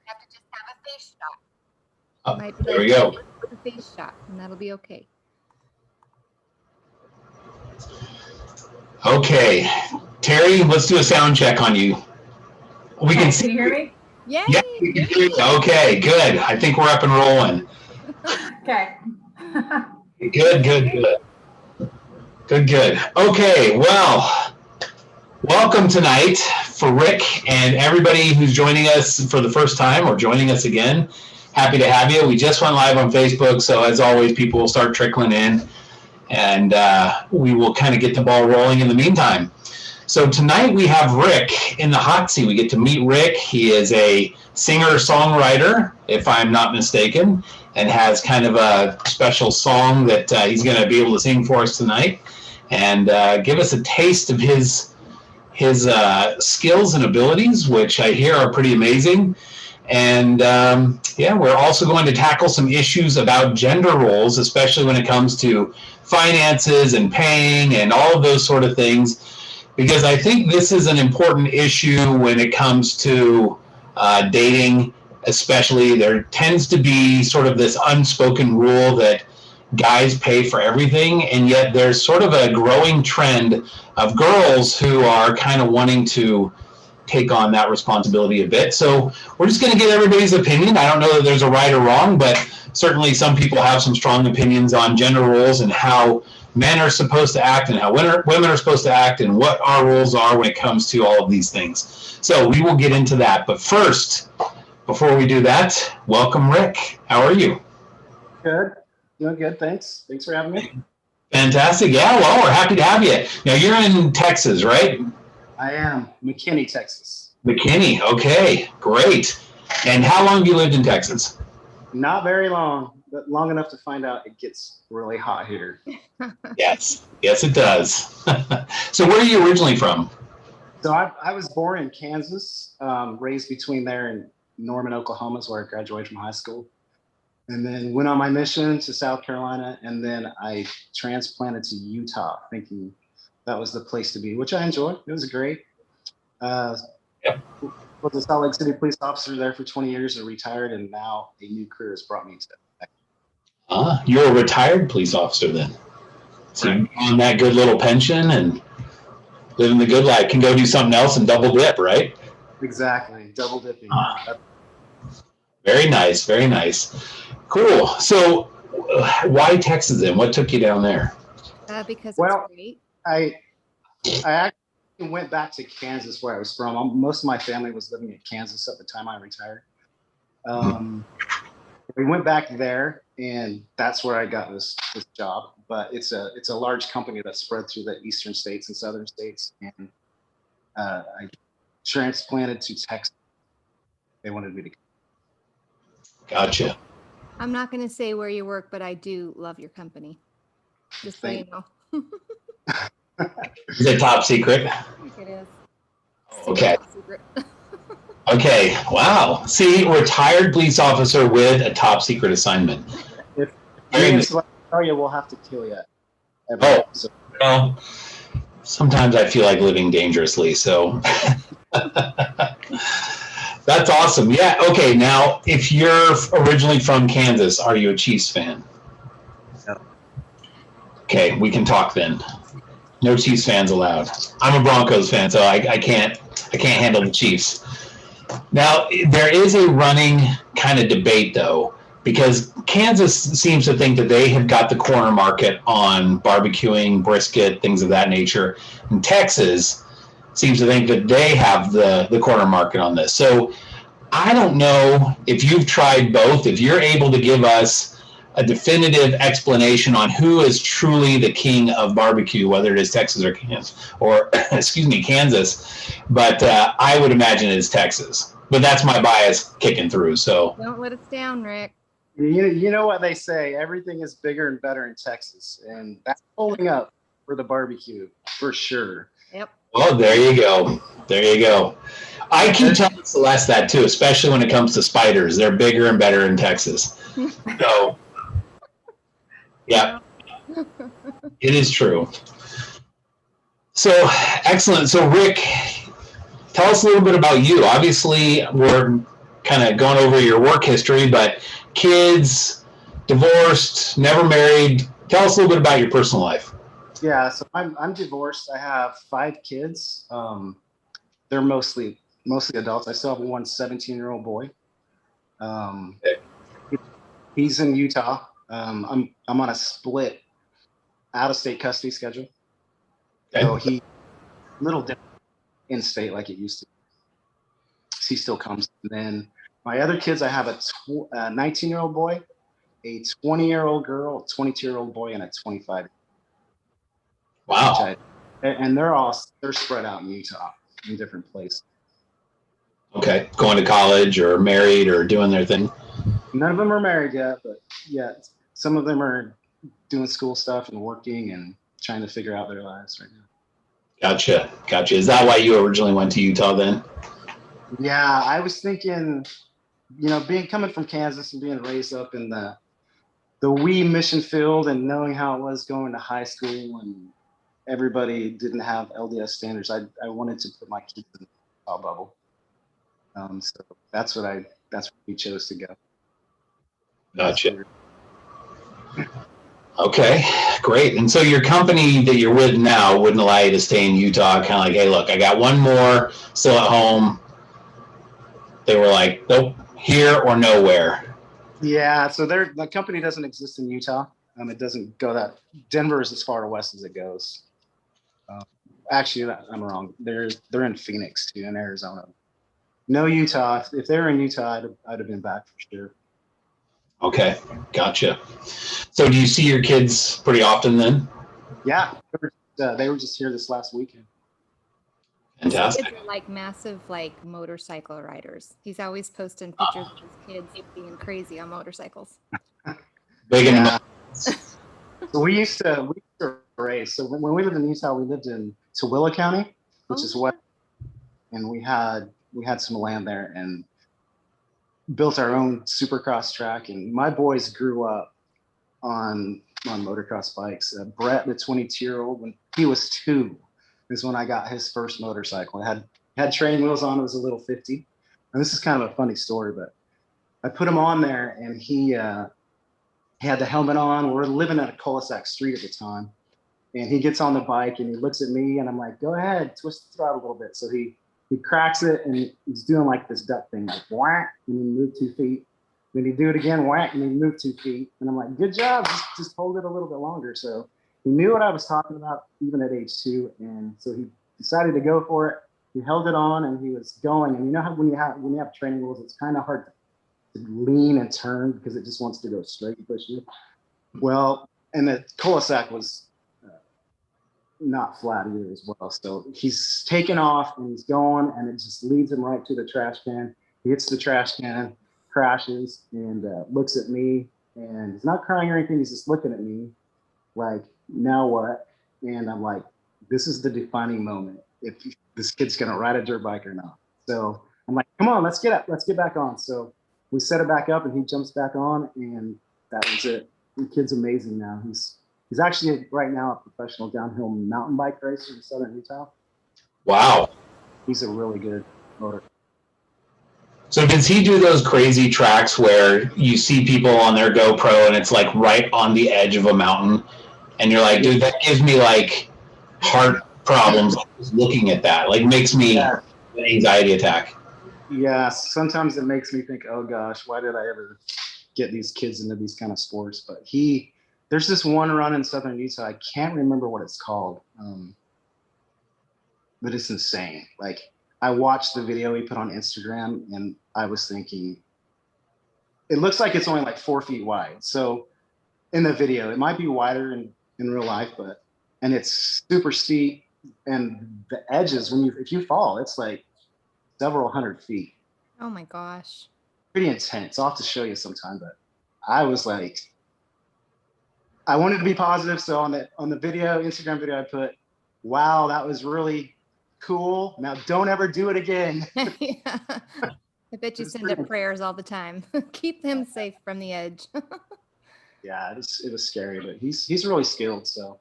have to just have a face shot. Oh, there we go. A face shot, and that'll be okay. Okay, Terry, let's do a sound check on you. We can see. Can you hear me? Yay! Yeah, we can hear you. Okay, good. I think we're up and rolling. Okay. Good. Okay, well, welcome tonight for Rick and everybody who's joining us for the first time or joining us again. Happy to have you. We just went live on Facebook, so as always, people will start trickling in, and we will kind of get the ball rolling in the meantime. So tonight we have Rick in the hot seat. We get to meet Rick. He is a singer-songwriter, if I'm not mistaken, and has kind of a special song that he's going to be able to sing for us tonight and give us a taste of his skills and abilities, which I hear are pretty amazing. And yeah, we're also going to tackle some issues about gender roles, especially when it comes to finances and paying and all of those sort of things, because I think this is an important issue when it comes to dating. Especially, there tends to be sort of this unspoken rule that guys pay for everything, and yet there's sort of a growing trend of girls who are kind of wanting to take on that responsibility a bit. So we're just going to get everybody's opinion. I don't know that there's a right or wrong, but certainly some people have some strong opinions on gender roles and how men are supposed to act and how women are supposed to act and what our rules are when it comes to all of these things. So we will get into that. But first, before we do that, welcome, Rick. How are you? Good. Doing good. Thanks. Thanks for having me. Fantastic. Yeah, well, we're happy to have you. Now, you're in Texas, right? I am. McKinney, Texas. McKinney. Okay, great. And how long have you lived in Texas? Not very long, but long enough to find out it gets really hot here. Yes, it does. So where are you originally from? So I was born in Kansas, raised between there and Norman, Oklahoma is where I graduated from high school, and then went on my mission to South Carolina, and then I transplanted to Utah, thinking that was the place to be, which I enjoyed. It was great. Was a Salt Lake City police officer there for 20 years and retired, and now a new career has brought me to. You're a retired police officer then. So you're on that good little pension and living the good life. Can go do something else and double dip, right? Exactly, double dipping. Very nice, very nice. Cool. So why Texas then? What took you down there? Because well, it's great. I actually went back to Kansas where I was from. Most of my family was living in Kansas at the time I retired. We went back there, and that's where I got this job. But it's a large company that's spread through the eastern states and southern states, and I transplanted to Texas. They wanted me to. Gotcha. I'm not going to say where you work, but I do love your company. Just so you know. Is it top secret? I think it is. Okay. Secret. Okay. Wow. See, retired police officer with a top secret assignment. If I tell you, we'll have to kill you. Well, sometimes I feel like living dangerously, so that's awesome. Yeah. Okay. Now, if you're originally from Kansas, are you a Chiefs fan? No. Okay, we can talk then. No Chiefs fans allowed. I'm a Broncos fan, so I can't handle the Chiefs. Now, there is a running kind of debate, though, because Kansas seems to think that they have got the corner market on barbecuing, brisket, things of that nature. And Texas seems to think that they have the corner market on this. So I don't know if you've tried both, if you're able to give us a definitive explanation on who is truly the king of barbecue, whether it is Texas or Kansas, or Kansas. But I would imagine it's Texas. But that's my bias kicking through. So Don't let us down, Rick. You know what they say, everything is bigger and better in Texas, and that's holding up for the barbecue for sure. Yep. Well, there you go. There you go. I keep telling Celeste that too, especially when it comes to spiders. They're bigger and better in Texas. So, yeah, it is true. So, excellent. So, Rick, tell us a little bit about you. Obviously, we're kind of going over your work history, but kids, divorced, never married. Tell us a little bit about your personal life. Yeah, so I'm divorced. I have 5 kids. They're mostly adults. I still have one 17-year-old boy. He's in Utah. I'm on a split out-of-state custody schedule. Okay. So he a little different in state like it used to. He still comes. And then my other kids, I have a 19-year-old boy, a 20-year-old girl, 22-year-old boy, and a 25. Wow. And they're spread out in Utah in different places. Okay. Going to college or married or doing their thing. None of them are married yet, but yeah, some of them are doing school stuff and working and trying to figure out their lives right now. Gotcha. Is that why you originally went to Utah then? Yeah, I was thinking, coming from Kansas and being raised up in the wee mission field and knowing how it was going to high school and everybody didn't have LDS standards, I wanted to put my kids in the Utah bubble. So that's where we chose to go. Gotcha. Okay, great. And so your company that you're with now wouldn't allow you to stay in Utah, kind of like, hey, look, I got one more still at home. They were like, nope, here or nowhere. Yeah, so the company doesn't exist in Utah. It doesn't go that. Denver is as far west as it goes. Actually, I'm wrong. They're in Phoenix too, in Arizona. No Utah. If they were in Utah, I'd have been back for sure. Okay, gotcha. So do you see your kids pretty often then? Yeah, they were just here this last weekend. Fantastic. His kids are like massive, like motorcycle riders. He's always posting pictures of his kids being crazy on motorcycles. Big Yeah. So we used to race. So when we lived in Utah, we lived in Tooele County, which is west, and we had some land there and built our own supercross track. And my boys grew up on motocross bikes. Brett, the 22-year-old, when he was 2, is when I got his first motorcycle. It had training wheels on. It was a little 50. And this is kind of a funny story, but I put him on there, and he had the helmet on. We're living at a cul-de-sac street at the time. And he gets on the bike, and he looks at me, and I'm like, go ahead, twist the throttle a little bit. So he cracks it, and he's doing like this duck thing, like whack, and he moved 2 feet. Then he do it again, whack, and he moved 2 feet. And I'm like, good job, just hold it a little bit longer. So he knew what I was talking about, even at age 2. And so he decided to go for it. He held it on, and he was going. And you know how when you have training wheels, it's kind of hard to lean and turn because it just wants to go straight and push you. Well, and the cul-de-sac was not flat either as well. So he's taken off and he's going, and it just leads him right to the trash can. He hits the trash can, crashes, and looks at me, and he's not crying or anything. He's just looking at me like, now what? And I'm like, this is the defining moment. If this kid's going to ride a dirt bike or not. So I'm like, come on, let's get up. Let's get back on. So we set it back up, and he jumps back on, and that was it. The kid's amazing now. He's actually right now a professional downhill mountain bike racer in southern Utah. Wow. He's a really good motor. So does he do those crazy tracks where you see people on their GoPro and it's like right on the edge of a mountain, and you're like, dude, that gives me like heart problems just looking at that. Like makes me an anxiety attack. Yeah, sometimes it makes me think, oh gosh, why did I ever get these kids into these kind of sports? But there's this one run in southern Utah. I can't remember what it's called, but it's insane. Like I watched the video he put on Instagram, and I was thinking, it looks like it's only like 4 feet wide. So in the video, it might be wider in real life, and it's super steep, and the edges, if you fall, it's like several hundred feet. Oh my gosh. Pretty intense. I'll have to show you sometime, but I was like, I wanted to be positive. So on the Instagram video, I put, wow, that was really cool. Now don't ever do it again. Yeah. I bet you send up prayers all the time. Keep him safe from the edge. Yeah, it was scary, but he's really skilled. So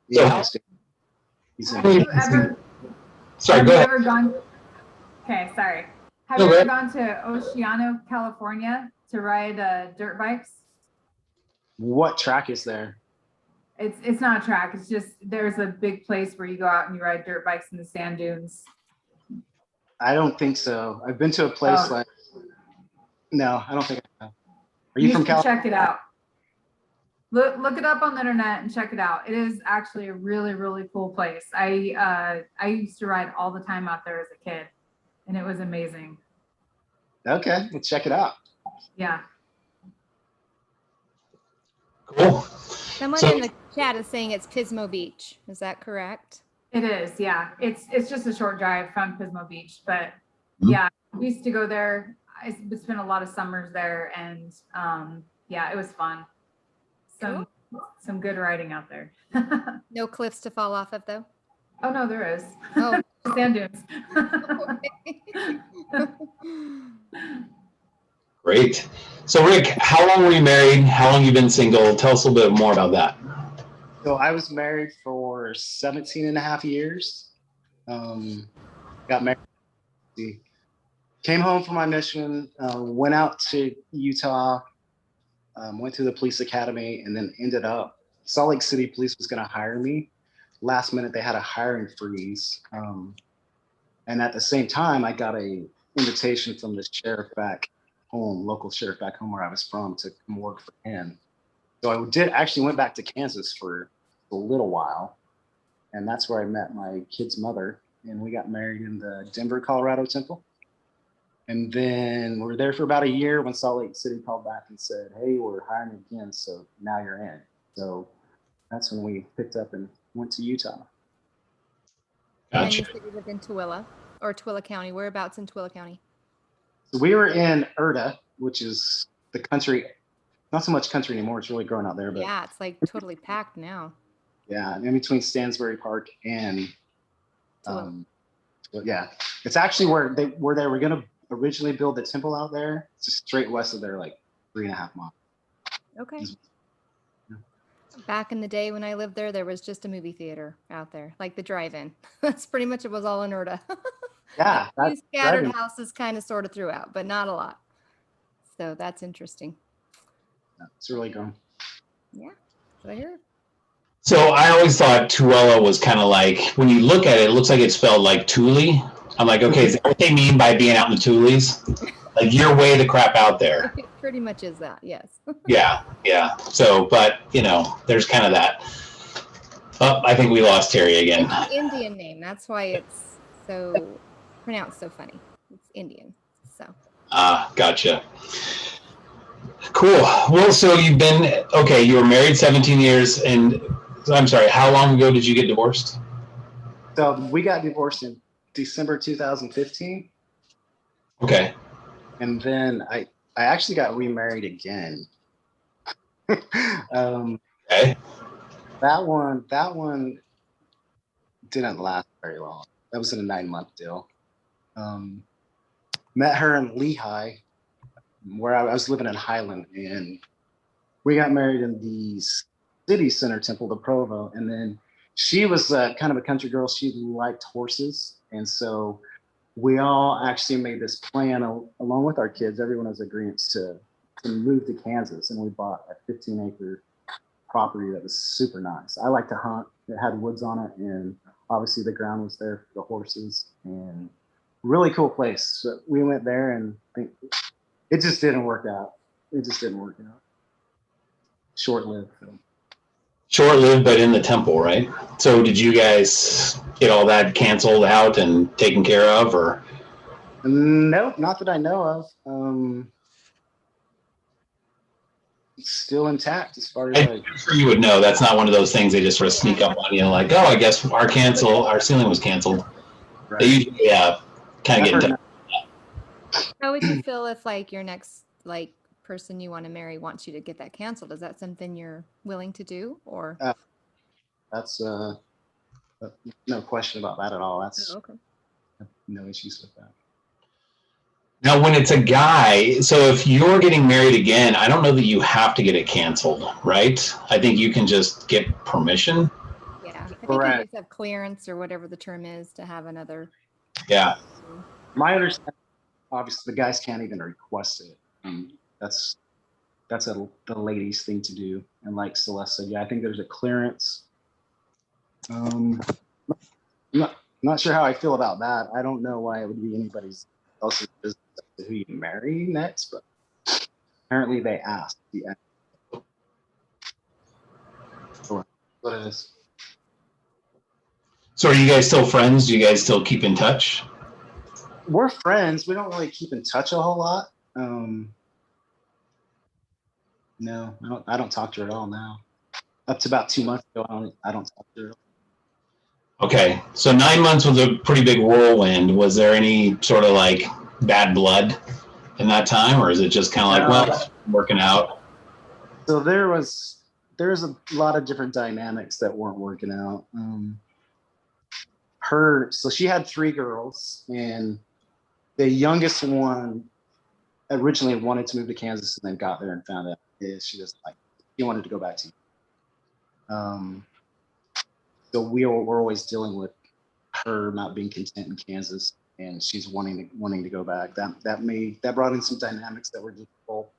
yeah. Have you ever Sorry, go ahead. gone? Okay, sorry. Have you ever gone to Oceano, California to ride dirt bikes? What track is there? It's not a track. It's just there's a big place where you go out and you ride dirt bikes in the sand dunes. I don't think so. I've been to a place like. No, I don't think I have. Are you from California? Check it out. Look it up on the internet and check it out. It is actually a really, really cool place. I used to ride all the time out there as a kid, and it was amazing. Okay, let's check it out. Yeah. Cool. Someone in the chat is saying it's Pismo Beach. Is that correct? It is, yeah. It's just a short drive from Pismo Beach, but yeah, we used to go there. I spent a lot of summers there, and yeah, it was fun. Some good riding out there. No cliffs to fall off of, though? Oh no, there is. Oh, sand dunes. Great. So Rick, how long were you married? How long you been single? Tell us a little bit more about that. So I was married for 17 and a half years. Got married. Came home from my mission, went out to Utah, went through the police academy, and then ended up, Salt Lake City Police was going to hire me. Last minute, they had a hiring freeze. And at the same time, I got a invitation from the sheriff back home, local sheriff back home where I was from, to come work for him. So I actually went back to Kansas for a little while. And that's where I met my kid's mother. And we got married in the Denver, Colorado temple. And then we were there for about a year when Salt Lake City called back and said, hey, we're hiring again, so now you're in. So that's when we picked up and went to Utah. and Gotcha. you said you lived in Tooele or Tooele County. Whereabouts in Tooele County? So we were in Erda, which is the country, not so much country anymore. It's really growing out there. But Yeah, it's like totally packed now. yeah, in between Stansbury Park and, Tooele. well, yeah, it's actually where they were going to originally build the temple out there. It's just straight west of there, like 3.5 miles. Okay. Yeah. Back in the day when I lived there, there was just a movie theater out there, like the drive-in. That's pretty much, it was all in Erda. Yeah, A few that's scattered driving. houses kind of sort of throughout, but not a lot. So that's interesting. It's really grown. Yeah, so I hear. So I always thought Tooele was kind of like, when you look at it, it looks like it's spelled like Thule. I'm like, okay, is that what they mean by being out in the Thules? Like, you're way the crap out there. It pretty much is that, yes. Yeah. So, but, there's kind of that. Oh, I think we lost Terry again. It's an Indian name. That's why it's so pronounced so funny. It's Indian. So. Gotcha. Cool. Well, so you were married 17 years, and I'm sorry, how long ago did you get divorced? So we got divorced in December 2015. Okay. And then I actually got remarried again. Okay. That one didn't last very long. That was in a 9-month deal. Met her in Lehigh, where I was living in Highland, and we got married in the city center temple, the Provo. And then she was kind of a country girl. She liked horses. And so we all actually made this plan along with our kids. Everyone was agreeing to move to Kansas. And we bought a 15-acre property that was super nice. I like to hunt. It had woods on it. And obviously the ground was there for the horses. And really cool place. So we went there, and it just didn't work out. Short-lived. Short-lived, but in the temple, right? So did you guys get all that canceled out and taken care of, or? Nope, not that I know of. It's still intact as far as I'm sure you would know. That's not one of those things they just sort of sneak up on you, like, oh, I guess our ceiling was canceled. right. They usually kind of get in touch. How would you feel if your next person you want to marry wants you to get that canceled? Is that something you're willing to do, or? That's no question about that at all. That's Okay. no issues with that. Now, when it's a guy, so if you're getting married again, I don't know that you have to get it canceled, right? I think you can just get permission. Yeah, I think you Correct. just have clearance or whatever the term is to have another. Yeah. My understanding, obviously the guys can't even request it. That's the ladies' thing to do. And like Celeste said, yeah, I think there's a clearance. Not sure how I feel about that. I don't know why it would be anybody's else's business who you marry next, but apparently they asked. Yeah. What it is. So are you guys still friends? Do you guys still keep in touch? We're friends. We don't really keep in touch a whole lot. No, I don't talk to her at all now. Up to about 2 months ago, I don't talk to her. Okay, so 9 months was a pretty big whirlwind. Was there any sort of like bad blood in that time, or is it just kind of like, well, it's working out? So there's a lot of different dynamics that weren't working out. So she had 3 girls, and the youngest one originally wanted to move to Kansas and then got there and found out she doesn't like it. She wanted to go back to so we're always dealing with her not being content in Kansas, and she's wanting to go back. That brought in some dynamics that were difficult.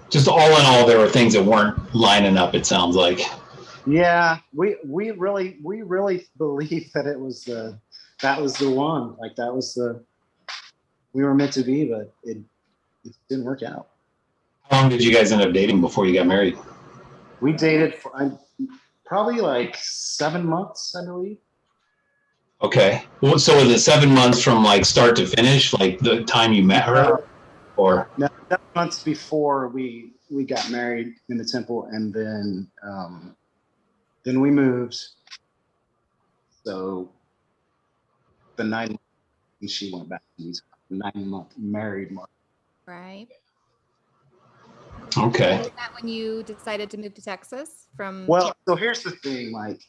Just all in all, there were things that weren't lining up, it sounds like. Yeah, we really believed that that was the one. Like we were meant to be, but it didn't work out. How long did you guys end up dating before you got married? We dated for probably like 7 months, I believe. Okay. Well, so was it 7 months from like start to finish, like the time you met her? Or no, 7 months before we got married in the temple, and then we moved. So the 9 months she went back to Utah. 9-month married mark. Right. okay. Is that when you decided to move to Texas from? Well, so here's the thing, like,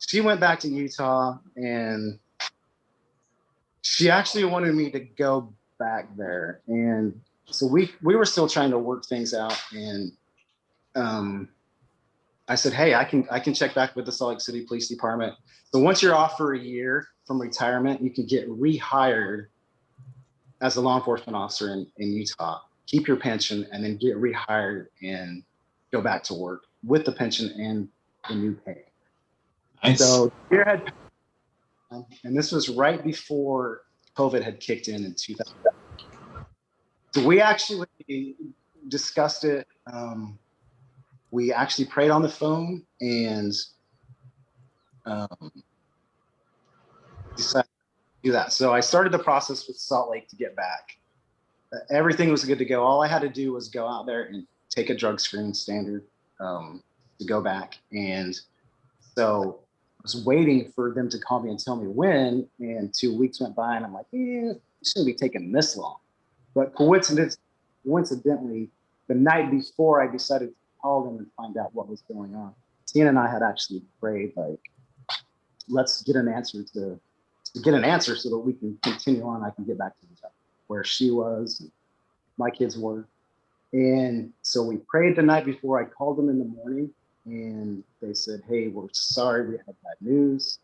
she went back to Utah, and she actually wanted me to go back there. And so we were still trying to work things out. And I said, hey, I can check back with the Salt Lake City Police Department. So once you're off for a year from retirement, you can get rehired as a law enforcement officer in Utah, keep your pension, and then get rehired and go back to work with the pension and the new pay. Nice. So year had, and this was right before COVID had kicked in 2000. So we actually discussed it. We actually prayed on the phone and decided to do that. So I started the process with Salt Lake to get back. Everything was good to go. All I had to do was go out there and take a drug screen standard to go back. And so I was waiting for them to call me and tell me when, and 2 weeks went by, and I'm like, it shouldn't be taking this long. But coincidentally, the night before I decided to call them and find out what was going on, Tina and I had actually prayed, like, let's get an answer to get an answer so that we can continue on. I can get back to where she was, and my kids were. And so we prayed the night before. I called them in the morning, and they said, hey, we're sorry, we had bad news.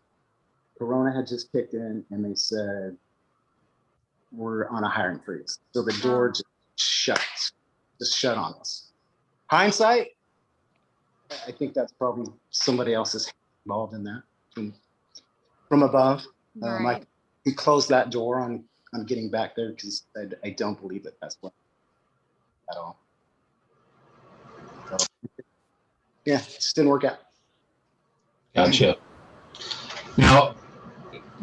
Corona had just kicked in, and they said, we're on a hiring freeze. So the door just shut on us. Hindsight, I think that's probably somebody else's involved in that from above. Right. We closed that door on getting back there, because I don't believe that that's what at all. So, yeah, it just didn't work out. Gotcha. Now,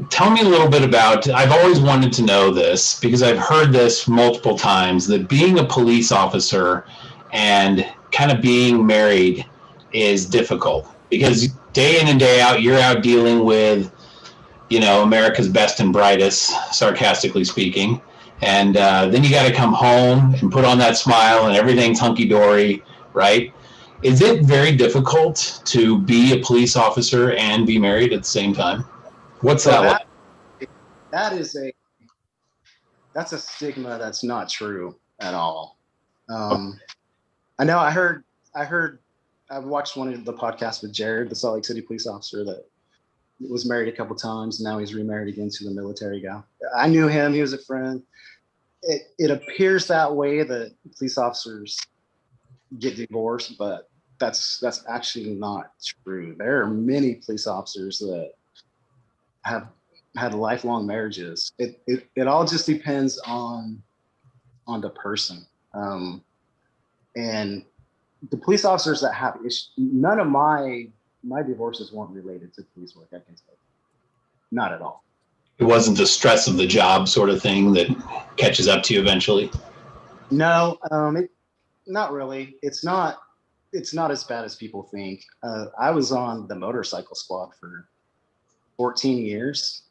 tell me a little bit about, I've always wanted to know this because I've heard this multiple times, that being a police officer and kind of being married is difficult, because day in and day out, you're out dealing with, America's best and brightest, sarcastically speaking. And then you got to come home and put on that smile and everything's hunky-dory, right? Is it very difficult to be a police officer and be married at the same time? What's that like? That's a stigma that's not true at all. I know I heard I've watched one of the podcasts with Jared, the Salt Lake City police officer that was married a couple times. And now he's remarried again to the military guy. I knew him. He was a friend. It appears that way that police officers get divorced, but that's actually not true. There are many police officers that have had lifelong marriages. It all just depends on the person. And the police officers that have issues, none of my divorces weren't related to police work, I can say. Not at all. It wasn't the stress of the job sort of thing that catches up to you eventually? No, not really. It's not as bad as people think. I was on the motorcycle squad for 14 years,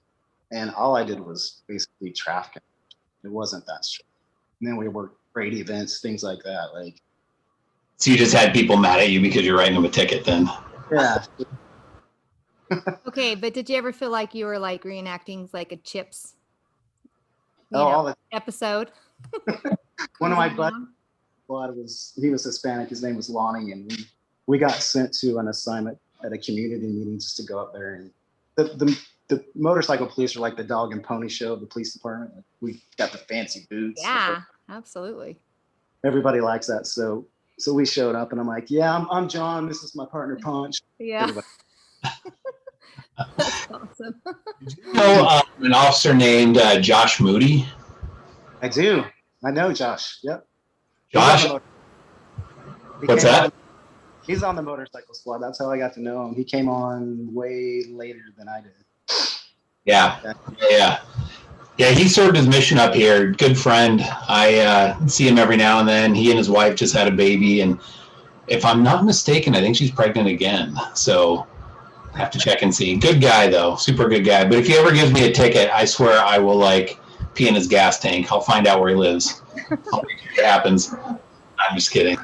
and all I did was basically traffic. It wasn't that stressful. And then we worked great events, things like that. Like, So you just had people mad at you because you're writing them a ticket then? yeah. Okay, but did you ever feel like you were like reenacting like a Chips All the episode? one of my buddies he was Hispanic. His name was Lonnie, and we got sent to an assignment at a community meeting just to go up there. And the motorcycle police are like the dog and pony show of the police department. Like, we got the fancy boots. Yeah, absolutely. Everybody likes that. So we showed up, and I'm like, yeah, I'm John. This is my partner Punch. Yeah. Everybody. That's awesome. You know an officer named Josh Moody? I do. I know Josh. Yep. Josh? What's that? He's on the motorcycle squad. That's how I got to know him. He came on way later than I did. Yeah. He served his mission up here. Good friend. I see him every now and then. He and his wife just had a baby, and if I'm not mistaken, I think she's pregnant again. So I have to check and see. Good guy though, super good guy. But if he ever gives me a ticket, I swear I will like pee in his gas tank. I'll find out where he lives. I'll make sure it happens. I'm just kidding.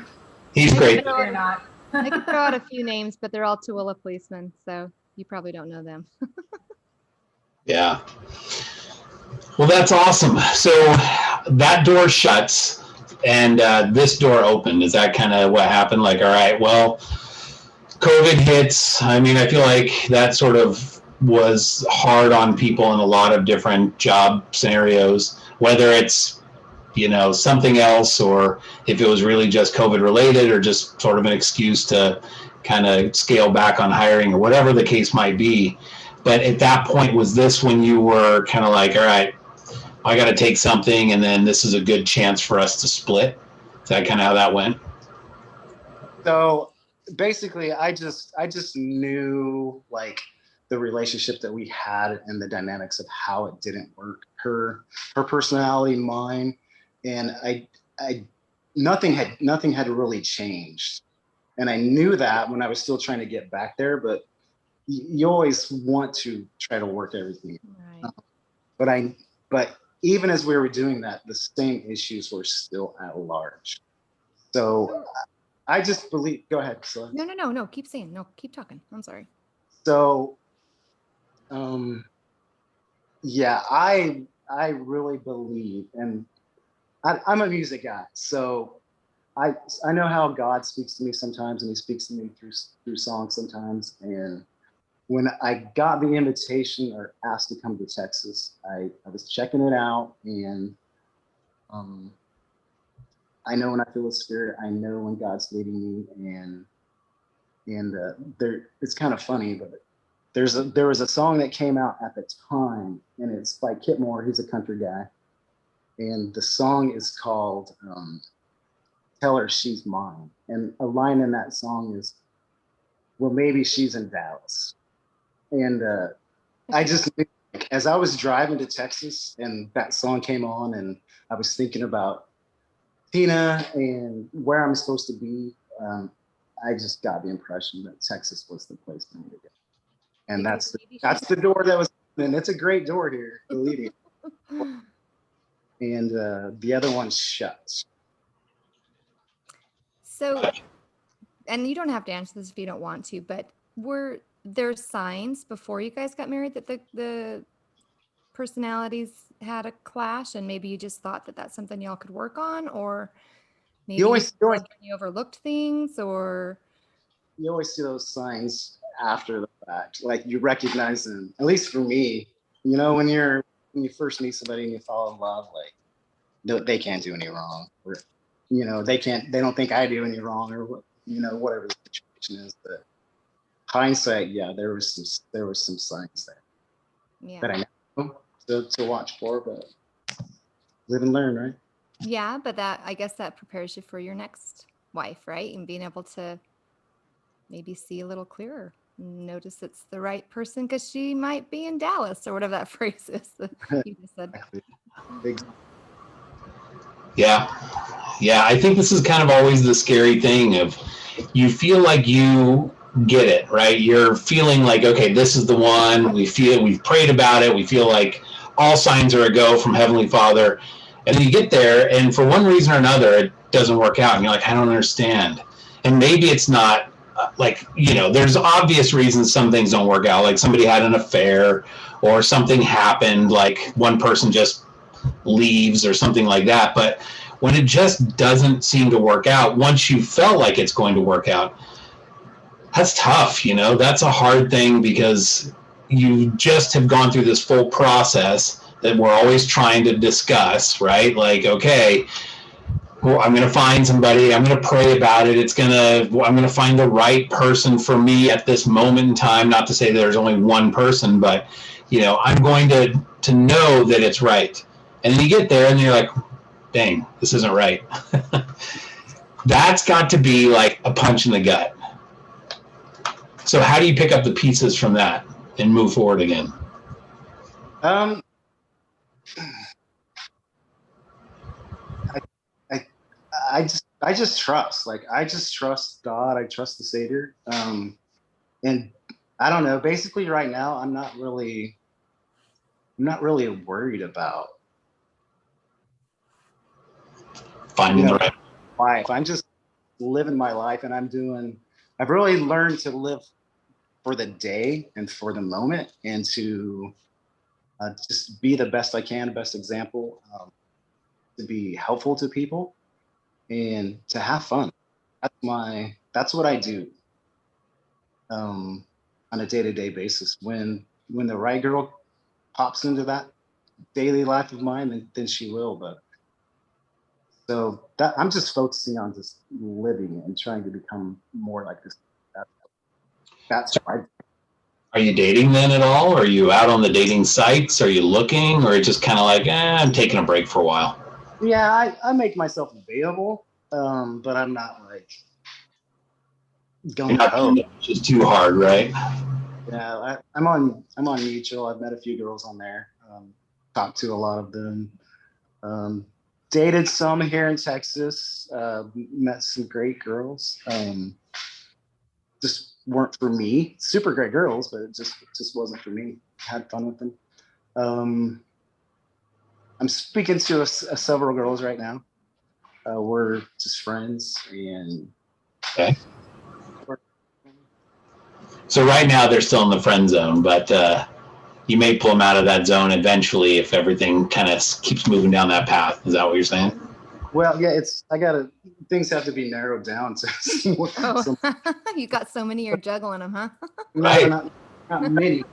He's great. You're not. I could throw out a few names, but they're all Tooele policemen, so you probably don't know them. Yeah. Well, that's awesome. So that door shuts and this door opened. Is that kind of what happened? Like, all right, well, COVID hits. I mean, I feel like that sort of was hard on people in a lot of different job scenarios, whether it's, you know, something else, or if it was really just COVID related, or just sort of an excuse to kind of scale back on hiring, or whatever the case might be. But at that point, was this when you were kind of like, all right, I got to take something, and then this is a good chance for us to split? Is that kind of how that went? So basically, I just knew like the relationship that we had and the dynamics of how it didn't work. Her personality, mine, and I nothing had really changed. And I knew that when I was still trying to get back there, but you always want to try to work everything. Right. But even as we were doing that, the same issues were still at large. So I just believe, go ahead. Sorry. No. Keep saying. No, keep talking. I'm sorry. So, yeah, I really believe, and I'm a music guy, so I know how God speaks to me sometimes, and He speaks to me through songs sometimes. And when I got the invitation or asked to come to Texas, I was checking it out, and I know when I feel the Spirit, I know when God's leading me, and it's kind of funny, but there was a song that came out at the time, and it's by Kit Moore. He's a country guy, and the song is called "Tell Her She's Mine." And a line in that song is, "Well, maybe she's in Dallas." And I just, as I was driving to Texas and that song came on, and I was thinking about Tina and where I'm supposed to be, I just got the impression that Texas was the place for me to go. And that's the door that was, and it's a great door here, believe me. And the other one's shut. So, and you don't have to answer this if you don't want to, but were there signs before you guys got married that the personalities had a clash, and maybe you just thought that that's something y'all could work on, or maybe you overlooked things, or you always see those signs after the fact. Like you recognize them. At least for me, you know, when you first meet somebody and you fall in love, like they can't do any wrong, or you know, they don't think I do any wrong, or you know, whatever the situation is. But hindsight, yeah, there was some signs there Yeah. that I know to watch for, but live and learn, right? Yeah, but I guess that prepares you for your next wife, right? And being able to maybe see a little clearer, notice it's the right person because she might be in Dallas or whatever that phrase is that you just said. Yeah. Yeah. I think this is kind of always the scary thing of you feel like you get it, right? You're feeling like, okay, this is the one. We've prayed about it. We feel like all signs are a go from Heavenly Father. And then you get there, and for one reason or another, it doesn't work out. And you're like, I don't understand. And maybe it's not like, you know, there's obvious reasons some things don't work out. Like somebody had an affair or something happened, like one person just leaves or something like that. But when it just doesn't seem to work out, once you felt like it's going to work out, that's tough, you know, that's a hard thing because you just have gone through this full process that we're always trying to discuss, right? Like, okay, well, I'm going to find somebody, I'm going to pray about it. I'm going to find the right person for me at this moment in time. Not to say there's only one person, but, you know, I'm going to know that it's right. And then you get there and you're like, dang, this isn't right. That's got to be like a punch in the gut. So how do you pick up the pieces from that and move forward again? I just trust. Like I just trust God. I trust the Savior. And I don't know. Basically, right now, I'm not really worried about Finding the right life. I'm just living my life, and I've really learned to live for the day and for the moment, and to just be the best I can, best example, to be helpful to people, and to have fun. That's what I do on a day-to-day basis. When the right girl pops into that daily life of mine, then she will. But so that I'm just focusing on just living and trying to become more like this. That's why. Are you dating then at all? Are you out on the dating sites? Are you looking, or just kind of like, I'm taking a break for a while? Yeah, I make myself available, but I'm not like going Which is too hard, right? Yeah, I'm on Mutual. I've met a few girls on there. Talked to a lot of them. Dated some here in Texas. Met some great girls. Just weren't for me. Super great girls, but it just wasn't for me. Had fun with them. I'm speaking to several girls right now. We're just friends, and okay. So right now they're still in the friend zone, but you may pull them out of that zone eventually if everything kind of keeps moving down that path. Is that what you're saying? Well, yeah, things have to be narrowed down to. You got so many, you're juggling them, huh? Right. Not many.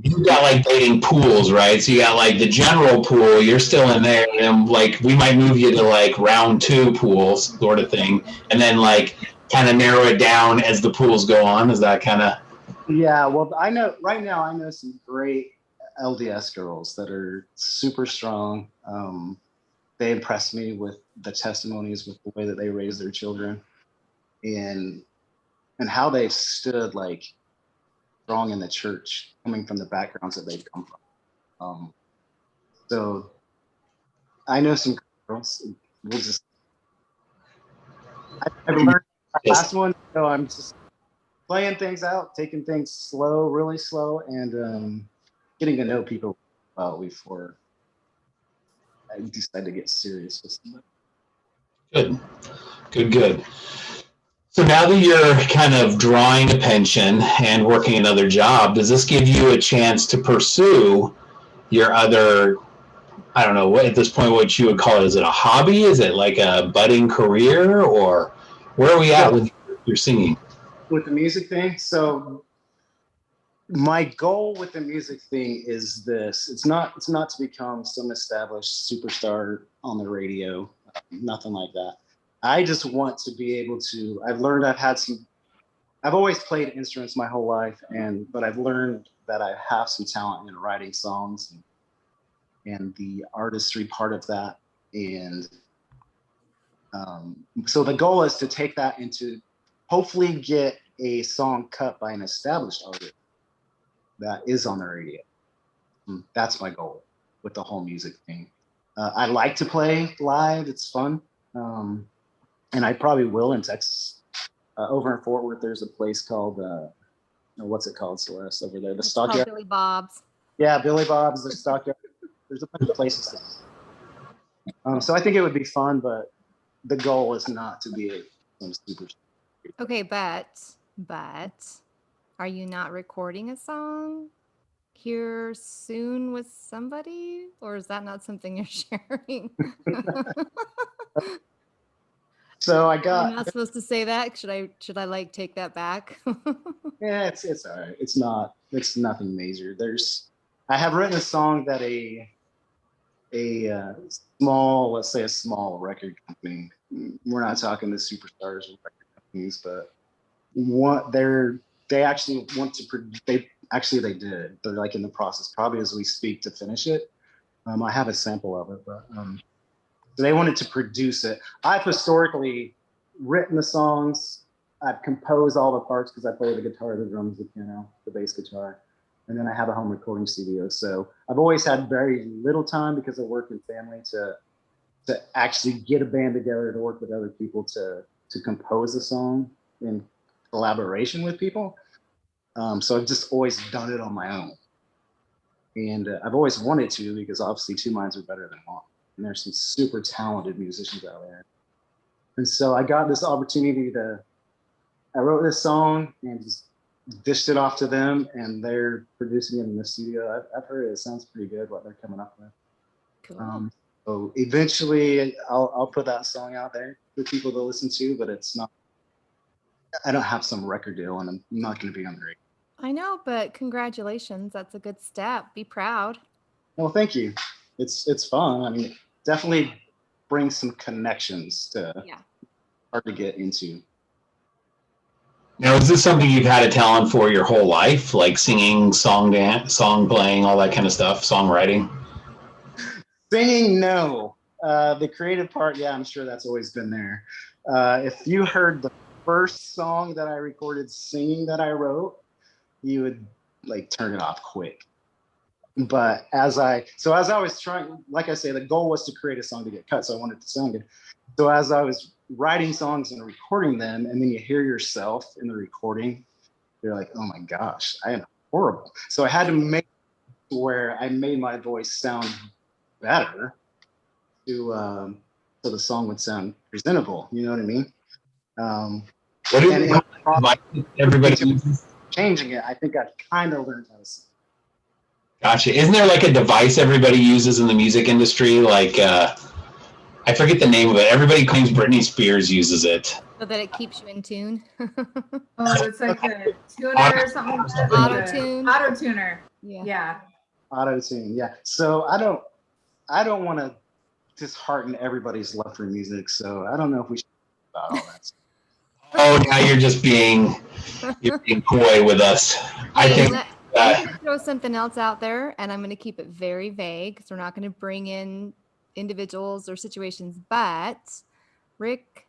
You got like dating pools, right? So you got like the general pool, you're still in there, and then like we might move you to like round 2 pools sort of thing, and then like kind of narrow it down as the pools go on. Is that kind of? Yeah, well, I know some great LDS girls that are super strong. They impress me with the testimonies, with the way that they raise their children, and how they've stood like strong in the church, coming from the backgrounds that they've come from. So I know some girls. I've learned my last one, so I'm just playing things out, taking things slow, really slow, and getting to know people well before I decide to get serious with somebody. Good. So now that you're kind of drawing a pension and working another job, does this give you a chance to pursue your other, I don't know, what at this point, what you would call it? Is it a hobby? Is it like a budding career? Or Where are we at with your singing? With the music thing, so my goal with the music thing is this: it's not to become some established superstar on the radio, nothing like that. I just want to be able to. I've always played instruments my whole life, but I've learned that I have some talent in writing songs and the artistry part of that. And so the goal is to take that into, hopefully get a song cut by an established artist that is on the radio. That's my goal with the whole music thing. I like to play live. It's fun. And I probably will in Texas. Over in Fort Worth, there's a place called, what's it called, Celeste, over there? The Stockyard? Billy Bob's. Yeah, Billy Bob's, the Stockyard. There's a bunch of places. So I think it would be fun, but the goal is not to be some super. Okay, but are you not recording a song here soon with somebody, or is that not something you're sharing? So I'm not supposed to say that. Should I like take that back? Yeah, it's all right. It's nothing major. I have written a song that a small, let's say a small record company. We're not talking the superstars of record companies, but they actually want to they did. They're like in the process, probably as we speak, to finish it. I have a sample of it, but so they wanted to produce it. I've historically written the songs. I've composed all the parts because I play the guitar, the drums, the piano, the bass guitar, and then I have a home recording studio. So I've always had very little time because of work and family to actually get a band together, to work with other people, to compose a song in collaboration with people. So I've just always done it on my own. And I've always wanted to, because obviously two minds are better than one. And there's some super talented musicians out there. And so I got this opportunity I wrote this song and just dished it off to them, and they're producing it in the studio. I've heard it sounds pretty good, what they're coming up with. Cool. So eventually I'll put that song out there for people to listen to, but I don't have some record deal, and I'm not going to be on the radio. I know, but congratulations. That's a good step. Be proud. Well, thank you. It's fun. I mean, definitely brings some connections hard to get into. Now, is this something you've had a talent for your whole life, like singing, song playing, all that kind of stuff, songwriting? Singing, no. The creative part, yeah, I'm sure that's always been there. If you heard the first song that I recorded singing that I wrote, you would like turn it off quick. But as I was trying, like I say, the goal was to create a song to get cut, so I wanted to sound good. So as I was writing songs and recording them, and then you hear yourself in the recording, you're like, oh my gosh, I am horrible. So I had to make it where I made my voice sound better so the song would sound presentable. You know what I mean? Everybody changing it, I think I kind of learned how to sing. Gotcha. Isn't there like a device everybody uses in the music industry? Like, I forget the name of it. Everybody claims Britney Spears uses it. So that it keeps you in tune. Oh, it's like a tuner or something like that. Auto-tune. Auto-tuner. Yeah. Yeah. Auto-tune, yeah. So I don't want to dishearten everybody's love for music, so I don't know if we should talk about all that. Oh, now you're just being coy with us. I think I'm going to throw something else out there, and I'm going to keep it very vague because we're not going to bring in individuals or situations, but Rick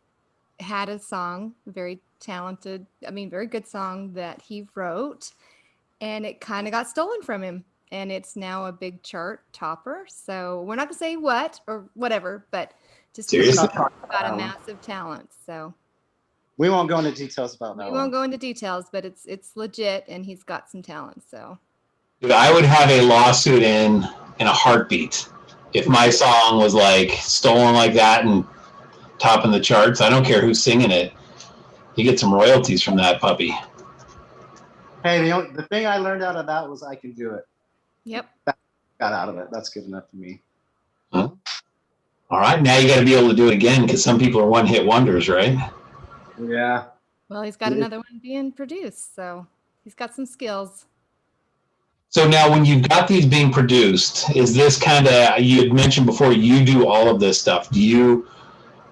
had a song, very talented, very good song that he wrote, and it kind of got stolen from him, and it's now a big chart topper. So we're not going to say what or whatever, but just about a massive talent. So we won't go into details about that. We won't go into details, but it's legit, and he's got some talent. So, dude, I would have a lawsuit in a heartbeat if my song was like stolen like that and topping the charts. I don't care who's singing it. You get some royalties from that puppy. Hey, the thing I learned out of that was I can do it. Yep. Got out of it. That's good enough for me. Huh? All right, now you got to be able to do it again because some people are one-hit wonders, right? Yeah. Well, he's got Yeah. another one being produced, so he's got some skills. So now when you've got these being produced, is this kind of, you had mentioned before, you do all of this stuff. Do you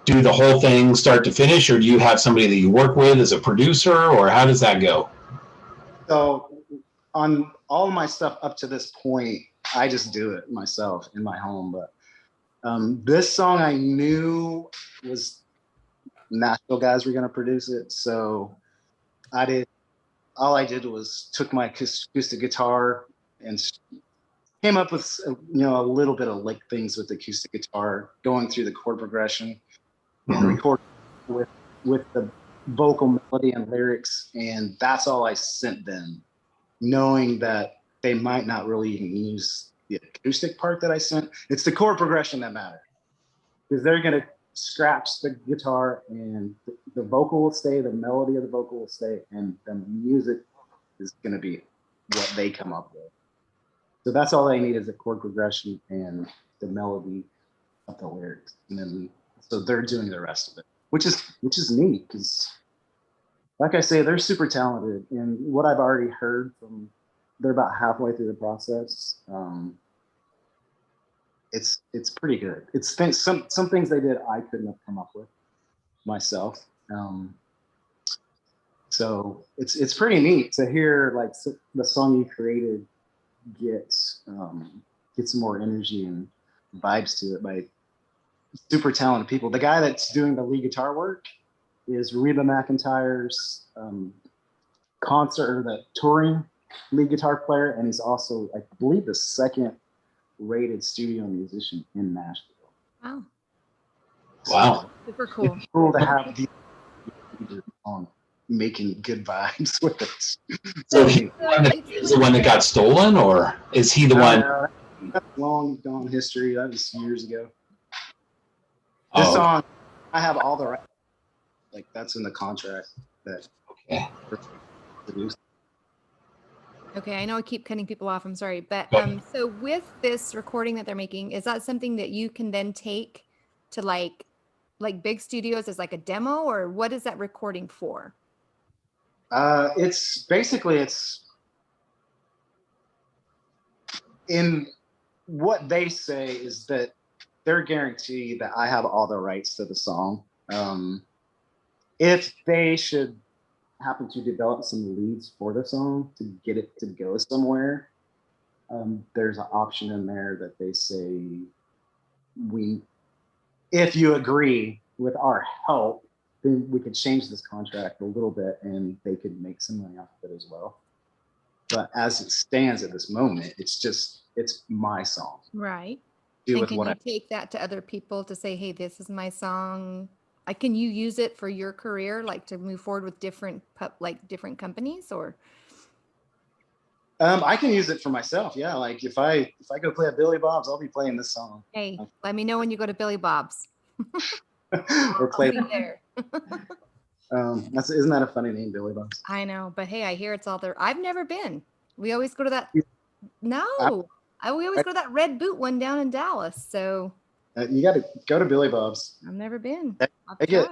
do the whole thing start to finish, or do you have somebody that you work with as a producer, or how does that go? So on all my stuff up to this point, I just do it myself in my home. But this song I knew was Nashville guys were going to produce it. So all I did was took my acoustic guitar and came up with, a little bit of lick things with the acoustic guitar, going through the chord progression and record with the vocal melody and lyrics. And that's all I sent them, knowing that they might not really even use the acoustic part that I sent. It's the chord progression that matters, because they're going to scratch the guitar and the vocal will stay, the melody of the vocal will stay, and the music is going to be what they come up with. So that's all they need is a chord progression and the melody of the lyrics. And then, so they're doing the rest of it, which is neat, because like I say, they're super talented. And what I've already heard from, they're about halfway through the process. It's pretty good. It's some things they did I couldn't have come up with myself. So it's pretty neat to hear like the song you created get some more energy and vibes to it by super talented people. The guy that's doing the lead guitar work is Reba McEntire's concert, or the touring lead guitar player, and he's also, I believe, the second rated studio musician in Nashville. Wow. Wow. Super cool. It's cool to have these on making good vibes with it. So he's the one that got stolen, or is he the one? That's long gone history. That was years ago. Oh, This song, I have all the rights. Like, that's in the contract that okay. produced. Okay, I know I keep cutting people off. I'm sorry, but so with this recording that they're making, is that something that you can then take to like big studios as like a demo, or what is that recording for? It's basically, in what they say is that they're guaranteed that I have all the rights to the song. If they should happen to develop some leads for the song to get it to go somewhere, there's an option in there that they say, if you agree with our help, then we could change this contract a little bit and they could make some money off of it as well. But as it stands at this moment, it's my song. Right. Do and with can what you take that to other people to say, hey, this is my song? Like, can you use it for your career, like to move forward with different companies, or? I can use it for myself. Yeah. Like if I go play at Billy Bob's, I'll be playing this song. Hey, let me know when you go to Billy Bob's. Or play I'll be there. Isn't that a funny name, Billy Bob's? I know, but hey, I hear it's all there. I've never been. We always go to that. No, we always go to that Red Boot one down in Dallas. So you got to go to Billy Bob's. I've never been. I get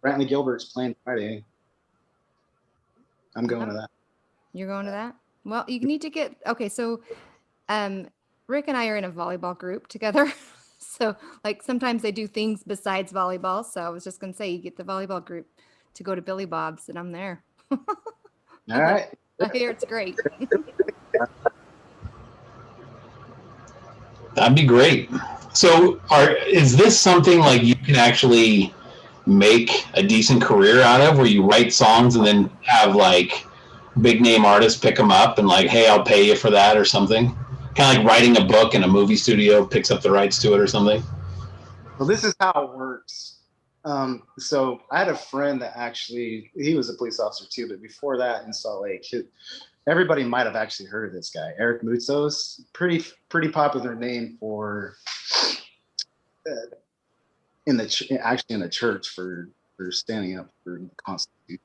Brantley Gilbert's playing Friday. I'm going to that. You're going to that? Well, you need to get, okay. So, Rick and I are in a volleyball group together. So like sometimes they do things besides volleyball. So I was just going to say, you get the volleyball group to go to Billy Bob's and I'm there. All right. I hear it's great. That'd be great. So is this something like you can actually make a decent career out of, where you write songs and then have like big name artists pick them up and like, hey, I'll pay you for that or something? Kind of like writing a book and a movie studio picks up the rights to it or something? Well, this is how it works. So I had a friend that actually, he was a police officer too, but before that in Salt Lake, everybody might have actually heard of this guy, Eric Mutzos. Pretty popular name for in the church for standing up for the Constitution.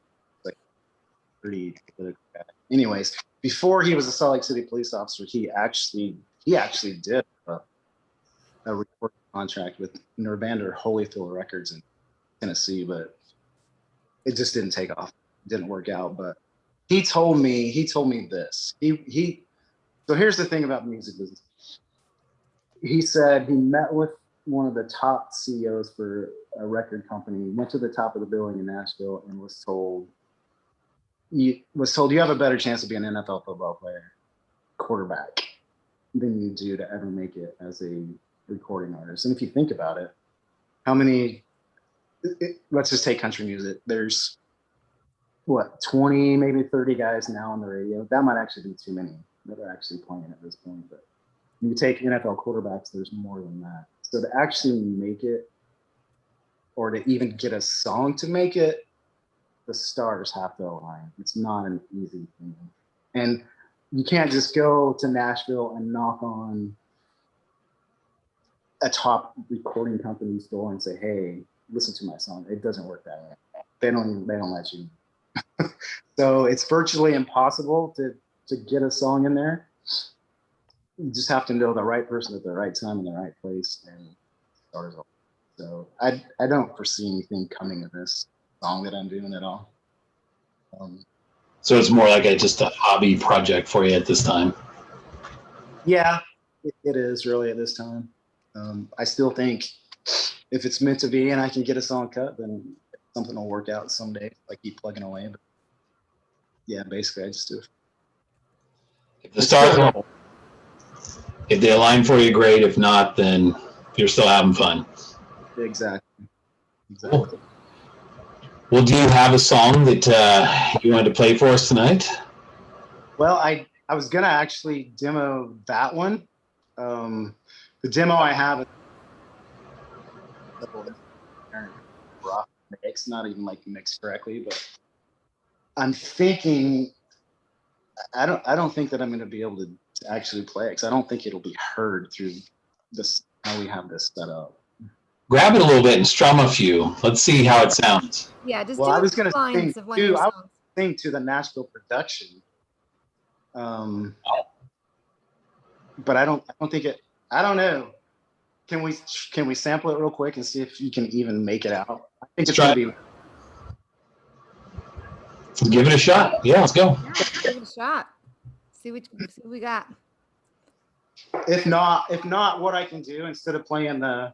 Like pretty political guy. Anyways, before he was a Salt Lake City police officer, he actually did a recording contract with Nervander Holyfield Records in Tennessee, but it just didn't take off. It didn't work out. But he told me this. So here's the thing about the music business. He said he met with one of the top CEOs for a record company, went to the top of the building in Nashville, and was told you have a better chance of being an NFL football player, quarterback, than you do to ever make it as a recording artist. And if you think about it, how many, let's just take country music. There's what, 20, maybe 30 guys now on the radio. That might actually be too many that are actually playing at this point. But when you take NFL quarterbacks, there's more than that. So to actually make it, or to even get a song to make it, the stars have to align. It's not an easy thing. And you can't just go to Nashville and knock on a top recording company's door and say, hey, listen to my song. It doesn't work that way. They don't let you. So it's virtually impossible to get a song in there. You just have to know the right person at the right time in the right place, and stars off. So I don't foresee anything coming of this song that I'm doing at all. So it's more like just a hobby project for you at this time. Yeah, it is really at this time. I still think if it's meant to be and I can get a song cut, then something will work out someday. I keep plugging away. But yeah, basically I just do it. If the stars, if they align for you, great. If not, then you're still having fun. Exactly. Cool. Well, do you have a song that you wanted to play for us tonight? Well, I was gonna actually demo that one. The demo I have is rough mix, not even like mixed correctly, but I'm thinking I don't think that I'm gonna be able to actually play it because I don't think it'll be heard through this how we have this set up. Grab it a little bit and strum a few. Let's see how it sounds. Yeah, just Well, do I a was few gonna lines sing of one of your too. I was songs. sing to the Nashville production. But I don't think it. I don't know. Can we sample it real quick and see if you can even make it out? I think it's gonna be. Give it a shot. Yeah, let's go. Yeah, give it a shot. See what we got. If not, what I can do instead of playing the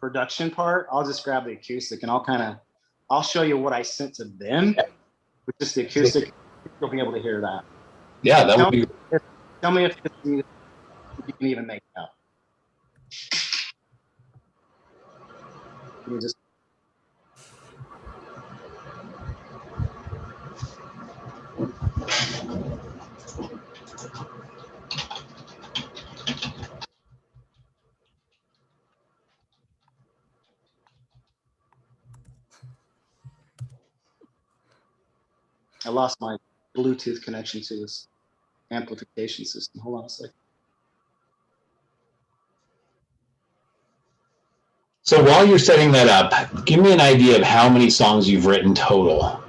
production part, I'll just grab the acoustic and I'll show you what I sent to them with just the acoustic. You'll be able to hear that. Yeah, that would be. Tell me if you can even make it out. You just. I lost my Bluetooth connection to this amplification system. Hold on a second. So while you're setting that up, give me an idea of how many songs you've written total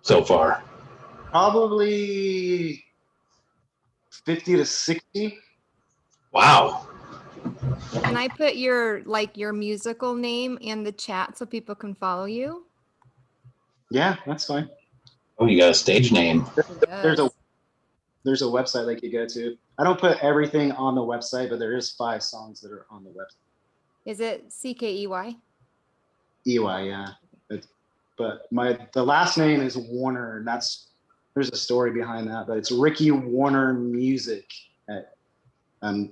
so far. Probably 50 to 60. Wow. Can I put your musical name in the chat so people can follow you? Yeah, that's fine. Oh, you got a stage name. There's a website they could go to. I don't put everything on the website, but there is 5 songs that are on the website. Is it CKEY? EY, yeah. But the last name is Warner, and there's a story behind that, but it's Ricky Warner Music at .net.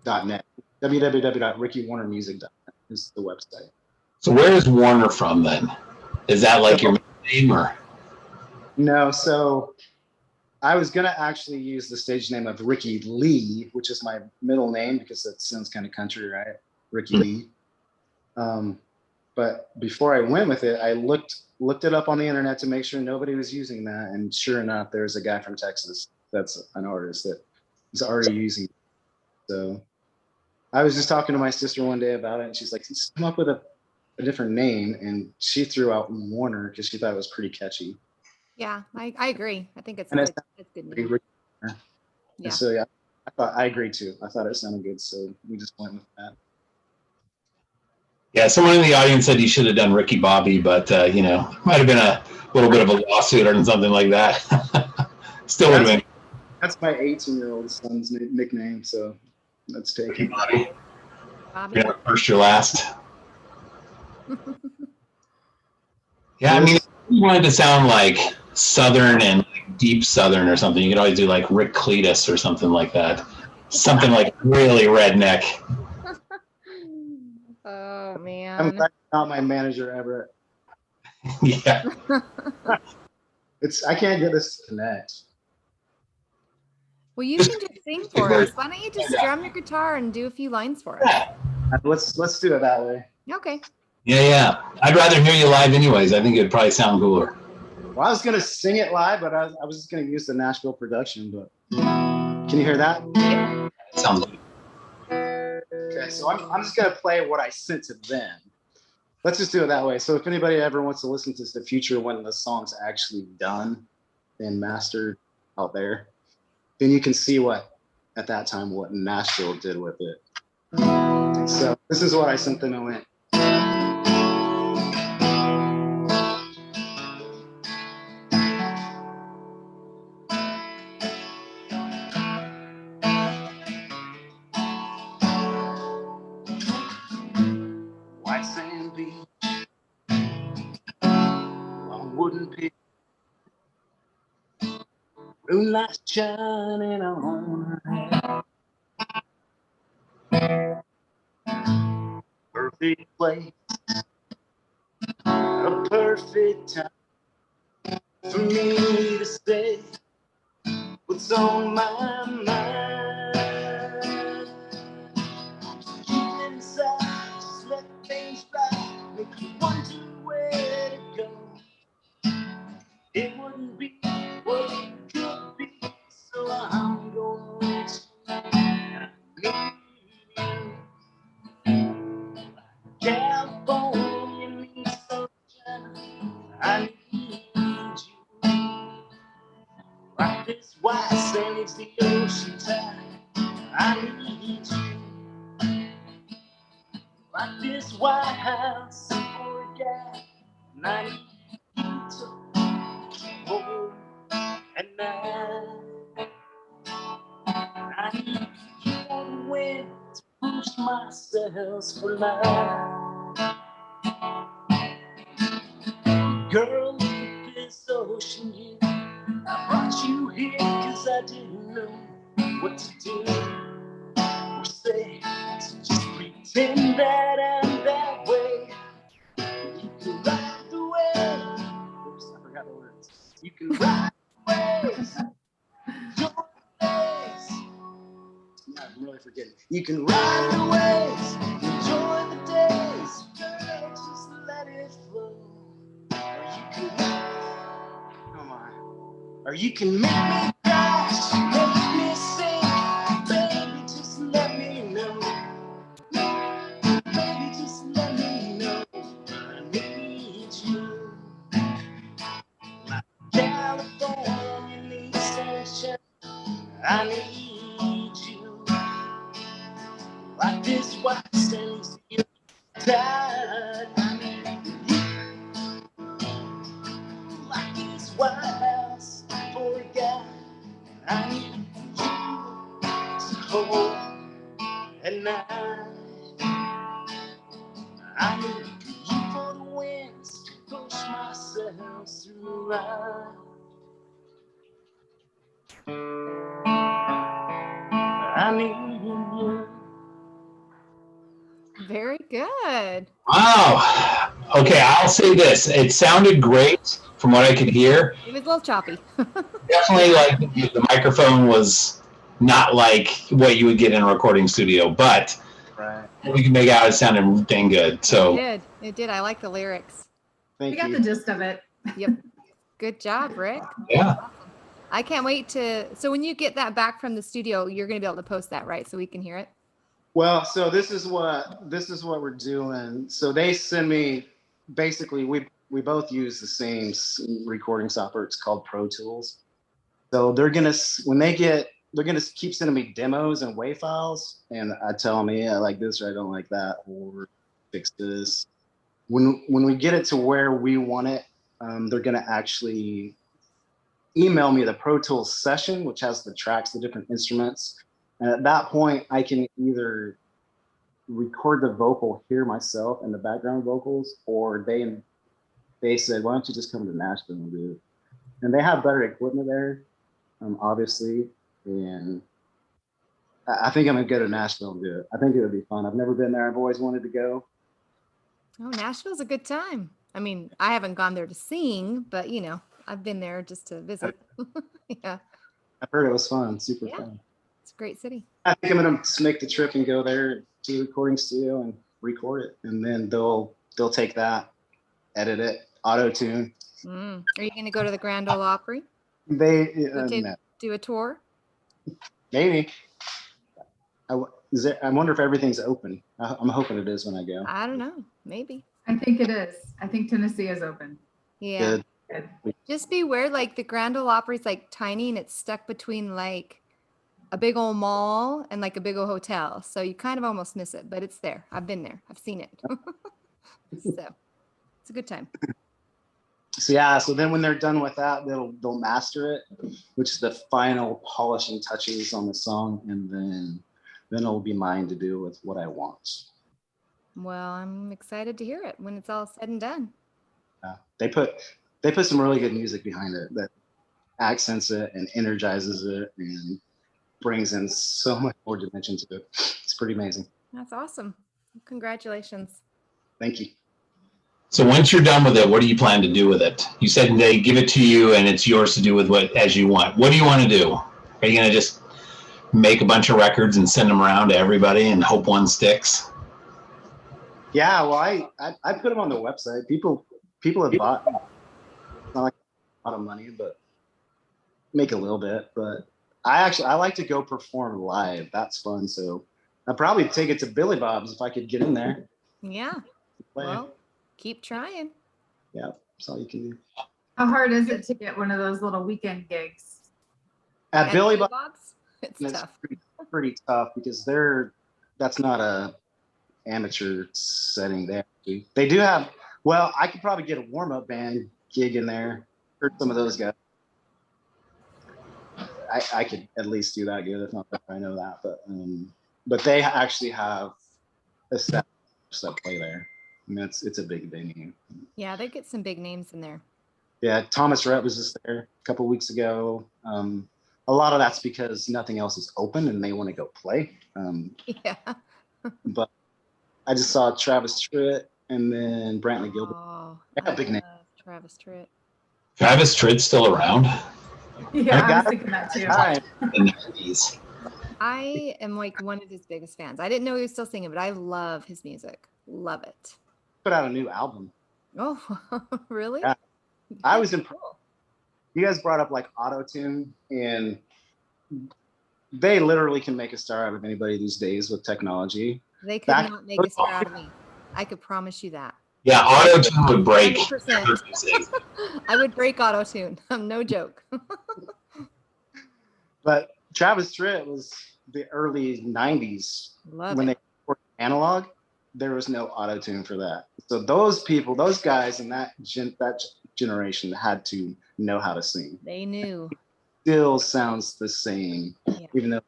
www.rickywarnermusic.net is the website. So where is Warner from then? Is that like your name or? No, so I was gonna actually use the stage name of Ricky Lee, which is my middle name because that sounds kind of country, right? Ricky Lee. But before I went with it, I looked it up on the internet to make sure nobody was using that, and sure enough, there's a guy from Texas that's an artist that is already using it. So I was just talking to my sister one day about it, and she's like, "Let's come up with a different name," and she threw out Warner because she thought it was pretty catchy. Yeah, I agree. I think it's And good. It's good name. Yeah. Yeah. So yeah, I agree too. I thought it sounded good, so we just went with that. Yeah, someone in the audience said he should have done Ricky Bobby, but might have been a little bit of a lawsuit or something like that. Still would have been. That's my 18-year-old son's nickname, so that's Ricky taken. Bobby. Bobby. You're not first, you're last. Yeah, I mean, if you wanted to sound like Southern and like deep Southern or something, you could always do like Rick Cletus or something like that. Something like really redneck. Oh I'm man. glad you're not my manager, Everett. Yeah. I can't get this to connect. Well, you can just sing for us. Why don't you just strum your guitar and do a few lines for us? Let's do it that way. Okay. Yeah. I'd rather hear you live anyways. I think it'd probably sound cooler. Well, I was gonna sing it live, but I was just gonna use the Nashville production. But can you hear that? It sounds good. Okay, so I'm just gonna play what I sent to them. Let's just do it that way. So if anybody ever wants to listen to the future when the song's actually done and mastered out there, then you can see what Nashville did with it. So this is what I sent them and went. White sand beach, long wooden pier, moonlight shining on her head. Perfect place, a perfect time for me to say what's on my mind. Keep it inside, just let things fly, make you wonder where to go. It wouldn't be what it could be, so I'm gonna let you know. California needs sunshine, I need you. Like this white sand needs the ocean tide, I need you. Like this White House for a guy, and I need you to hold at night. I need you on the wind to push myself for life. Girl, look at this ocean view. I brought you here cause I didn't know what to do or say. So just pretend that I'm that way. You can ride the waves. Oops, I forgot the words. You can ride the waves. Enjoy the days. I'm really forgetting. You can ride the waves. Enjoy the days. Girl, just let it flow. Or you can, come on. Or you can make me crash, make me sing. Baby, just let me know. Baby, just let me know. I need you. Like California needs sunshine. I need you. Like this white sand's the tide. I need you. Like this White House for a guy. I need you to hold at night. I need you for the winds to push myself through life. I need you. Very good. Wow. Okay, I'll say this. It sounded great from what I could hear. It was a little choppy. Definitely like the microphone was not like what you would get in a recording studio, but Right. we can make out it sounded dang good. So It did. I like the lyrics. Thank We got you. the gist of it. Yep. Good job, Rick. yeah. I can't wait so when you get that back from the studio, you're going to be able to post that, right? So we can hear it. Well, so this is what we're doing. So they send me, basically we both use the same recording software. It's called Pro Tools. So they're gonna keep sending me demos and WAV files, and I tell them, yeah, I like this or I don't like that, or fix this. When we get it to where we want it, they're gonna actually email me the Pro Tools session, which has the tracks, the different instruments. And at that point, I can either record the vocal here myself and the background vocals, or they said, why don't you just come to Nashville and do it? And they have better equipment there, obviously. And I think I'm gonna go to Nashville and do it. I think it would be fun. I've never been there. I've always wanted to go. Oh, Nashville's a good time. I mean, I haven't gone there to sing, but you know, I've been there just to visit. Yeah, I've heard it was fun, super Yeah. fun. it's a great city. I think I'm gonna just make the trip and go there to the recording studio and record it, and then they'll take that, edit it, auto tune. Are you going to go to the Grand Ole Opry? They To no, do a tour? maybe. I wonder if everything's open. I'm hoping it is when I go. I don't know. Maybe. I think it is. I think Tennessee is open. Yeah. Good. Just beware, like the Grand Ole Opry's like tiny and it's stuck between like a big old mall and like a big old hotel. So you kind of almost miss it, but it's there. I've been there. I've seen it. So it's a good time. So yeah, so then when they're done with that, they'll master it, which is the final polishing touches on the song, and then it'll be mine to do with what I want. Well, I'm excited to hear it when it's all said and done. They put some really good music behind it that accents it and energizes it and brings in so much more dimension to it. It's pretty amazing. That's awesome. Congratulations. Thank you. So once you're done with it, what do you plan to do with it? You said they give it to you and it's yours to do with what as you want. What do you want to do? Are you going to just make a bunch of records and send them around to everybody and hope one sticks? Yeah, well, I put them on the website. People have bought. It's not like a lot of money, but make a little bit. But I like to go perform live. That's fun. So I'd probably take it to Billy Bob's if I could get in there. Yeah. Play. Well, keep trying. Yeah, that's all you can do. How hard is it to get one of those little weekend gigs? At And Billy Billy Bob's, Bob's, it's it's tough. pretty tough because that's not a amateur setting there. They do have. Well, I could probably get a warm up band gig in there. Heard some of those guys. I could at least do that good. If not better, I know that. But they actually have a set that play there. I mean, it's a big venue. Yeah, they get some big names in there. Yeah, Thomas Rhett was just there a couple of weeks ago. A lot of that's because nothing else is open and they want to go play. Yeah. But I just saw Travis Tritt and then Brantley Gilbert. Oh, They have I big names. love Travis Tritt. Travis Tritt's still around Yeah, I got was thinking that too. Hi. in the 90s. I am like one of his biggest fans. I didn't know he was still singing, but I love his music. Love it. Put out a new album. Oh, really? Yeah. I was Cool. You guys brought up like auto tune, and they literally can make a star out of anybody these days with technology. They could Back- not make a star out of me. I could promise you that. Yeah, auto-tune would break. 100%. I would break auto tune. No joke. But Travis Tritt was the early 90s Love when it. they recorded analog. There was no auto tune for that. So those people, those guys in that generation had to know how to sing. They knew. Still sounds the same, Yeah. even though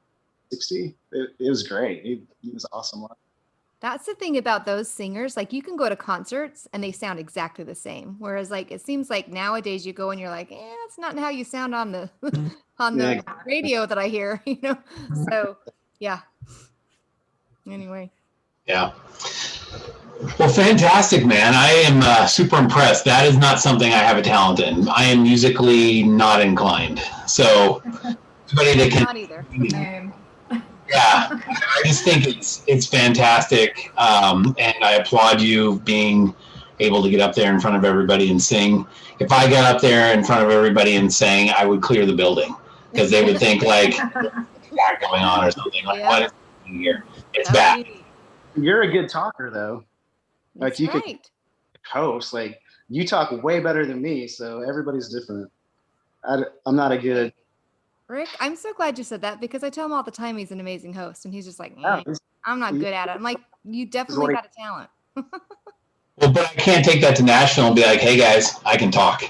60. It was great. It was awesome. That's the thing about those singers. Like you can go to concerts and they sound exactly the same. Whereas like it seems like nowadays you go and you're like, that's not how you sound on the on the Yeah. radio that I hear, you know. So yeah. Anyway. Yeah. Well, fantastic, man. I am super impressed. That is not something I have a talent in. I am musically not inclined. So anybody that can Not either. Name. Yeah, I just think it's fantastic, and I applaud you being able to get up there in front of everybody and sing. If I got up there in front of everybody and sang, I would clear the building because they would think like that going on or something. Like, Yeah. what is happening here? It's That bad. would be- You're a good talker, though. Like, That's you could- right. Host, like, you talk way better than me, so everybody's different. I'm not a good. Rick, I'm so glad you said that because I tell him all the time he's an amazing host and he's just like, Oh, I'm not good at it. I'm like, you definitely got a talent. Well, but I can't take that to Nashville and be like, hey guys, I can talk.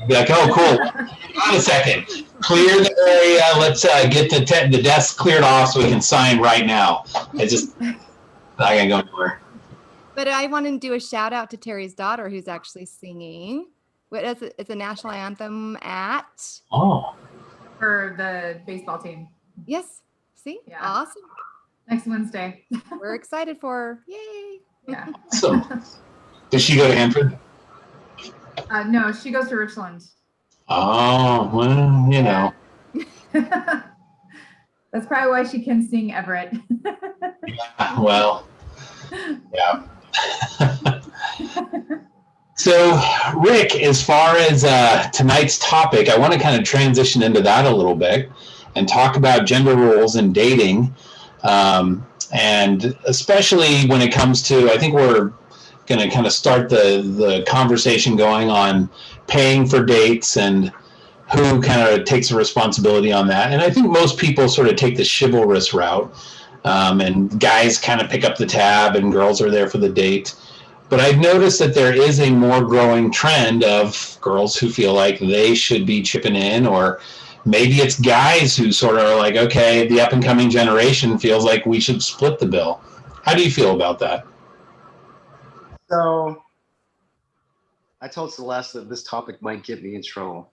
Be like, oh, cool. Hold on a second. Clear the area. Let's get the desk cleared off so we can sign right now. I can't go anywhere. But I want to do a shout out to Terry's daughter who's actually singing. It's a national anthem at. Oh. For the baseball team. Yes. See? Yeah. Awesome. Next Wednesday. We're excited for her. Yay. Yeah. Awesome. Does she go to Hanford? No, she goes to Richland. Oh, well, you know. That's probably why she can sing Everett. Yeah, well, yeah. So, Rick, as far as tonight's topic, I want to kind of transition into that a little bit and talk about gender roles in dating. And especially when it comes to, I think we're going to kind of start the conversation going on paying for dates and who kind of takes the responsibility on that. And I think most people sort of take the chivalrous route, and guys kind of pick up the tab and girls are there for the date. But I've noticed that there is a more growing trend of girls who feel like they should be chipping in, or maybe it's guys who sort of are like, okay, the up and coming generation feels like we should split the bill. How do you feel about that? So I told Celeste that this topic might get me in trouble.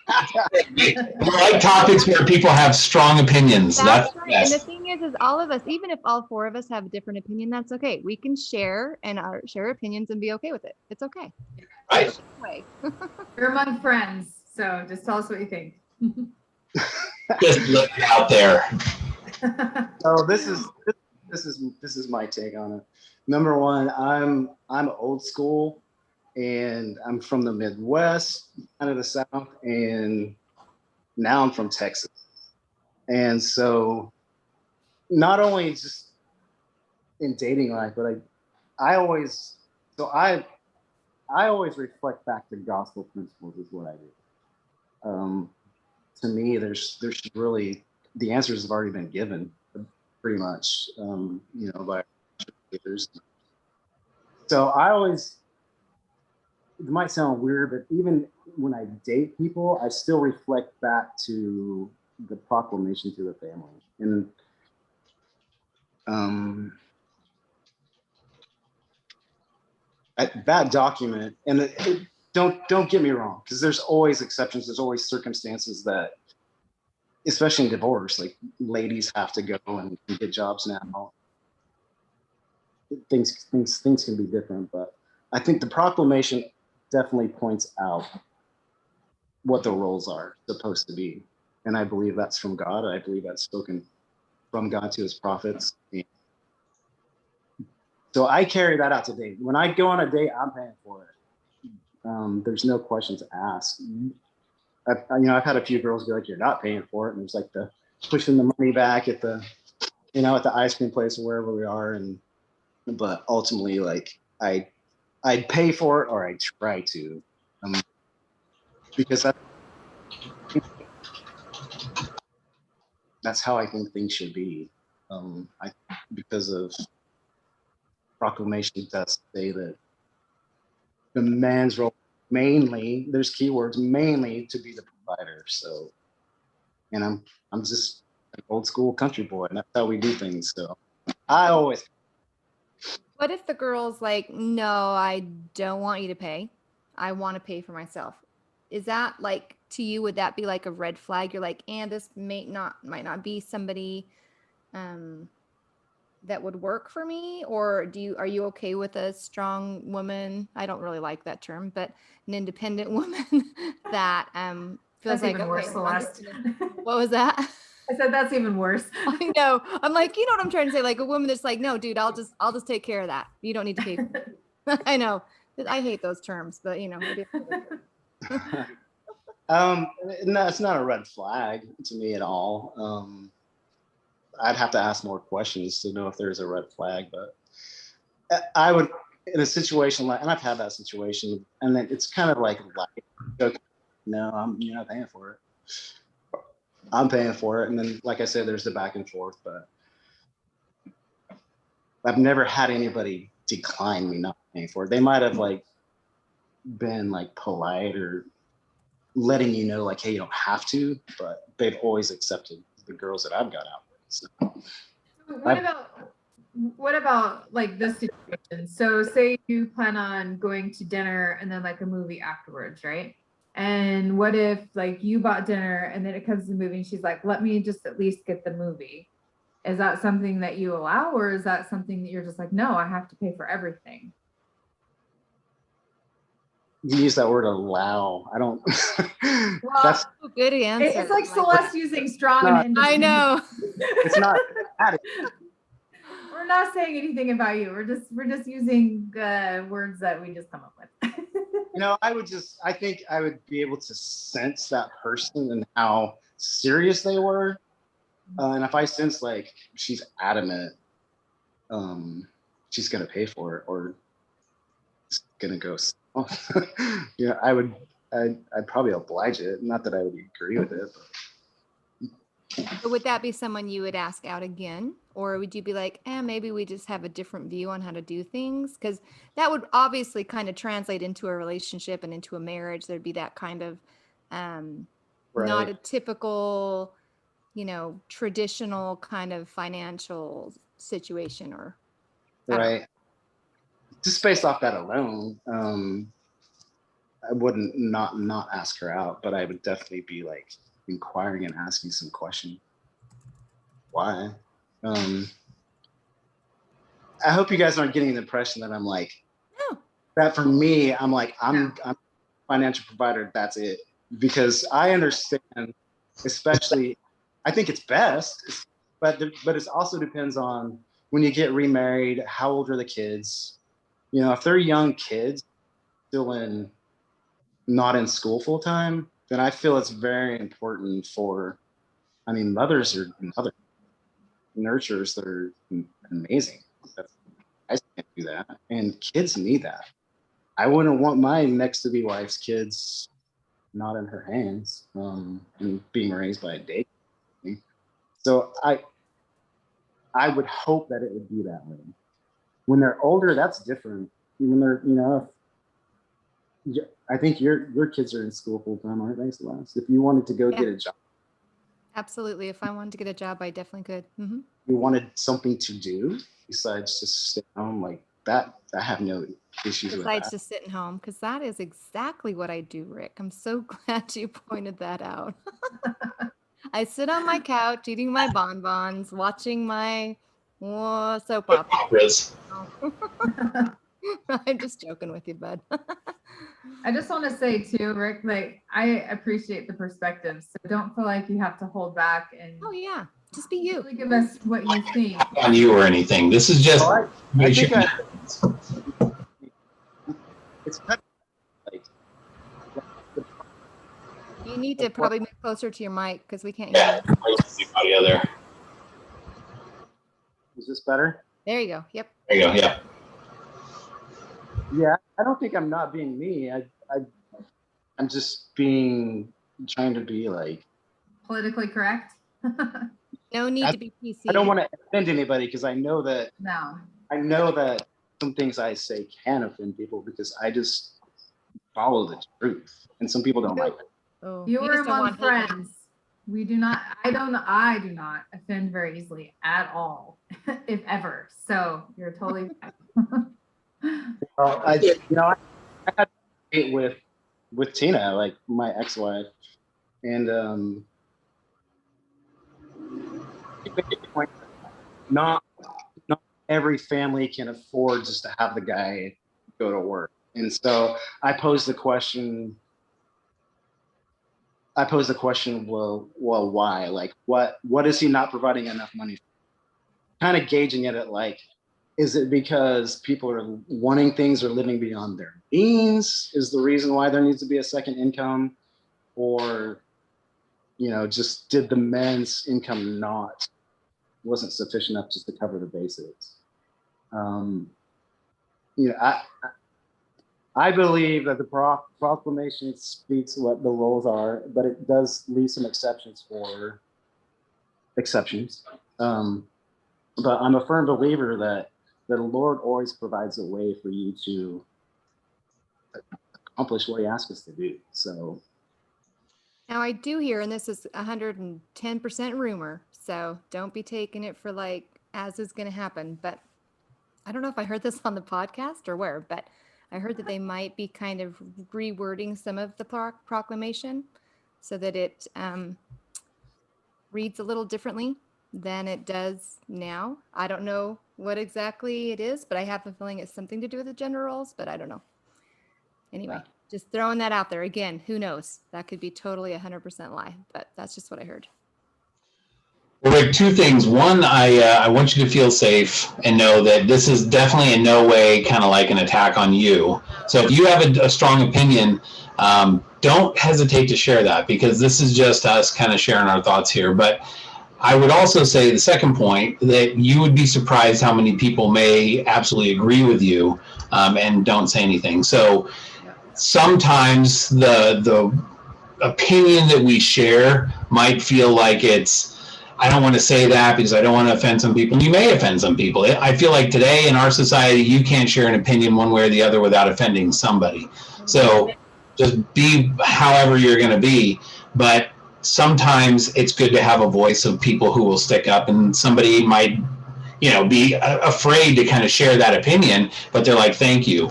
I like topics where people have strong opinions. That's right. And the thing is all of us, even if all four of us have a different opinion, that's okay. We can share and share opinions and be okay with it. It's okay. Right. You're among friends, so just tell us what you think. Just look out there. So this is my take on it. Number one, I'm old school, and I'm from the Midwest, kind of the South, and now I'm from Texas. And so not only just in dating life, but I always reflect back to gospel principles is what I do. To me, there's really, the answers have already been given pretty much, by leaders. So it might sound weird, but even when I date people, I still reflect back to the proclamation to the family. And that document, and don't get me wrong, because there's always exceptions. There's always circumstances that, especially in divorce, like ladies have to go and get jobs now. Things can be different, but I think the proclamation definitely points out what the roles are supposed to be. And I believe that's from God. I believe that's spoken from God to his prophets. So I carry that out to date. When I go on a date, I'm paying for it. There's no questions asked. I've had a few girls be like, "You're not paying for it," and there's like the pushing the money back at the ice cream place or wherever we are. But ultimately, like I'd pay for it, or I try to, because that's how I think things should be. Because of proclamation does say that the man's role mainly, there's keywords, mainly to be the provider. So, and I'm just an old school country boy, and that's how we do things. So I always. What if the girl's like, no, I don't want you to pay. I want to pay for myself. Is that like, to you, would that be like a red flag? You're like, and this might not be somebody that would work for me? Or are you okay with a strong woman? I don't really like that term, but an independent woman that feels that's like, even worse, Celeste. What was that? I said that's even worse. I know. I'm like, you know what I'm trying to say? Like a woman that's like, no, dude, I'll just take care of that. You don't need to pay for it. I know. I hate those terms, but it is. No, it's not a red flag to me at all. I'd have to ask more questions to know if there's a red flag, but I would, in a situation like, and I've had that situation, and then it's kind of like, no, you're not paying for it. I'm paying for it. And then, like I said, there's the back and forth, but I've never had anybody decline me not paying for it. They might have like been like polite or letting you know like, hey, you don't have to, but they've always accepted the girls that I've got out with. So, what about like this situation? So say you plan on going to dinner and then like a movie afterwards, right? And what if like you bought dinner and then it comes to the movie and she's like, let me just at least get the movie. Is that something that you allow, or is that something that you're just like, no, I have to pay for everything? you use that word allow. I don't. Well, That's Oh, good answer. it's like Celeste using strong No, and I know. it's not. We're not saying anything about you. We're just using words that we just come up with. You know, I think I would be able to sense that person and how serious they were. And if I sense like she's adamant, she's gonna pay for it or it's gonna go. Yeah, I'd probably oblige it. Not that I would agree with it. But would that be someone you would ask out again? Or would you be like, maybe we just have a different view on how to do things? Because that would obviously kind of translate into a relationship and into a marriage. There'd be that kind of not a typical, traditional kind of financial situation or I don't know. Right. Just based off that alone, I wouldn't not ask her out, but I would definitely be like inquiring and asking some questions. Why? I hope you guys aren't getting the impression that I'm like No. that. For me, I'm like I'm a financial provider. That's it, because I understand, especially I think it's best, but it also depends on when you get remarried. How old are the kids? You know, if they're young kids, still not in school full time, then I feel it's very important for. I mean, mothers are mother nurturers that are amazing. I can't do that, and kids need that. I wouldn't want my next to be wife's kids not in her hands, and being raised by a date. So I would hope that it would be that way. When they're older, that's different. When they're, I think your kids are in school full time, aren't they, Celeste? If you wanted to go get a job, Absolutely. If I wanted to get a job, I definitely could. Mm-hmm. you wanted something to do besides just stay home like that. I have no issues with Besides that. just sitting home, because that is exactly what I do, Rick. I'm so glad you pointed that out. I sit on my couch eating my bonbons, watching my soap opera. Operas. I'm just joking with you, bud. I just want to say too, Rick, like I appreciate the perspective. So don't feel like you have to hold back and Oh yeah, just be you. really give us what you think. On you or anything. This is just. Well, I think it's kind of like You need to probably move closer to your mic because we can't Yeah, hear you. I can see audio there. Is this better? There you go. Yep. There you go. Yeah. Yeah, I don't think I'm not being me. I'm just trying to be like. Politically correct? No need to be PC. I don't want to offend anybody because I know that No. some things I say can offend people because I just follow the truth, and some people don't like it. Oh, You were just don't among want hate. friends. We do not, I do not offend very easily at all, if ever. So you're totally fine. Well, I had a date with Tina, like my ex-wife, and not every family can afford just to have the guy go to work, and so I posed the question. Well, why? Like, what is he not providing enough money for? Kind of gauging it at like, is it because people are wanting things or living beyond their means is the reason why there needs to be a second income? Or, just did the men's income wasn't sufficient enough just to cover the basics? I believe that the proclamation speaks what the rules are, but it does leave some exceptions for exceptions. But I'm a firm believer that the Lord always provides a way for you to accomplish what he asks us to do. So Now I do hear, and this is 110% rumor, so don't be taking it for like as is going to happen. But I don't know if I heard this on the podcast or where, but I heard that they might be kind of rewording some of the proclamation so that it reads a little differently than it does now. I don't know what exactly it is, but I have a feeling it's something to do with the gender roles, but I don't know. Anyway, just throwing that out there. Again, who knows? That could be totally 100% lie, but that's just what I heard. Well, Rick, two things. One, I want you to feel safe and know that this is definitely in no way kind of like an attack on you. So if you have a strong opinion, don't hesitate to share that, because this is just us kind of sharing our thoughts here. But I would also say the second point, that you would be surprised how many people may absolutely agree with you and don't say anything. So sometimes the opinion that we share might feel like I don't want to say that because I don't want to offend some people. You may offend some people. I feel like today in our society, you can't share an opinion one way or the other without offending somebody. So just be however you're going to be. But sometimes it's good to have a voice of people who will stick up, and somebody might, be afraid to kind of share that opinion, but they're like, thank you.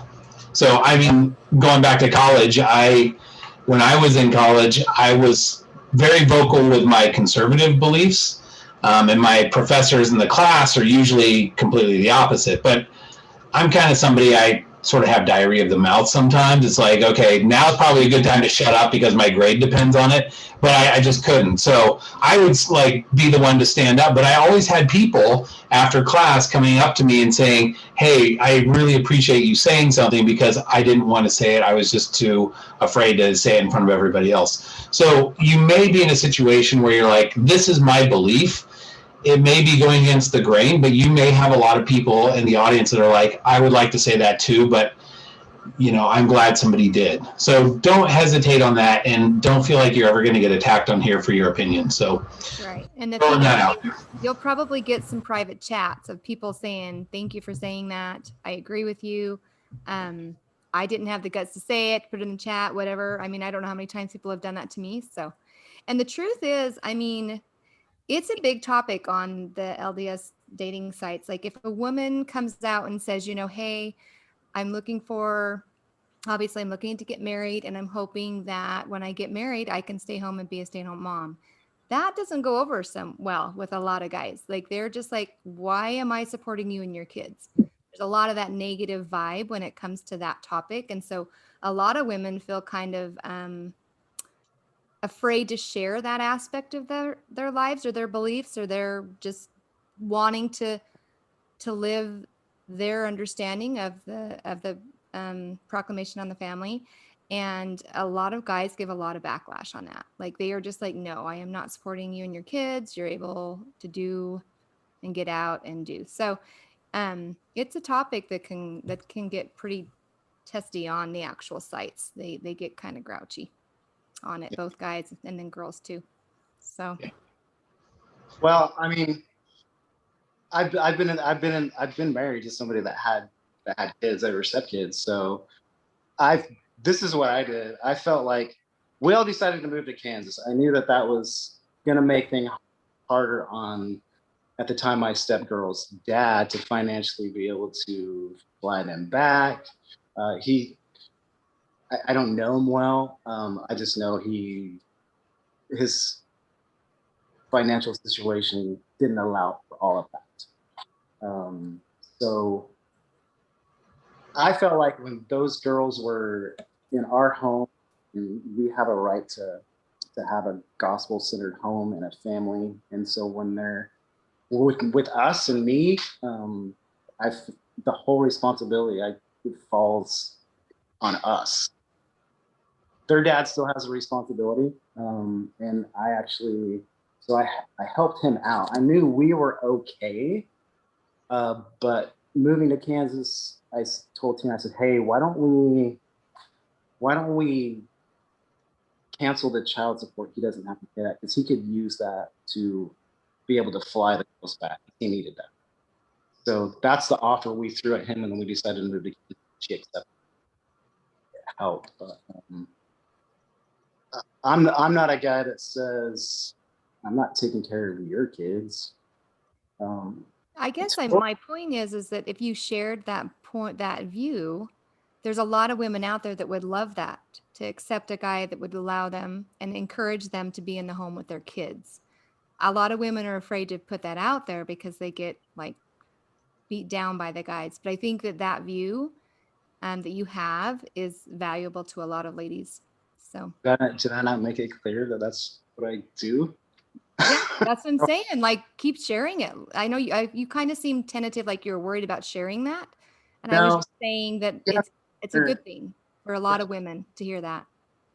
So, I mean, going back to college, when I was in college, I was very vocal with my conservative beliefs, and my professors in the class are usually completely the opposite. But I'm kind of somebody, I sort of have diarrhea of the mouth sometimes. It's like, okay, now is probably a good time to shut up because my grade depends on it. But I just couldn't. So I would be the one to stand up. But I always had people after class coming up to me and saying, hey, I really appreciate you saying something, because I didn't want to say it. I was just too afraid to say it in front of everybody else. So you may be in a situation where you're like, this is my belief. It may be going against the grain, but you may have a lot of people in the audience that are like, I would like to say that too, but I'm glad somebody did. So don't hesitate on that, and don't feel like you're ever going to get attacked on here for your opinion. So right. And the throwing thing that is, out there. you'll probably get some private chats of people saying, thank you for saying that. I agree with you. I didn't have the guts to say it, put it in the chat, whatever. I mean, I don't know how many times people have done that to me. So, and the truth is, I mean, it's a big topic on the LDS dating sites. Like if a woman comes out and says, hey, I'm looking to get married, and I'm hoping that when I get married, I can stay home and be a stay-at-home mom. That doesn't go over well with a lot of guys. Like they're just like, why am I supporting you and your kids? There's a lot of that negative vibe when it comes to that topic. And so a lot of women feel kind of afraid to share that aspect of their lives or their beliefs, or they're just wanting to live their understanding of the proclamation on the family. And a lot of guys give a lot of backlash on that. Like they are just like, no, I am not supporting you and your kids. You're able to do and get out and do. So it's a topic that can get pretty testy on the actual sites. They get kind of grouchy on it, both guys and then girls too. So well, I mean, I've been married to somebody that had kids, that were stepkids. So this is what I did. I felt like we all decided to move to Kansas. I knew that was going to make things harder on, at the time, my stepgirl's dad to financially be able to fly them back. I don't know him well. I just know his financial situation didn't allow for all of that. So I felt like when those girls were in our home, we have a right to have a gospel-centered home and a family. And so when they're with us and me, the whole responsibility it falls on us. Their dad still has a responsibility, and I helped him out. I knew we were okay, but moving to Kansas, I told Tina, I said, hey, why don't we cancel the child support? He doesn't have to pay that, because he could use that to be able to fly the girls back. He needed that. So that's the offer we threw at him, and then we decided to move to Kansas. She accepted help. But I'm not a guy that says I'm not taking care of your kids. I guess It's my point is that if you shared that view, there's a lot of women out there that would love that, to accept a guy that would allow them and encourage them to be in the home with their kids. A lot of women are afraid to put that out there because they get like beat down by the guys. But I think that view that you have is valuable to a lot of ladies. So did I not make it clear that that's what I do? yeah, that's what I'm saying. Like, keep sharing it. I know you kind of seem tentative, like you're worried about sharing that. And I was No, just saying that yeah, it's a good thing for a lot of women to hear that.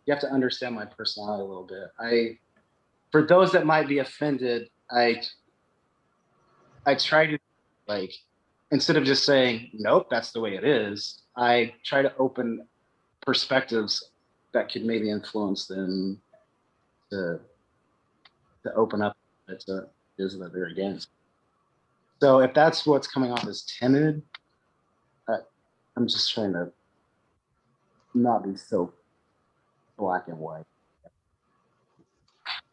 you have to understand my personality a little bit. For those that might be offended, I try to, like, instead of just saying, nope, that's the way it is, I try to open perspectives that could maybe influence them to open up to is that they're against. So if that's what's coming off as timid, I'm just trying to not be so black and white.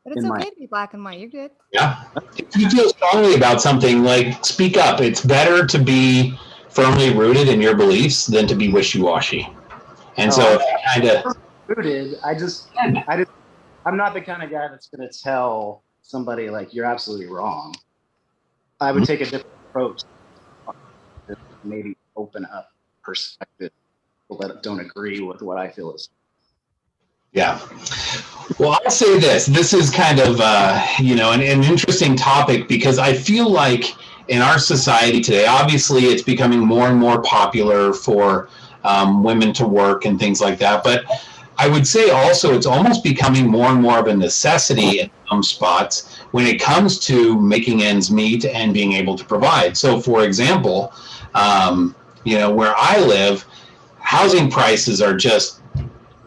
But it's okay to be black and white. You're good. Yeah. If you feel strongly about something, like, speak up. It's better to be firmly rooted in your beliefs than to be wishy-washy. And so kind of rooted. I'm not the kind of guy that's going to tell somebody like you're absolutely wrong. I would take a different approach, maybe open up perspective that don't agree with what I feel is. Yeah. Well, I'll say this. This is kind of, an interesting topic, because I feel like in our society today, obviously it's becoming more and more popular for women to work and things like that. But I would say also it's almost becoming more and more of a necessity in some spots when it comes to making ends meet and being able to provide. So, for example, where I live, housing prices are just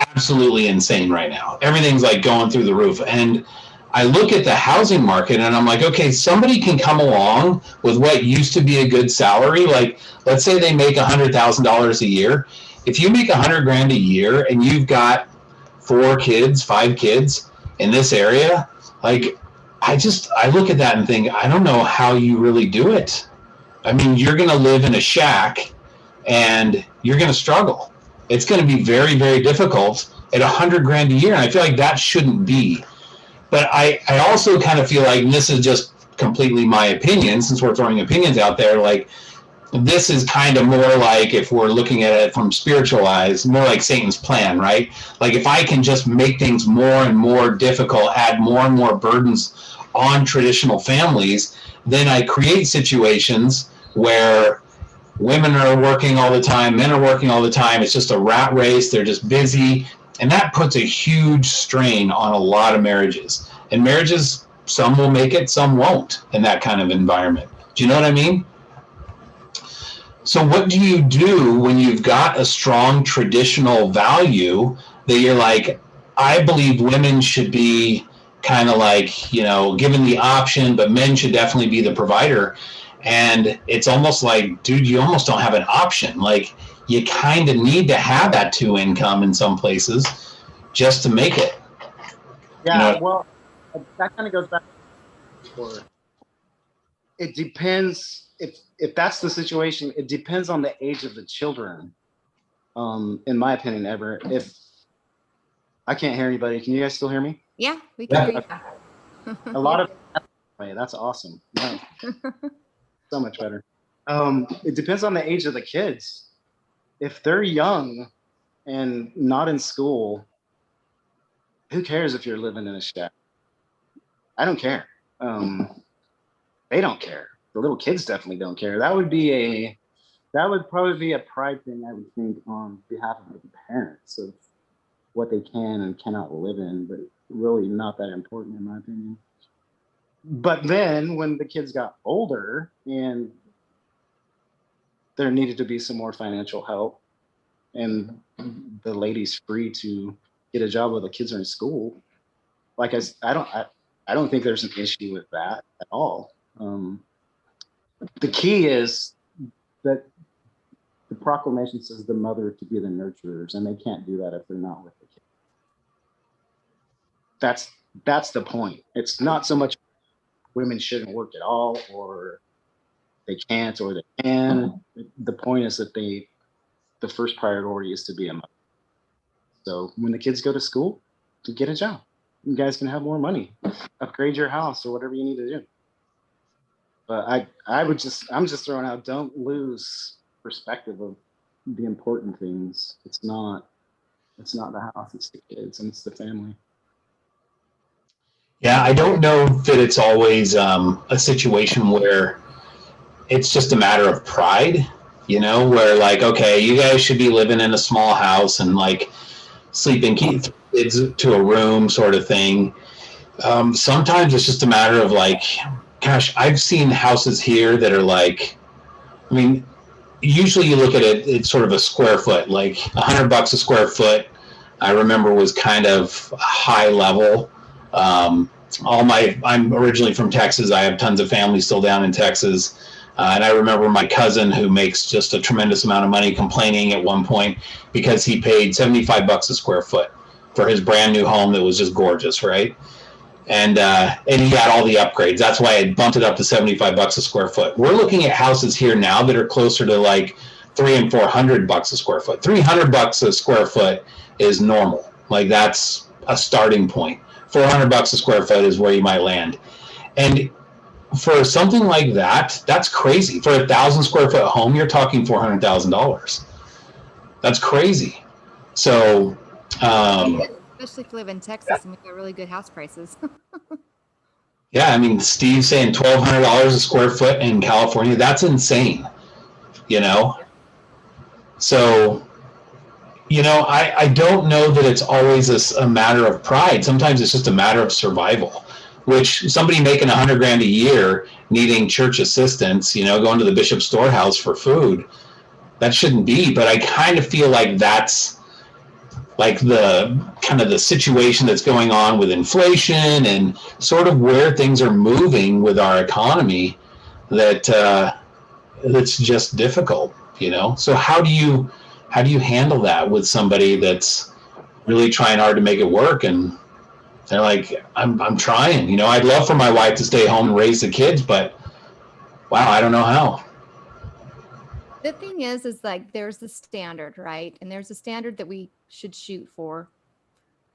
absolutely insane right now. Everything's like going through the roof. And I look at the housing market and I'm like, okay, somebody can come along with what used to be a good salary. Like, let's say they make $100,000 a year. If you make $100,000 a year and you've got 4 kids, 5 kids in this area, like, I look at that and think, I don't know how you really do it. I mean, you're going to live in a shack and you're going to struggle. It's going to be very, very difficult at $100,000 a year. And I feel like that shouldn't be. But I also kind of feel like, and this is just completely my opinion, since we're throwing opinions out there, like, this is kind of more like, if we're looking at it from spiritual eyes, more like Satan's plan, right? Like, if I can just make things more and more difficult, add more and more burdens on traditional families, then I create situations where women are working all the time, men are working all the time. It's just a rat race. They're just busy. And that puts a huge strain on a lot of marriages. And marriages, some will make it, some won't in that kind of environment. Do you know what I mean? So what do you do when you've got a strong traditional value that you're like, I believe women should be kind of like, given the option, but men should definitely be the provider. And it's almost like, dude, you almost don't have an option. Like, you kind of need to have that 2 income in some places just to make it. Yeah, well, that kind of goes back to, it depends. If that's the situation, it depends on the age of the children. In my opinion, if I can't hear anybody, can you guys still hear me? Yeah, we can hear you. A lot of that's awesome. Yeah. So much better. It depends on the age of the kids. If they're young and not in school, who cares if you're living in a shack? I don't care. They don't care. The little kids definitely don't care. That would probably be a pride thing, I would think, on behalf of the parents, of what they can and cannot live in, but really not that important in my opinion. But then when the kids got older and there needed to be some more financial help, and the lady's free to get a job while the kids are in school, like I don't think there's an issue with that at all. The key is that the proclamation says the mother to be the nurturers, and they can't do that if they're not with the kid. That's the point. It's not so much women shouldn't work at all, or they can't, or they can. The point is that the first priority is to be a mother. So when the kids go to school, to get a job, you guys can have more money, upgrade your house, or whatever you need to do. But I'm just throwing out, don't lose perspective of the important things. It's not the house, it's the kids and it's the family. Yeah, I don't know that it's always a situation where it's just a matter of pride, where like, okay, you guys should be living in a small house and like sleeping kids to a room sort of thing. Sometimes it's just a matter of like, gosh, I've seen houses here that are like, I mean, usually you look at it, it's sort of a square foot, like $100 a square foot. I remember was kind of high level. I'm originally from Texas. I have tons of family still down in Texas. And I remember my cousin, who makes just a tremendous amount of money, complaining at one point because he paid $75 a square foot for his brand new home that was just gorgeous, right? And he had all the upgrades. That's why I bumped it up to $75 a square foot. We're looking at houses here now that are closer to like $300 and $400 a square foot. $300 a square foot is normal. Like that's a starting point. $400 a square foot is where you might land. And for something like that, that's crazy. For 1,000 square foot home, you're talking $400,000. That's crazy. So, especially if you live in Texas and we got really good house prices. yeah, I mean, Steve's saying $1,200 a square foot in California. That's insane, So, I don't know that it's always a matter of pride. Sometimes it's just a matter of survival, which somebody making $100,000 a year needing church assistance, going to the bishop's storehouse for food, that shouldn't be. But I kind of feel like that's like the kind of the situation that's going on with inflation and sort of where things are moving with our economy, that it's just difficult, So how do you handle that with somebody that's really trying hard to make it work, and they're like, I'm trying, I'd love for my wife to stay home and raise the kids, but wow, I don't know how. The thing is like, there's the standard, right? And there's a standard that we should shoot for,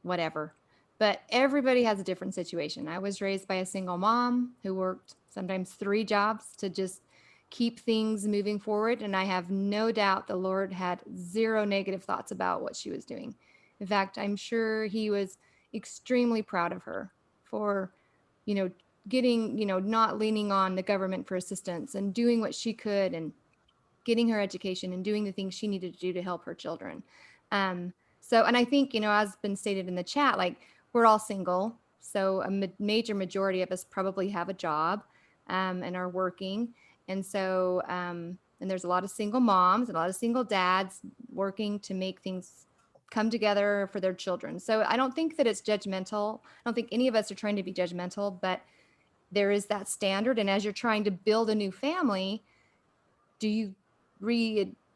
whatever. But everybody has a different situation. I was raised by a single mom who worked sometimes 3 jobs to just keep things moving forward. And I have no doubt the Lord had 0 negative thoughts about what she was doing. In fact, I'm sure he was extremely proud of her for, getting, not leaning on the government for assistance and doing what she could and getting her education and doing the things she needed to do to help her children. So, and I think, as been stated in the chat, like we're all single. So a major majority of us probably have a job and are working. And so, and there's a lot of single moms and a lot of single dads working to make things come together for their children. So I don't think that it's judgmental. I don't think any of us are trying to be judgmental, but there is that standard. And as you're trying to build a new family, do you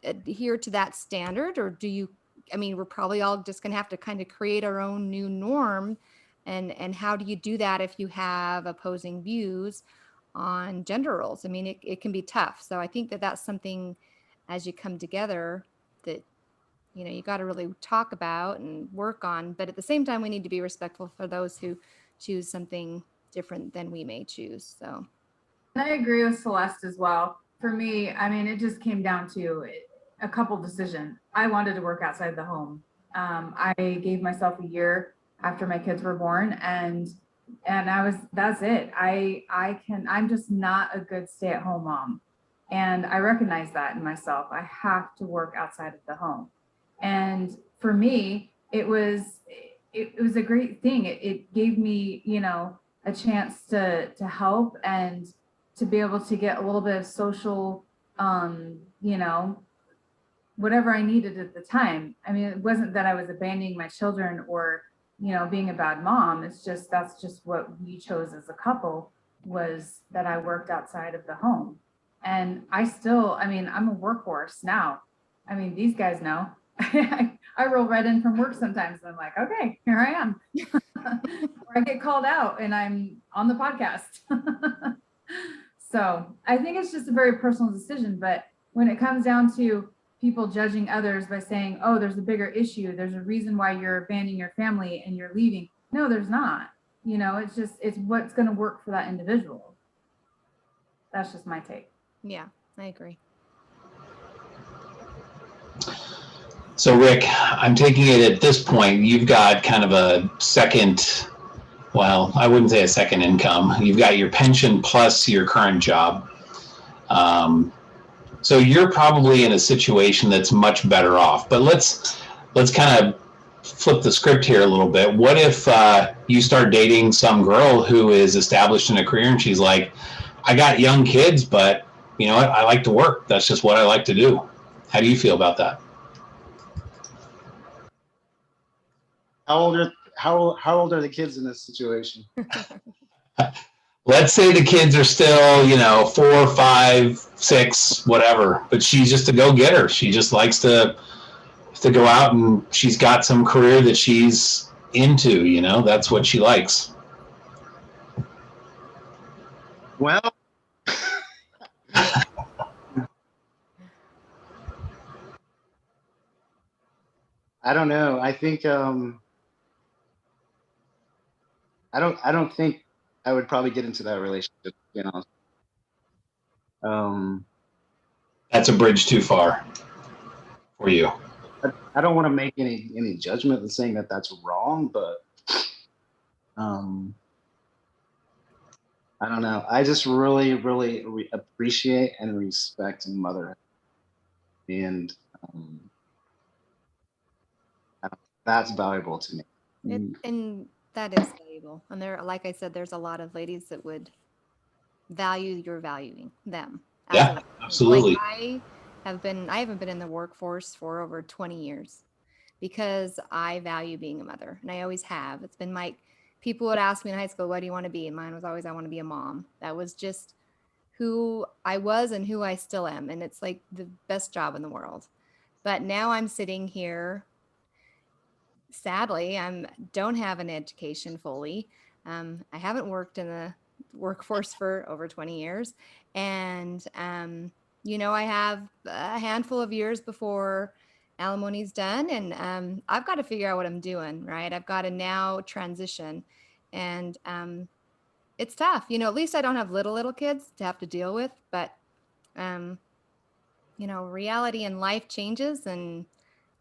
adhere to that standard, or do you, we're probably all just going to have to kind of create our own new norm. And how do you do that if you have opposing views on gender roles? It can be tough. So I think that that's something as you come together that, you got to really talk about and work on. But at the same time, we need to be respectful for those who choose something different than we may choose. So. And I agree with Celeste as well. For me, it just came down to a couple decisions. I wanted to work outside the home. I gave myself a year after my kids were born, and that's it. I'm just not a good stay-at-home mom. And I recognize that in myself. I have to work outside of the home. And for me, it was a great thing. It gave me, a chance to help and to be able to get a little bit of social, whatever I needed at the time. It wasn't that I was abandoning my children or, being a bad mom. It's just, that's just what we chose as a couple, was that I worked outside of the home. And I still, I mean, I'm a workhorse now. I mean, these guys know. I roll right in from work sometimes and I'm like, okay, here I am. Or I get called out and I'm on the podcast. So I think it's just a very personal decision. But when it comes down to people judging others by saying, oh, there's a bigger issue, there's a reason why you're abandoning your family and you're leaving. No, there's not. You know, it's just, it's what's going to work for that individual. That's just my take. Yeah, I agree. So Rick, I'm taking it at this point, you've got kind of a second, well, I wouldn't say a second income. You've got your pension plus your current job. So you're probably in a situation that's much better off. But let's kind of flip the script here a little bit. What if you start dating some girl who is established in a career and she's like, I got young kids, but you know what? I like to work. That's just what I like to do. How do you feel about that? How old are the kids in this situation? Let's say the kids are still, 4, 5, 6, whatever, but she's just a go-getter. She just likes to go out and she's got some career that she's into, that's what she likes. Well, I don't know. I think I don't think I would probably get into that relationship, That's a bridge too far for you. I don't want to make any judgment in saying that that's wrong, but I don't know. I just really, really appreciate and respect motherhood, and that's valuable to me. And that is valuable. And there, like I said, there's a lot of ladies that would value your valuing them. Yeah, absolutely. Like I haven't been in the workforce for over 20 years because I value being a mother, and I always have. It's been people would ask me in high school, what do you want to be? And mine was always, I want to be a mom. That was just who I was and who I still am. And it's like the best job in the world. But now I'm sitting here. Sadly, I don't have an education fully. I haven't worked in the workforce for over 20 years. And, I have a handful of years before alimony's done. And I've got to figure out what I'm doing, right? I've got to now transition. And it's tough. At least I don't have little kids to have to deal with. But, reality and life changes and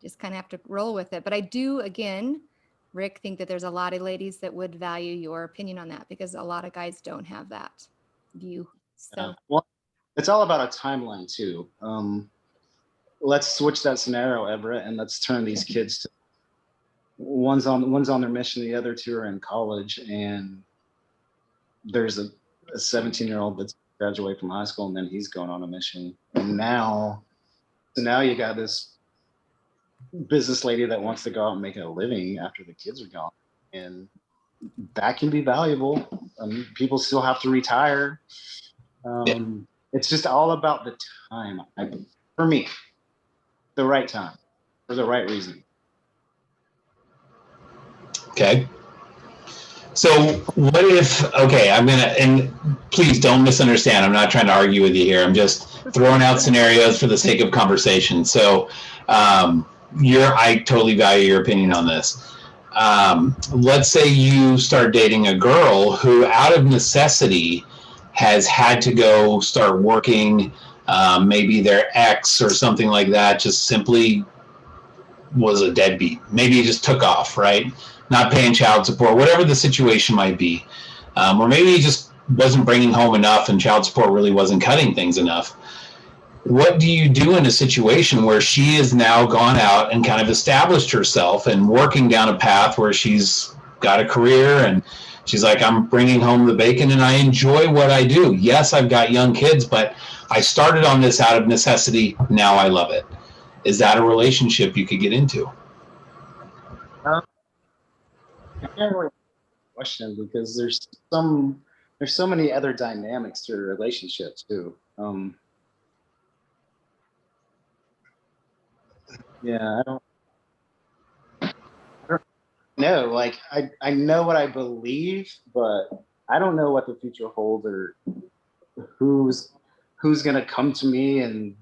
just kind of have to roll with it. But I do, again, Rick, think that there's a lot of ladies that would value your opinion on that because a lot of guys don't have that view. So, well, it's all about a timeline too. Let's switch that scenario, Everett, and let's turn these kids to one's on their mission, the other two are in college, and there's a 17-year-old that's graduated from high school, and then he's going on a mission, and now you got this business lady that wants to go out and make a living after the kids are gone, and that can be valuable. People still have to retire. It's just all about the time. For me, the right time for the right reason. Okay. So what if, and please don't misunderstand. I'm not trying to argue with you here. I'm just throwing out scenarios for the sake of conversation. So I totally value your opinion on this. Let's say you start dating a girl who out of necessity has had to go start working. Maybe their ex or something like that just simply was a deadbeat. Maybe he just took off, right? Not paying child support, whatever the situation might be. Or maybe he just wasn't bringing home enough and child support really wasn't cutting things enough. What do you do in a situation where she has now gone out and kind of established herself and working down a path where she's got a career and she's like, I'm bringing home the bacon and I enjoy what I do. Yes, I've got young kids, but I started on this out of necessity. Now I love it. Is that a relationship you could get into? I can't really question because there's so many other dynamics to a relationship too. Yeah, I don't know. Like I know what I believe, but I don't know what the future holds or who's who's gonna come to me and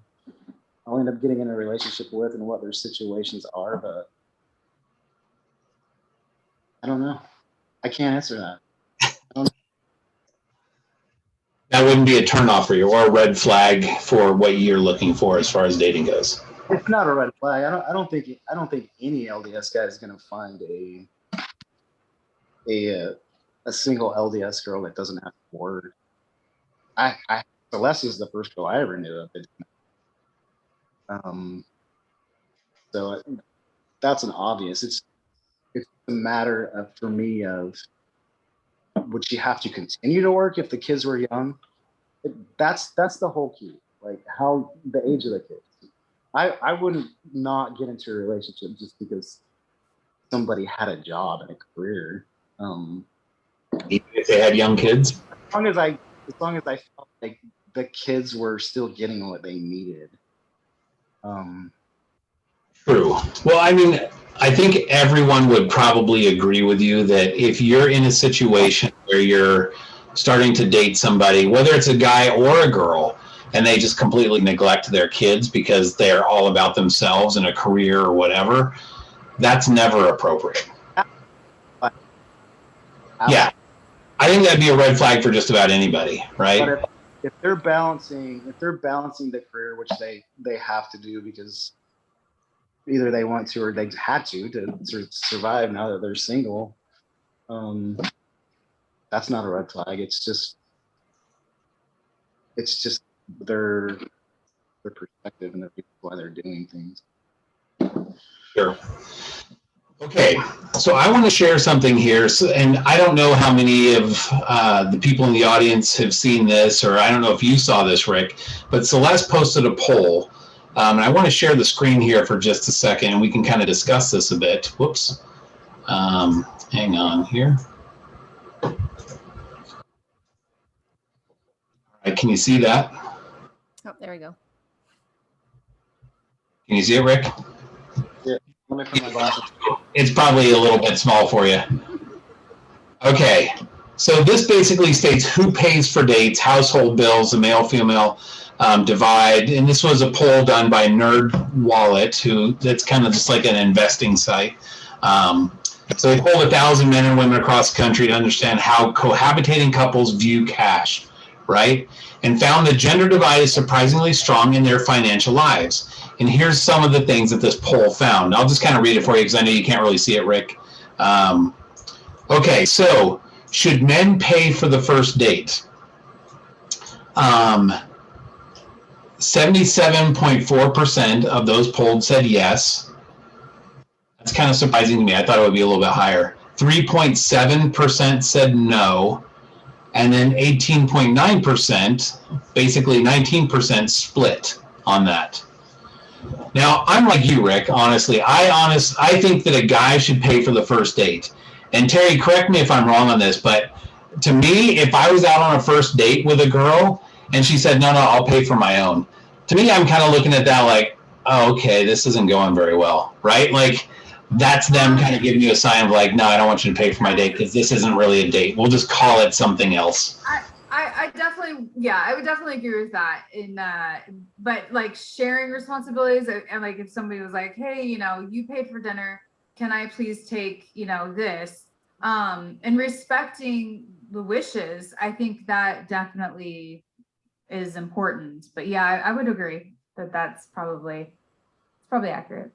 I'll end up getting in a relationship with and what their situations are, but I don't know. I can't answer that. That wouldn't be a turnoff for you or a red flag for what you're looking for as far as dating goes. It's not a red flag. I don't think any LDS guy is gonna find a single LDS girl that doesn't have a word. I Celeste is the first girl I ever knew of. Um, so that's an obvious. It's a matter of for me of would she have to continue to work if the kids were young? That's the whole key. Like how the age of the kids. I wouldn't not get into a relationship just because somebody had a job and a career. Even if they had young kids. As long as I felt like the kids were still getting what they needed. True. Well, I mean, I think everyone would probably agree with you that if you're in a situation where you're starting to date somebody, whether it's a guy or a girl, and they just completely neglect their kids because they're all about themselves and a career or whatever, that's never appropriate. Yeah. I think that'd be a red flag for just about anybody, right? But if they're balancing the career, which they have to do because either they want to or they had to survive now that they're single, that's not a red flag. It's just their perspective and the reason why they're doing things. Sure. Okay, so I want to share something here, and I don't know how many of the people in the audience have seen this, or I don't know if you saw this, Rick, but Celeste posted a poll, and I want to share the screen here for just a second, and we can kind of discuss this a bit. Whoops. Hang on here. All right, can you see that? Oh, there we go. Can you see it, Rick? Yeah, let me put my glasses. It's probably a little bit small for you. Okay, so this basically states who pays for dates, household bills, the male-female divide, and this was a poll done by Nerd Wallet, that's kind of just like an investing site. So they polled 1,000 men and women across the country to understand how cohabitating couples view cash, right? And found the gender divide is surprisingly strong in their financial lives. And here's some of the things that this poll found. I'll just kind of read it for you because I know you can't really see it, Rick. Okay, so should men pay for the first date? 77.4% of those polled said yes. That's kind of surprising to me. I thought it would be a little bit higher. 3.7% said no. And then 18.9%, basically 19% split on that. Now, I'm like you, Rick, honestly. I think that a guy should pay for the first date. And Terry, correct me if I'm wrong on this, but to me, if I was out on a first date with a girl and she said, no, I'll pay for my own. To me, I'm kind of looking at that like, oh, okay, this isn't going very well, right? Like, that's them kind of giving you a sign of like, no, I don't want you to pay for my date because this isn't really a date. We'll just call it something else. I definitely, yeah, I would definitely agree with that. But like sharing responsibilities, and like if somebody was like, hey, you paid for dinner, can I please take, this? And respecting the wishes, I think that definitely is important. But yeah, I would agree that it's probably accurate.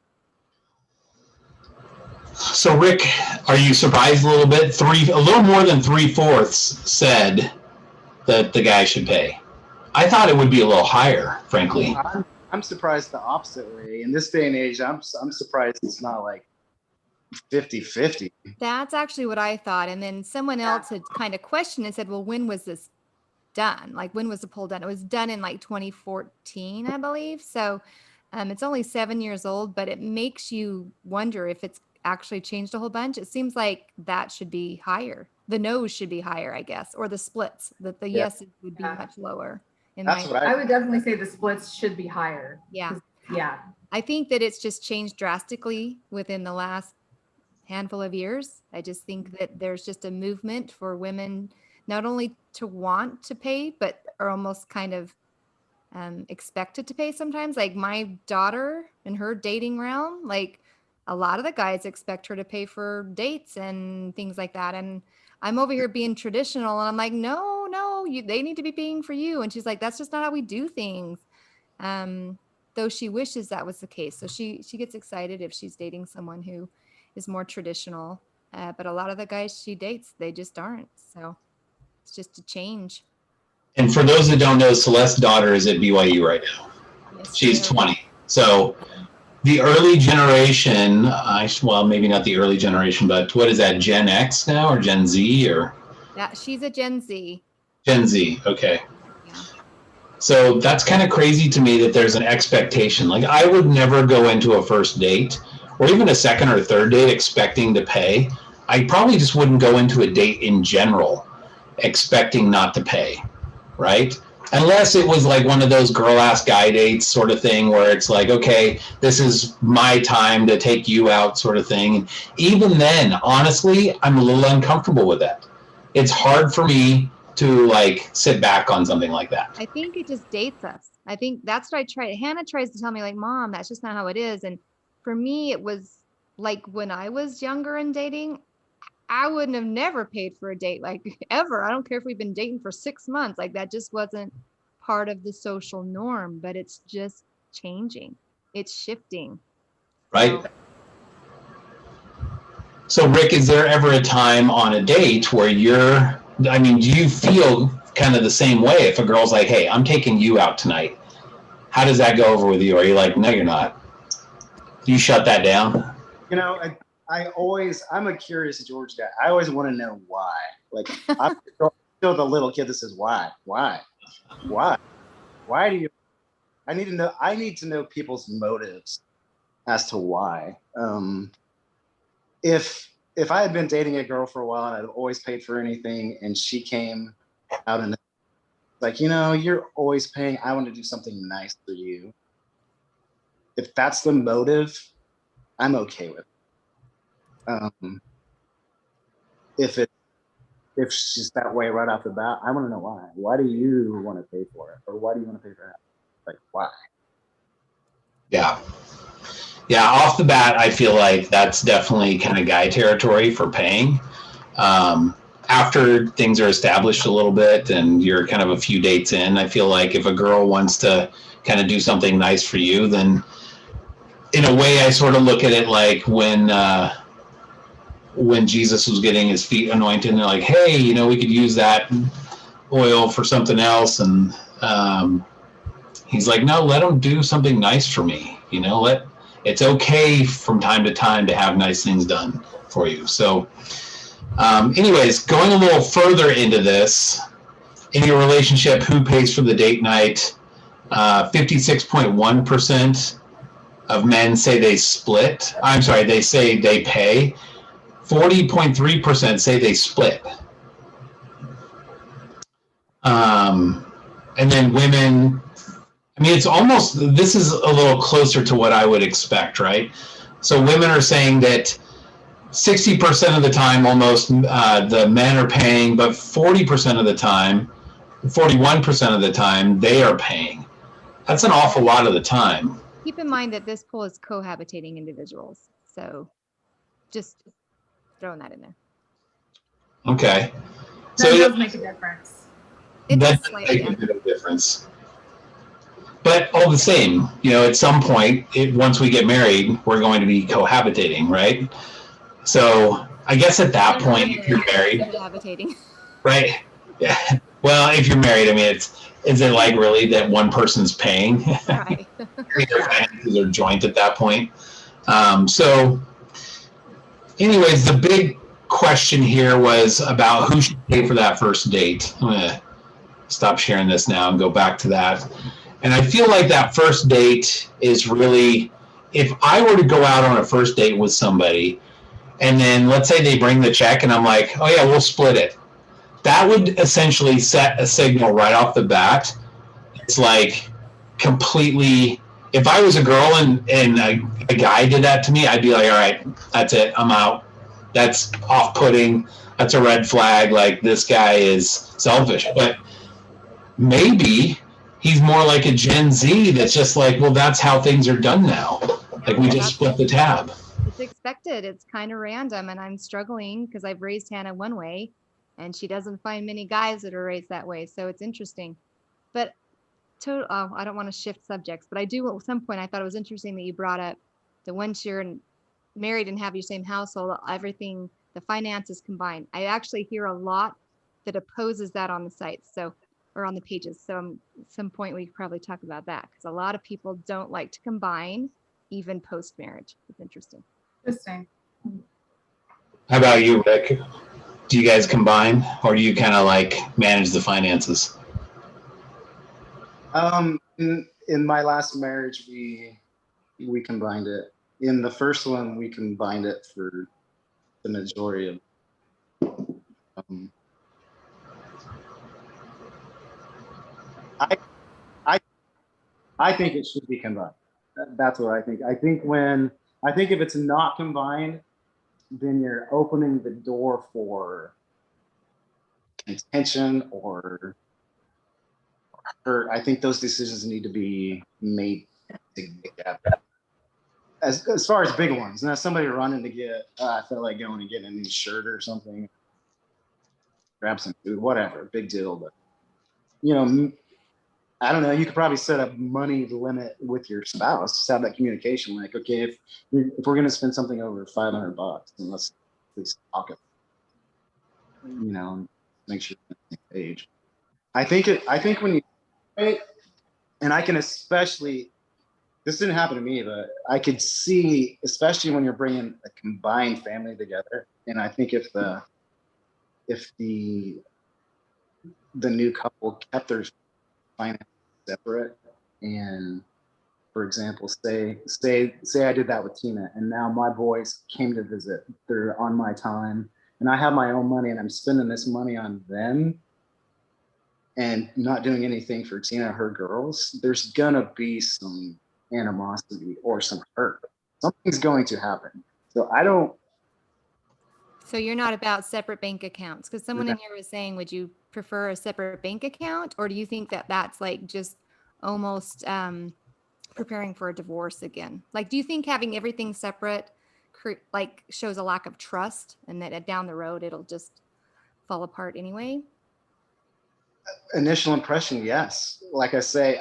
So Rick, are you surprised a little bit? A little more than 3/4 said that the guy should pay. I thought it would be a little higher, frankly. I'm surprised the opposite way. In this day and age, I'm surprised it's not like 50-50. That's actually what I thought. And then someone else had kind of questioned and said, well, when was this done? Like, when was the poll done? It was done in like 2014, I believe. So it's only 7 years old, but it makes you wonder if it's actually changed a whole bunch. It seems like that should be higher. The no's should be higher, I guess, or the splits, that the yeses would be much lower. That's what I would definitely say the splits should be higher. Yeah. Yeah. I think that it's just changed drastically within the last handful of years. I just think that there's just a movement for women not only to want to pay, but are almost kind of expected to pay sometimes. Like my daughter in her dating realm, like a lot of the guys expect her to pay for dates and things like that. And I'm over here being traditional, and I'm like, no, they need to be paying for you. And she's like, that's just not how we do things. Though she wishes that was the case. So she gets excited if she's dating someone who is more traditional. But a lot of the guys she dates, they just aren't. So it's just a change. And for those that don't know, Celeste's daughter is at BYU right now. Yes, She's sir. 20. So the early generation, well, maybe not the early generation, but what is that, Gen X now or Gen Z or? Yeah, she's a Gen Z. Gen Z, okay. Yeah. So that's kind of crazy to me that there's an expectation. Like I would never go into a first date or even a second or third date expecting to pay. I probably just wouldn't go into a date in general expecting not to pay, right? Unless it was like one of those girl ass guy dates sort of thing where it's like, okay, this is my time to take you out sort of thing. And even then, honestly, I'm a little uncomfortable with that. It's hard for me to like sit back on something like that. I think it just dates us. I think that's what I try. Hannah tries to tell me like, Mom, that's just not how it is. And for me, it was like when I was younger and dating, I wouldn't have never paid for a date, like ever. I don't care if we've been dating for 6 months. Like that just wasn't part of the social norm, but it's just changing. It's shifting. Right. So Rick, is there ever a time on a date where do you feel kind of the same way if a girl's like, hey, I'm taking you out tonight? How does that go over with you? Are you like, no, you're not? Do you shut that down? You know, I'm a curious George guy. I always want to know why. Like, I'm still the little kid that says, why do you? I need to know people's motives as to why. If I had been dating a girl for a while and I'd always paid for anything, and she came out and like, you're always paying, I want to do something nice for you. If that's the motive, I'm okay with it. If she's that way right off the bat, I want to know why. Why do you want to pay for it? Or why do you want to pay for it? Like, why? Yeah, off the bat, I feel like that's definitely kind of guy territory for paying. After things are established a little bit and you're kind of a few dates in, I feel like if a girl wants to kind of do something nice for you, then in a way I sort of look at it like when Jesus was getting his feet anointed and they're like, hey, we could use that oil for something else. And he's like, no, let them do something nice for me. It's okay from time to time to have nice things done for you. So anyways, going a little further into this, in your relationship, who pays for the date night? 56.1% of men say they split. They say they pay. 40.3% say they split. And then women, this is a little closer to what I would expect, right? So women are saying that 60% of the time, almost the men are paying, but 41% of the time, they are paying. That's an awful lot of the time. Keep in mind that this poll is cohabitating individuals. So just throwing that in there. Okay. That does make a difference. It does That slightly, makes a bit of difference. But all the same, at some point, once we get married, we're going to be cohabitating, right? So I guess at that point, if you're married, cohabitating. Right? Yeah. Well, if you're married, is it like really that one person's paying? Right. Their finances are joint at that point. So anyways, the big question here was about who should pay for that first date. I'm going to stop sharing this now and go back to that. And I feel like that first date is really, if I were to go out on a first date with somebody, and then let's say they bring the check and I'm like, oh yeah, we'll split it. That would essentially set a signal right off the bat. It's like completely if I was a girl and a guy did that to me, I'd be like, all right, that's it. I'm out. That's off-putting. That's a red flag. Like, this guy is selfish. But maybe he's more like a Gen Z that's just like, well, that's how things are done now. Like, we just split the tab. It's expected. It's kind of random. And I'm struggling because I've raised Hannah one way and she doesn't find many guys that are raised that way. So it's interesting. But I don't want to shift subjects, but I do at some point, I thought it was interesting that you brought up that once you're married and have your same household, everything, the finances combined. I actually hear a lot that opposes that on the sites. So, or on the pages. So at some point we could probably talk about that because a lot of people don't like to combine even post-marriage. It's interesting. Interesting. How about you, Rick? Do you guys combine, or do you kind of like manage the finances? In my last marriage, we combined it. In the first one, we combined it for the majority of. I think it should be combined. That's what I think. I think if it's not combined, then you're opening the door for contention or hurt. I think those decisions need to be made together. As far as big ones, now somebody running to get, I felt like going and getting a new shirt or something, grab some food, whatever, big deal. But I don't know. You could probably set a money limit with your spouse. Just have that communication. Like, okay, if we're going to spend something over $500, then let's at least talk it. Make sure we're on the same page. I think when you, and I can especially. This didn't happen to me, but I could see, especially when you're bringing a combined family together. And I think if the new couple kept their finances separate, and for example, say I did that with Tina, and now my boys came to visit. They're on my time, and I have my own money, and I'm spending this money on them, and not doing anything for Tina or her girls. There's gonna be some animosity or some hurt. Something's going to happen. So I don't. So you're not about separate bank accounts? Because someone in here was saying, would you prefer a separate bank account, or do you think that that's like just almost preparing for a divorce again? Like, do you think having everything separate like shows a lack of trust, and that down the road it'll just fall apart anyway? Initial impression, yes. Like I say,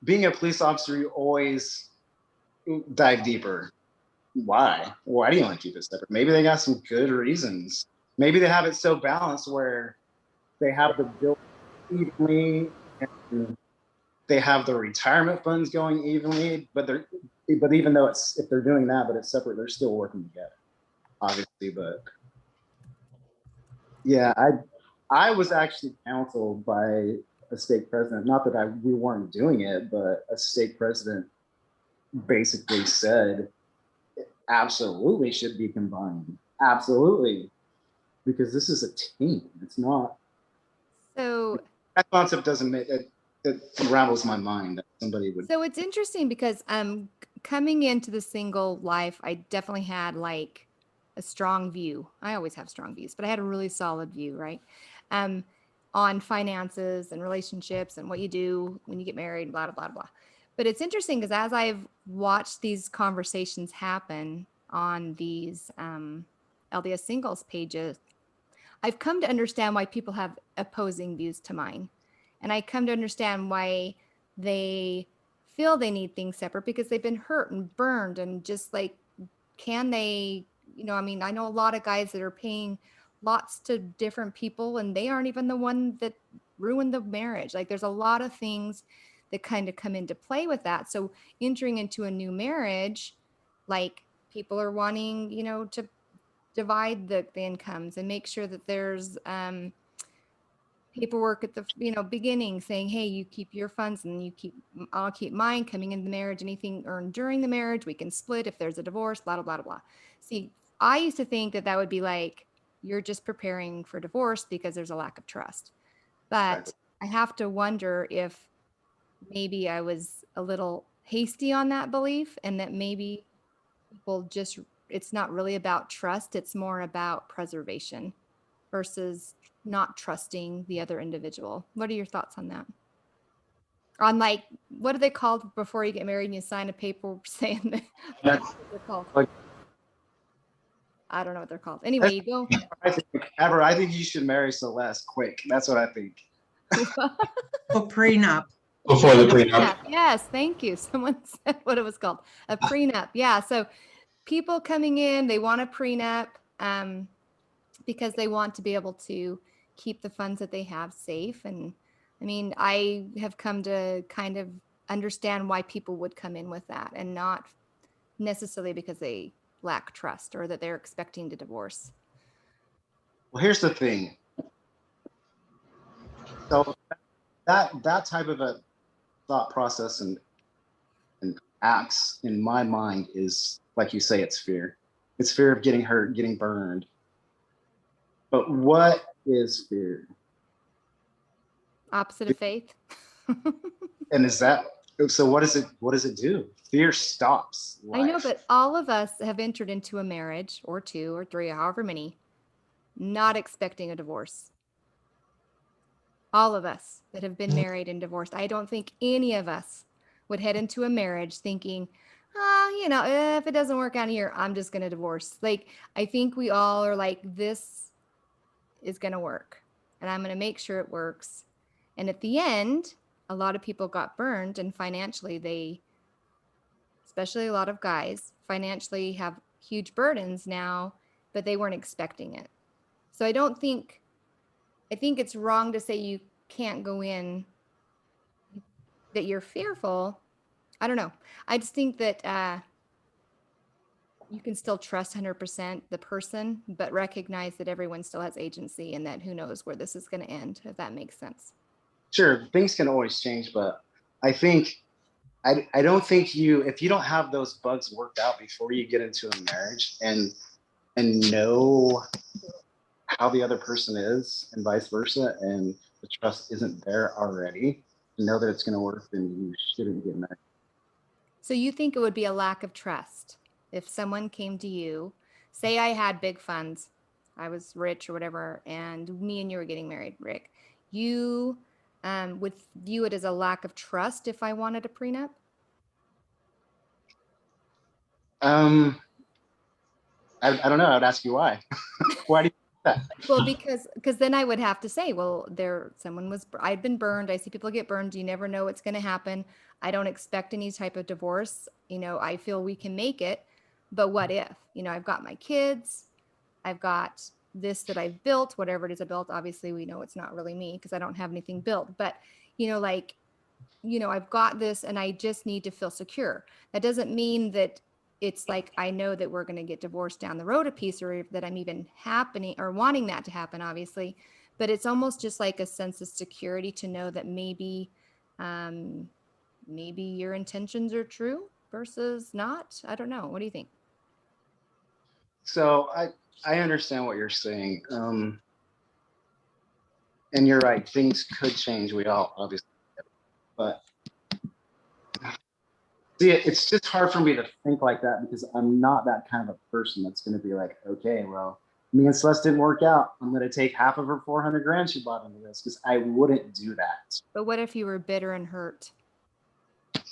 being a police officer, you always dive deeper. Why? Why do you want to keep it separate? Maybe they got some good reasons. Maybe they have it so balanced where they have the bill evenly and they have the retirement funds going evenly, but even though if they're doing that, but it's separate, they're still working together, obviously. But yeah, I was actually counseled by a stake president, not that we weren't doing it, but a stake president basically said it absolutely should be combined. Absolutely. Because this is a team. It's not. So that concept doesn't make it unravels my mind that somebody would. So it's interesting because coming into the single life, I definitely had like a strong view. I always have strong views, but I had a really solid view, right? On finances and relationships and what you do when you get married, blah, blah, blah, blah. But it's interesting because as I've watched these conversations happen on these LDS singles pages, I've come to understand why people have opposing views to mine. And I come to understand why they feel they need things separate, because they've been hurt and burned, and just like, can they, I mean, I know a lot of guys that are paying lots to different people and they aren't even the one that ruined the marriage. Like, there's a lot of things that kind of come into play with that. So entering into a new marriage, like, people are wanting, to divide the incomes and make sure that there's paperwork at the beginning saying, hey, you keep your funds and I'll keep mine. Coming into the marriage, anything earned during the marriage, we can split if there's a divorce, blah, blah, blah, blah. See, I used to think that would be like, you're just preparing for divorce because there's a lack of trust. But I have to wonder if maybe I was a little hasty on that belief, and that maybe people just, it's not really about trust, it's more about preservation versus not trusting the other individual. What are your thoughts on that? On like, what are they called before you get married and you sign a paper saying that? That's- What they're called? Like- I don't know what they're called. Anyway, you go. I think you should marry Celeste quick. That's what I think. A prenup. Before the prenup. Yeah, yes, thank you. Someone said what it was called. A prenup. Yeah. So people coming in, they want a prenup because they want to be able to keep the funds that they have safe. And I mean, I have come to kind of understand why people would come in with that, and not necessarily because they lack trust or that they're expecting to divorce. Well, here's the thing. So that type of a thought process and acts in my mind is, like you say, it's fear. It's fear of getting hurt, getting burned. But what is fear? Opposite of faith. And is that so? What does it do? Fear stops life. I know, but all of us have entered into a marriage, or two or three, or however many, not expecting a divorce. All of us that have been married and divorced. I don't think any of us would head into a marriage thinking, if it doesn't work out here, I'm just going to divorce. Like, I think we all are like, this is going to work, and I'm going to make sure it works. And at the end, a lot of people got burned, and financially especially a lot of guys, financially have huge burdens now, but they weren't expecting it. So I think it's wrong to say you can't go in, that you're fearful. I don't know. I just think that you can still trust 100% the person, but recognize that everyone still has agency, and that who knows where this is going to end, if that makes sense. Sure, things can always change, but I don't think if you don't have those bugs worked out before you get into a marriage and know how the other person is and vice versa, and the trust isn't there already, to know that it's going to work, then you shouldn't get married. So you think it would be a lack of trust if someone came to you, say I had big funds, I was rich or whatever, and me and you were getting married, Rick, you would view it as a lack of trust if I wanted a prenup? I don't know. I would ask you why. Why do you think that? Well, because then I would have to say, well, I'd been burned. I see people get burned. You never know what's going to happen. I don't expect any type of divorce. I feel we can make it, but what if? I've got my kids, I've got this that I've built, whatever it is I built. Obviously, we know it's not really me because I don't have anything built, but I've got this and I just need to feel secure. That doesn't mean that it's like I know that we're going to get divorced down the road a piece, or that I'm even happening or wanting that to happen, obviously. But it's almost just like a sense of security to know that maybe your intentions are true versus not. I don't know. What do you think? So I understand what you're saying. And you're right. Things could change. We all obviously, but see, it's just hard for me to think like that because I'm not that kind of a person that's going to be like, okay, well, me and Celeste didn't work out. I'm going to take half of her 400 grand she bought into this, because I wouldn't do that. But what if you were bitter and hurt?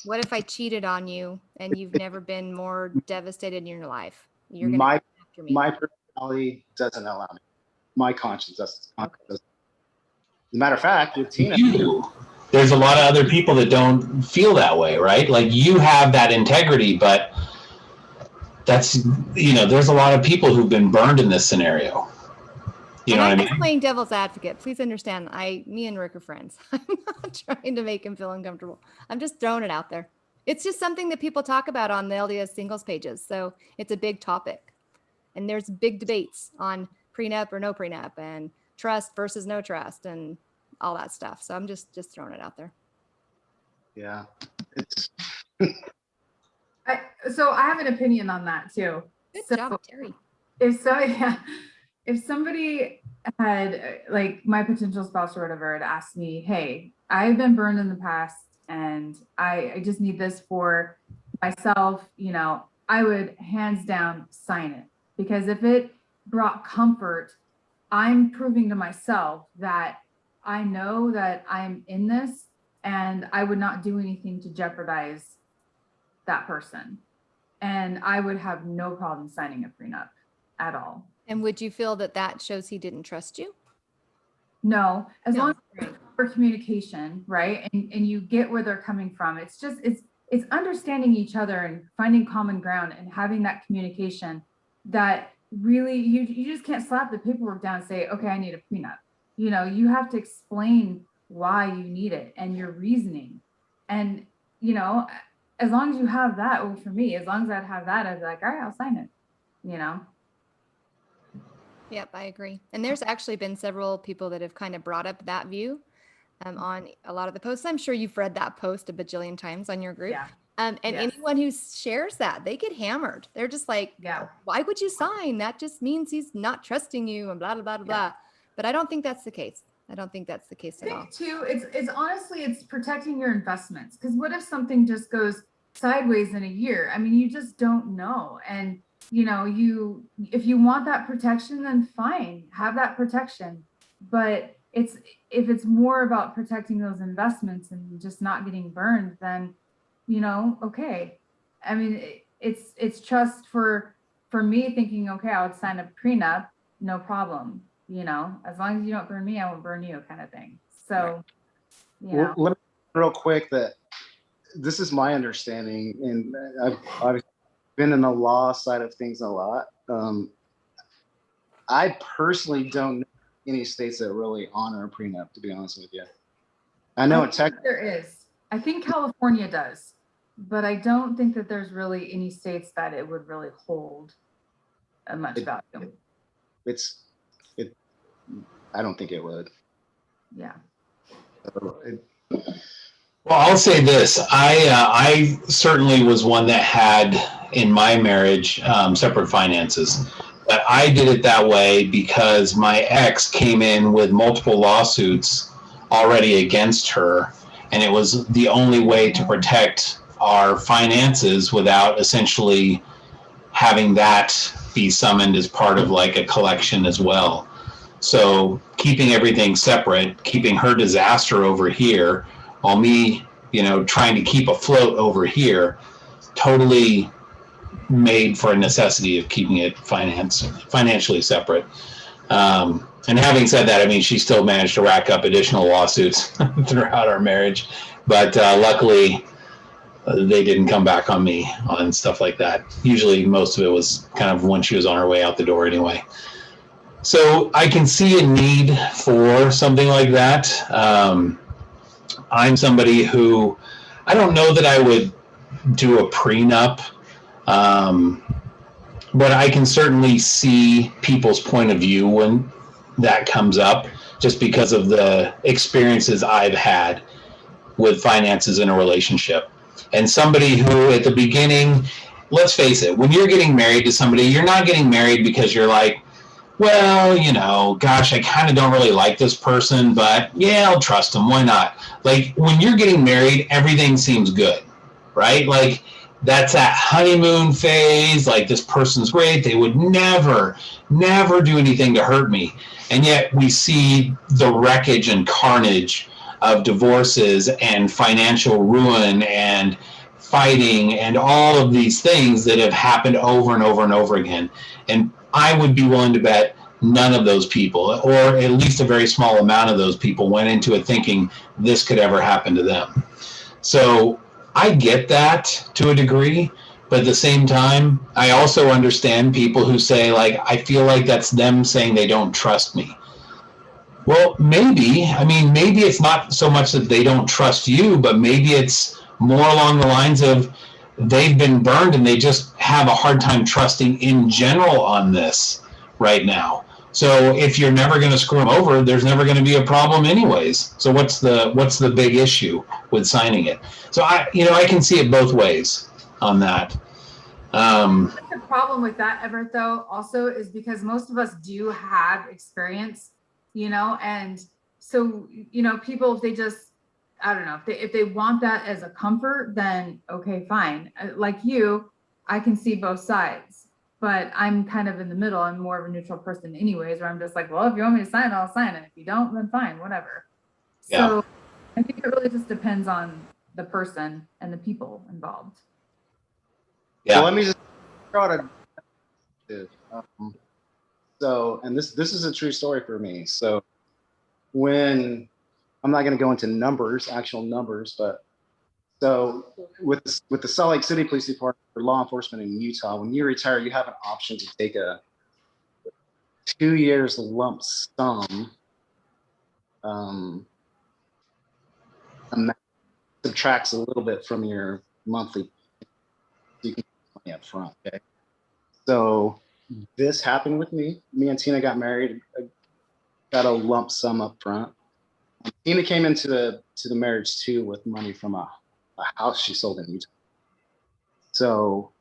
What if I cheated on you and you've never been more devastated in your life? You're going to come after me. My personality doesn't allow me. My conscience doesn't. Okay. As a matter of fact, with Tina, there's a lot of other people that don't feel that way, right? Like, you have that integrity, but there's a lot of people who've been burned in this scenario. You know what I mean? I'm just playing devil's advocate. Please understand, me and Rick are friends. I'm not trying to make him feel uncomfortable. I'm just throwing it out there. It's just something that people talk about on the LDS singles pages. So it's a big topic. And there's big debates on prenup or no prenup, and trust versus no trust, and all that stuff. So I'm just throwing it out there. Yeah. It's So I have an opinion on that too. Good job, Terry. If somebody had, like, my potential spouse or whatever had asked me, hey, I've been burned in the past, and I just need this for myself, you know, I would hands down sign it, because if it brought comfort, I'm proving to myself that I know that I'm in this and I would not do anything to jeopardize that person. And I would have no problem signing a prenup at all. And would you feel that that shows he didn't trust you? No, as No. long as there's proper communication, right? And you get where they're coming from. It's just, it's understanding each other and finding common ground and having that communication that really, you just can't slap the paperwork down and say, okay, I need a prenup. You know, you have to explain why you need it and your reasoning. And, you know, as long as you have that, well, for me, as long as I'd have that, I'd be like, all right, I'll sign it, you know? Yep, I agree. And there's actually been several people that have kind of brought up that view on a lot of the posts. I'm sure you've read that post a bajillion times on your group. Yeah. And Yes. anyone who shares that, they get hammered. They're just like, Yeah. why would you sign? That just means he's not trusting you and blah, blah, blah, blah, Yeah. blah. But I don't think that's the case. I don't think that's the case I at all. think too, it's honestly, it's protecting your investments. Because what if something just goes sideways in a year? I mean, you just don't know. And you know, if you want that protection, then fine, have that protection. But if it's more about protecting those investments and just not getting burned, then you know, okay. I mean, it's trust for me thinking, okay, I would sign a prenup, no problem. You know, as long as you don't burn me, I won't burn you, kind of thing. So, you know. Let me real quick that this is my understanding, and I've been in the law side of things a lot. I personally don't know any states that really honor a prenup, to be honest with you. I know in Texas there is. I think California does, but I don't think that there's really any states that it would really hold a much value. I don't think it would. Yeah. Well, I'll say this. I certainly was one that had in my marriage separate finances. But I did it that way because my ex came in with multiple lawsuits already against her. And it was the only way to protect our finances without essentially having that be summoned as part of like a collection as well. So keeping everything separate, keeping her disaster over here, while me, you know, trying to keep afloat over here, totally made for a necessity of keeping it financially separate. And having said that, I mean, she still managed to rack up additional lawsuits throughout our marriage, but luckily they didn't come back on me on stuff like that. Usually most of it was kind of when she was on her way out the door anyway. So I can see a need for something like that. I'm somebody who, I don't know that I would do a prenup, but I can certainly see people's point of view when that comes up, just because of the experiences I've had with finances in a relationship. And somebody who at the beginning, let's face it, when you're getting married to somebody, you're not getting married because you're like, well, you know, gosh, I kind of don't really like this person, but yeah, I'll trust him. Why not? Like when you're getting married, everything seems good, right? Like that's that honeymoon phase. Like this person's great. They would never do anything to hurt me. And yet we see the wreckage and carnage of divorces and financial ruin and fighting and all of these things that have happened over and over and over again. And I would be willing to bet none of those people, or at least a very small amount of those people, went into it thinking this could ever happen to them. So I get that to a degree, but at the same time, I also understand people who say, like, I feel like that's them saying they don't trust me. Well, maybe. I mean, maybe it's not so much that they don't trust you, but maybe it's more along the lines of they've been burned and they just have a hard time trusting in general on this right now. So if you're never going to screw them over, there's never going to be a problem anyways. So what's the big issue with signing it? So I can see it both ways on that. The problem with that, Everett, though, also is because most of us do have experience, you know, and so, you know, people, if they just I don't know, if they want that as a comfort, then okay, fine. Like you, I can see both sides, but I'm kind of in the middle. I'm more of a neutral person anyways, where I'm just like, well, if you want me to sign it, I'll sign it. If you don't, then fine, whatever. Yeah. So I think it really just depends on the person and the people involved. Yeah. So let me just throw out so, and this is a true story for me. So when, I'm not going to go into numbers, actual numbers, but so with the Salt Lake City Police Department for law enforcement in Utah, when you retire, you have an option to take a 2 years lump sum, amount, subtracts a little bit from your monthly, so you can put money up front. Okay, so this happened with me. Me and Tina got married, got a lump sum up front. Tina came into the marriage too with money from a house she sold in Utah. So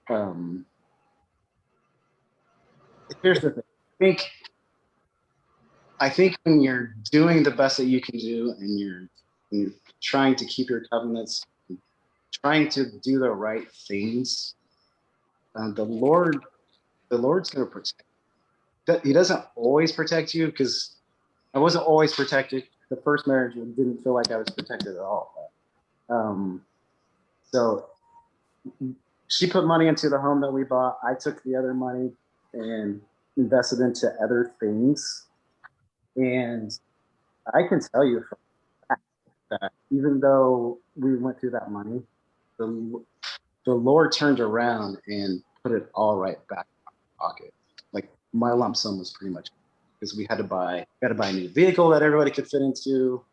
here's the thing. I think when you're doing the best that you can do, and you're trying to keep your covenants, trying to do the right things, the Lord's going to protect. He doesn't always protect you, because I wasn't always protected. The first marriage didn't feel like I was protected at all. So she put money into the home that we bought. I took the other money and invested into other things. And I can tell you for a fact that even though we went through that money, the Lord turned around and put it all right back in my pocket. Like, my lump sum was pretty much, because we had to buy a new vehicle that everybody could fit into,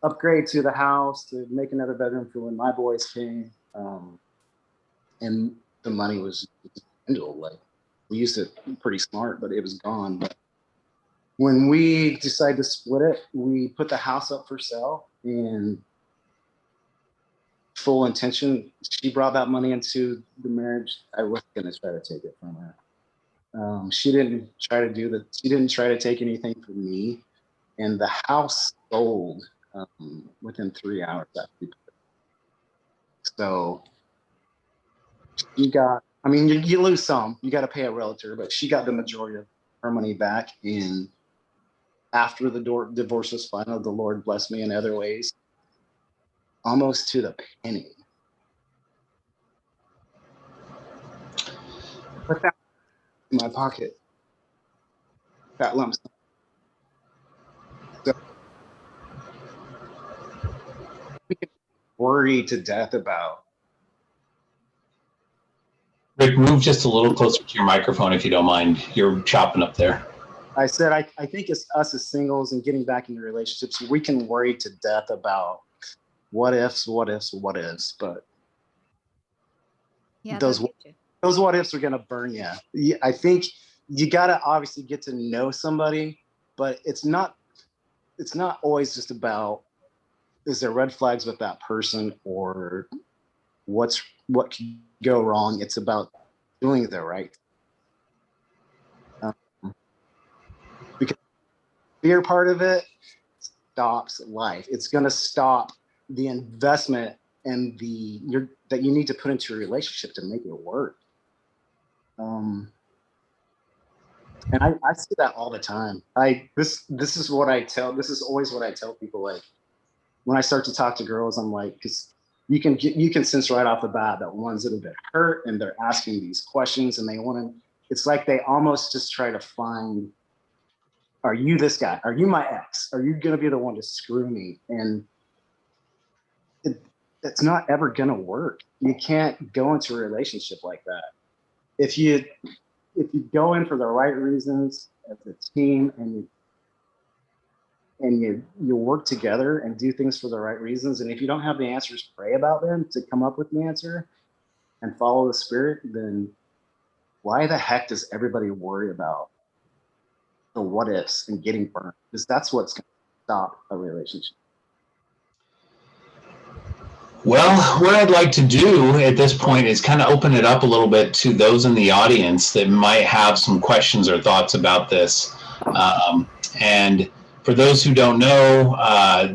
upgrade to the house, to make another bedroom for when my boys came. And the money was dwindled. Like, we used it pretty smart, but it was gone. But when we decided to split it, we put the house up for sale, and full intention, she brought that money into the marriage. I wasn't going to try to take it from her. She didn't try to take anything from me. And the house sold within 3 hours after we put it. So you got, I mean, you lose some, you got to pay a realtor, but she got the majority of her money back. And after the divorce was final, the Lord blessed me in other ways, almost to the penny. Put that in my pocket, that lump sum. So we can worry to death about. Rick, move just a little closer to your microphone if you don't mind. You're chopping up there. I said, I think it's us as singles and getting back into relationships, we can worry to death about what ifs, but Yeah, those they'll get you. those what ifs are going to burn you. I think you got to obviously get to know somebody, but it's not always just about, is there red flags with that person, or what can go wrong. It's about doing the right thing. Because fear part of it stops life. It's going to stop the investment and that you need to put into a relationship to make it work. And I see that all the time. This is always what I tell people. Like, when I start to talk to girls, I'm like, because you can sense right off the bat that ones that have been hurt and they're asking these questions, and they want to, it's like they almost just try to find, are you this guy? Are you my ex? Are you going to be the one to screw me? And it's not ever going to work. You can't go into a relationship like that. If you go in for the right reasons as a team, and you work together and do things for the right reasons, and if you don't have the answers, pray about them to come up with the answer and follow the Spirit, then why the heck does everybody worry about the what ifs and getting burned? Because that's what's going to stop a relationship. Well, what I'd like to do at this point is kind of open it up a little bit to those in the audience that might have some questions or thoughts about this. And For those who don't know,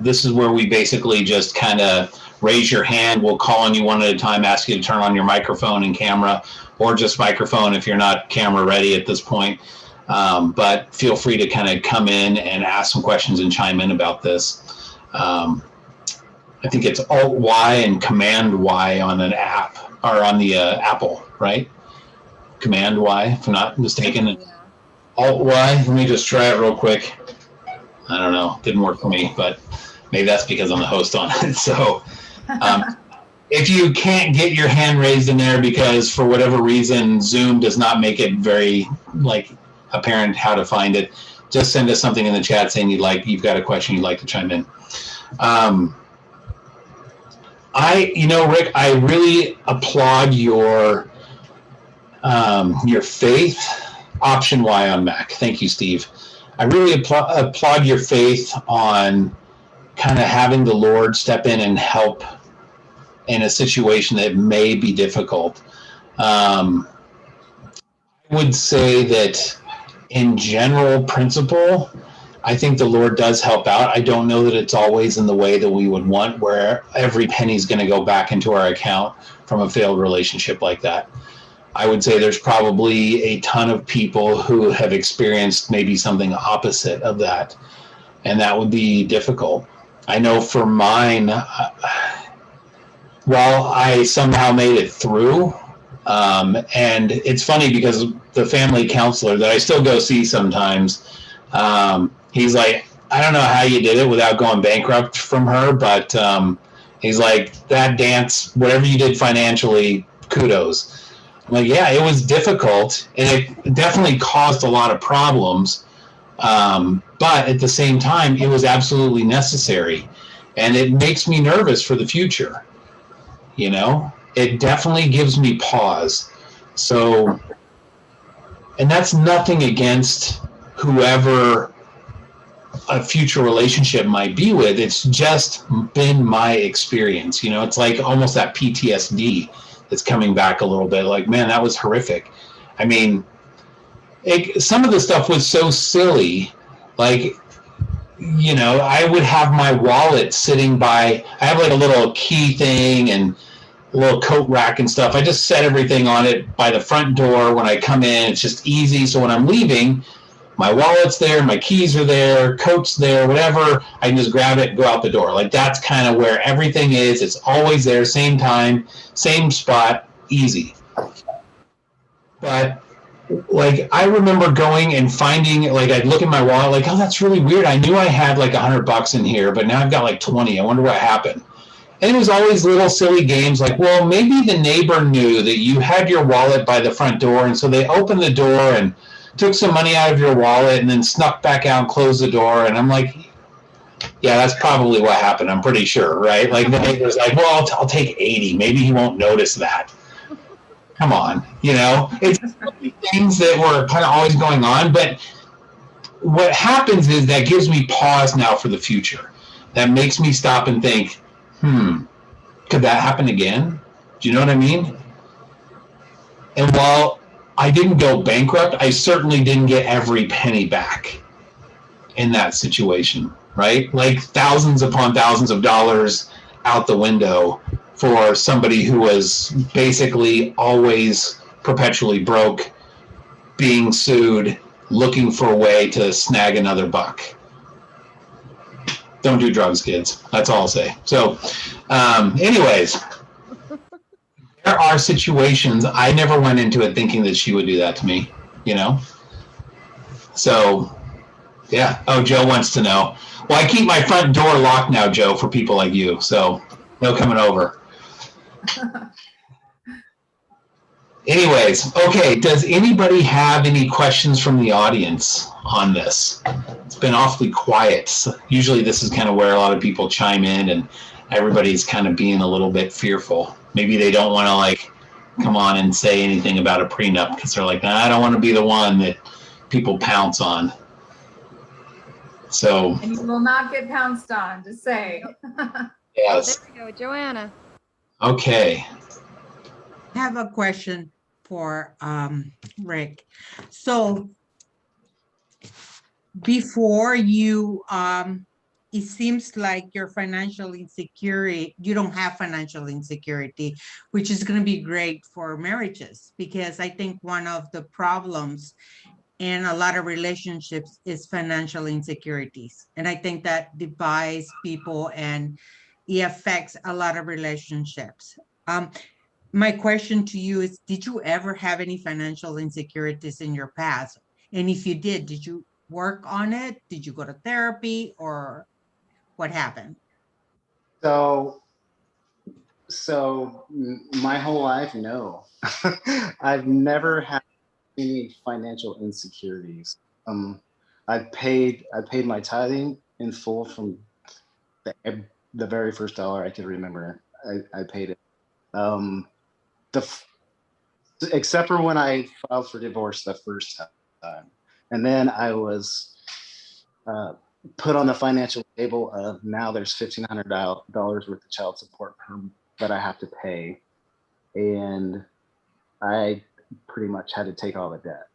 this is where we basically just kind of raise your hand. We'll call on you one at a time, ask you to turn on your microphone and camera, or just microphone if you're not camera ready at this point. But feel free to kind of come in and ask some questions and chime in about this. I think it's Alt-Y and Command-Y on an app, or on the Apple, right? Command-Y, if I'm not mistaken. Yeah. Alt-Y, let me just try it real quick. I don't know, didn't work for me, but maybe that's because I'm the host on it. So if you can't get your hand raised in there because for whatever reason, Zoom does not make it very apparent how to find it, just send us something in the chat saying you've got a question you'd like to chime in. Rick, I really applaud your faith. Option Y on Mac. Thank you, Steve. I really applaud your faith on kind of having the Lord step in and help in a situation that may be difficult. I would say that in general principle, I think the Lord does help out. I don't know that it's always in the way that we would want, where every penny is going to go back into our account from a failed relationship like that. I would say there's probably a ton of people who have experienced maybe something opposite of that, and that would be difficult. I know for mine, while I somehow made it through, and it's funny because the family counselor that I still go see sometimes, he's like, I don't know how you did it without going bankrupt from her, but he's like, that dance, whatever you did financially, kudos. I'm like, yeah, it was difficult, and it definitely caused a lot of problems. But at the same time, it was absolutely necessary. And it makes me nervous for the future. It definitely gives me pause. So, and that's nothing against whoever a future relationship might be with. It's just been my experience. It's like almost that PTSD that's coming back a little bit. Like, man, that was horrific. I mean, some of the stuff was so silly. Like, I would have my wallet sitting by, I have like a little key thing and a little coat rack and stuff. I just set everything on it by the front door when I come in. It's just easy. So when I'm leaving, my wallet's there, my keys are there, coat's there, whatever. I can just grab it and go out the door. Like, that's kind of where everything is. It's always there, same time, same spot, easy. But I remember going and finding, I'd look at my wallet, oh, that's really weird. I knew I had like $100 in here, but now I've got like 20. I wonder what happened. And it was always little silly games like, well, maybe the neighbor knew that you had your wallet by the front door, and so they opened the door and took some money out of your wallet and then snuck back out and closed the door. And I'm like, yeah, that's probably what happened. I'm pretty sure, right? Like, the neighbor's like, well, I'll take 80. Maybe he won't notice that. Come on, it's things that were kind of always going on. But what happens is that gives me pause now for the future. That makes me stop and think, could that happen again? Do you know what I mean? And while I didn't go bankrupt, I certainly didn't get every penny back in that situation, right? Like, thousands upon thousands of dollars out the window for somebody who was basically always perpetually broke, being sued, looking for a way to snag another buck. Don't do drugs, kids. That's all I'll say. So, anyways, there are situations I never went into it thinking that she would do that to me, So, yeah. Oh, Joe wants to know. Well, I keep my front door locked now, Joe, for people like you. So, no coming over. Anyways, okay. Does anybody have any questions from the audience on this? It's been awfully quiet. Usually this is kind of where a lot of people chime in and everybody's kind of being a little bit fearful. Maybe they don't want to come on and say anything about a prenup because they're like, I don't want to be the one that people pounce on. So. And you will not get pounced on, just say. Yes. There we go, Joanna. Okay. I have a question for Rick. So before you, it seems like your financial insecurity, you don't have financial insecurity, which is going to be great for marriages, because I think one of the problems in a lot of relationships is financial insecurities. And I think that divides people and it affects a lot of relationships. My question to you is, did you ever have any financial insecurities in your past? And if you did you work on it? Did you go to therapy, or what happened? So, my whole life, no. I've never had any financial insecurities. I paid my tithing in full from the very first dollar I could remember. I paid it. Um, the except for when I filed for divorce the first time, and then I was put on the financial table of, now there's $1,500 worth of child support that I have to pay, and I pretty much had to take all the debt,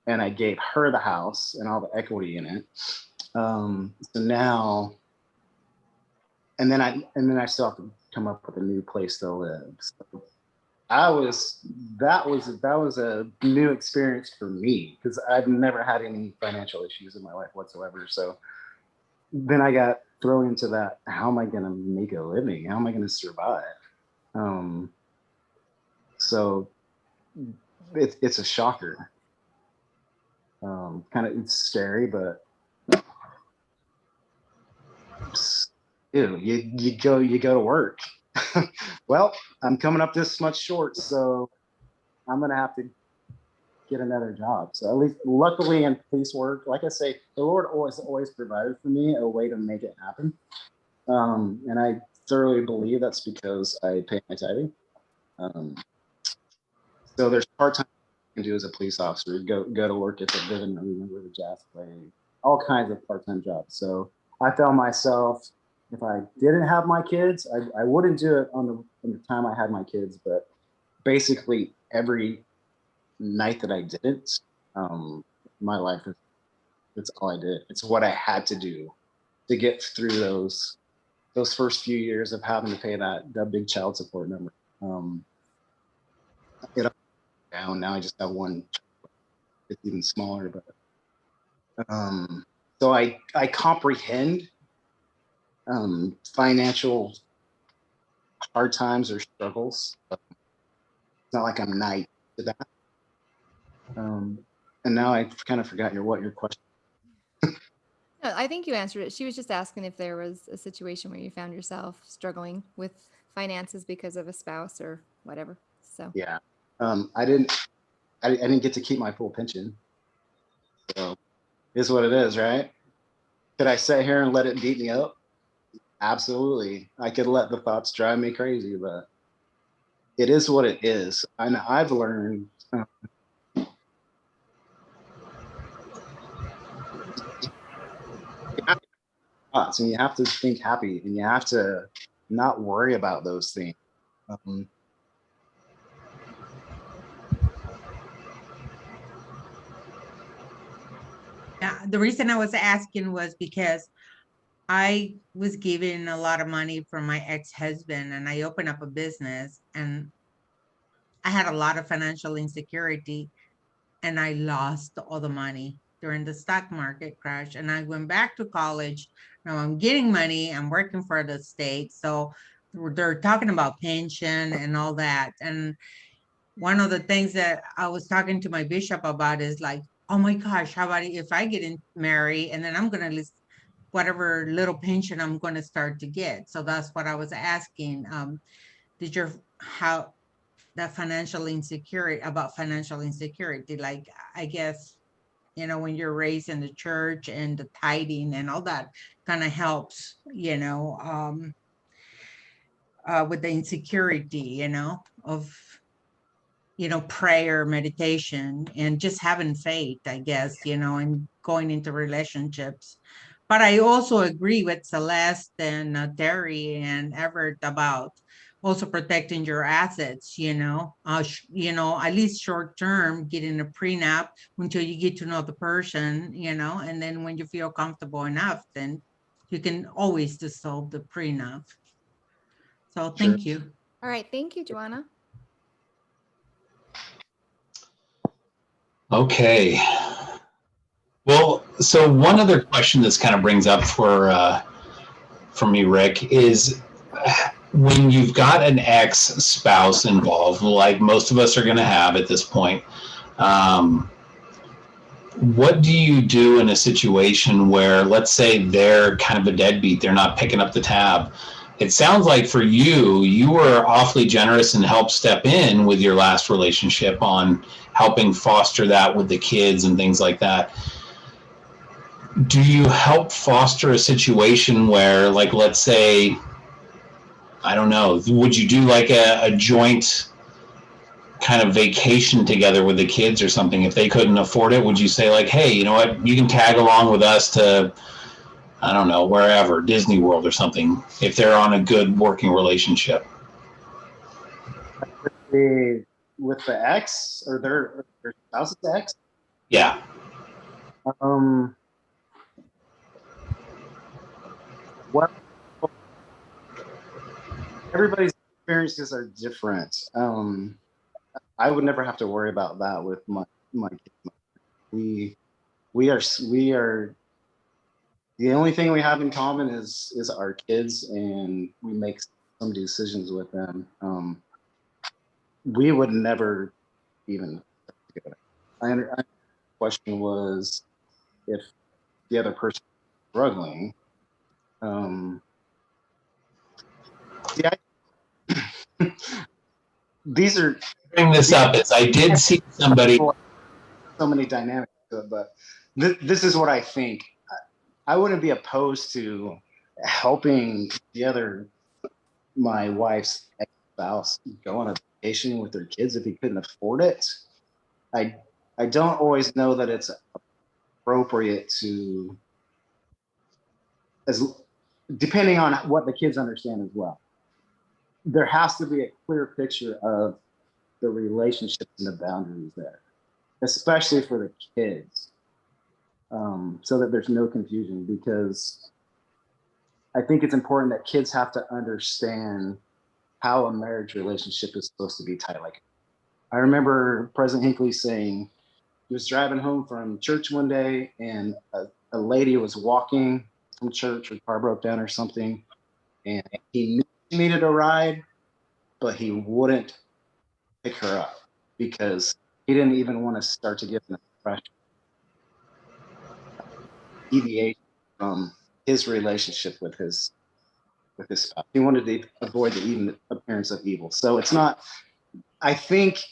and I gave her the house and all the equity in it. So now, and then I still have to come up with a new place to live. So that was a new experience for me, because I've never had any financial issues in my life whatsoever. So then I got thrown into that. How am I going to make a living? How am I going to survive? So it's a shocker. Kind of, it's scary, but you go to work. Well, I'm coming up this much short, so I'm gonna have to get another job. So at least, luckily, in police work, like I say, the Lord always provided for me a way to make it happen. And I thoroughly believe that's because I pay my tithing. So there's part-time you can do as a police officer. Go to work at the Vivid Arena or the Jazz Play, all kinds of part-time jobs. So I found myself, if I didn't have my kids, I wouldn't do it on the time I had my kids, but basically every night that I didn't, my life is, it's all I did. It's what I had to do to get through those first few years of having to pay that big child support number. It down now. I just have one. It's even smaller, but so I comprehend financial hard times or struggles. It's not like I'm naive to that. And now I kind of forgot what your question. No, I think you answered it. She was just asking if there was a situation where you found yourself struggling with finances because of a spouse or whatever. So Yeah, I didn't get to keep my full pension. So is what it is, right? Could I sit here and let it beat me up? Absolutely. I could let the thoughts drive me crazy, but it is what it is. And I've learned thoughts, and you have to think happy, and you have to not worry about those things. The reason I was asking was because I was given a lot of money from my ex-husband, and I opened up a business, and I had a lot of financial insecurity, and I lost all the money during the stock market crash. And I went back to college. Now I'm getting money. I'm working for the state. So they're talking about pension and all that. And one of the things that I was talking to my bishop about is like, oh my gosh, how about if I get married and then I'm going to list whatever little pension I'm going to start to get. So that's what I was asking. Did your, how, that financial insecurity, about financial insecurity, like, I guess, when you're raised in the church and the tithing and all that kind of helps, with the insecurity, of, prayer, meditation, and just having faith, I guess, and going into relationships. But I also agree with Celeste and Terry and Everett about, also protecting your assets, at least short term, getting a prenup until you get to know the person, and then when you feel comfortable enough, then you can always dissolve the prenup. So thank you. All right. Thank you, Joanna. Okay. Well, so one other question this kind of brings up for me, Rick, is when you've got an ex-spouse involved, like most of us are going to have at this point, what do you do in a situation where, let's say, they're kind of a deadbeat, they're not picking up the tab? It sounds like for you, you were awfully generous and helped step in with your last relationship on helping foster that with the kids and things like that. Do you help foster a situation where, like, let's say, I don't know, would you do like a joint kind of vacation together with the kids or something? If they couldn't afford it, would you say like, hey, you know what, you can tag along with us to, I don't know, wherever, Disney World or something, if they're on a good working relationship? With the ex or their spouse's ex? Yeah. Well, everybody's experiences are different. I would never have to worry about that with my kids. We are the only thing we have in common is our kids, and we make some decisions with them. We would never even. The question was if the other person is struggling. Yeah, these are Bring this up is I did see somebody. So many dynamics to it, but this is what I think. I wouldn't be opposed to helping my wife's ex-spouse go on a vacation with their kids if he couldn't afford it. I don't always know that it's appropriate to, as depending on what the kids understand as well. There has to be a clear picture of the relationships and the boundaries there, especially for the kids, so that there's no confusion, because I think it's important that kids have to understand how a marriage relationship is supposed to be tight. Like, I remember President Hinckley saying he was driving home from church one day, and a lady was walking from church, her car broke down or something, and he knew she needed a ride, but he wouldn't pick her up because he didn't even want to start to give an impression deviation from his relationship with his spouse. He wanted to avoid the even appearance of evil. So it's not, I think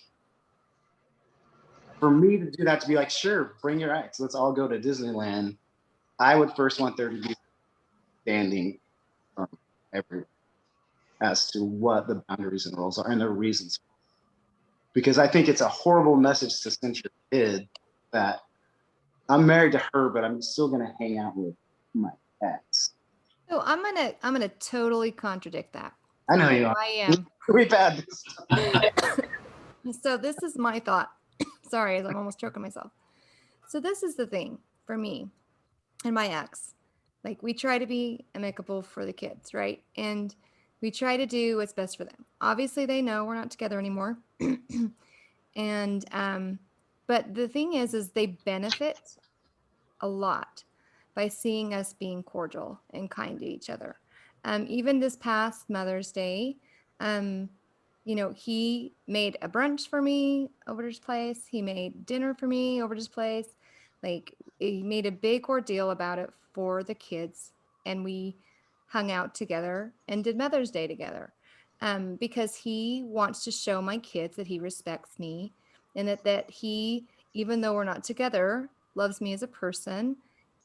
for me to do that, to be like, sure, bring your ex, let's all go to Disneyland. I would first want there to be standing from everyone as to what the boundaries and rules are and the reasons. Because I think it's a horrible message to send your kid that I'm married to her, but I'm still going to hang out with my ex. So I'm gonna totally contradict that. I know you are. I am. We've had this. So this is my thought. Sorry, I'm almost choking myself. So this is the thing for me and my ex. Like, we try to be amicable for the kids, right? And we try to do what's best for them. Obviously, they know we're not together anymore. And but the thing is they benefit a lot by seeing us being cordial and kind to each other. Even this past Mother's Day, he made a brunch for me over at his place. He made dinner for me over at his place. Like, he made a big ordeal about it for the kids, and we hung out together and did Mother's Day together, because he wants to show my kids that he respects me, and that he, even though we're not together, loves me as a person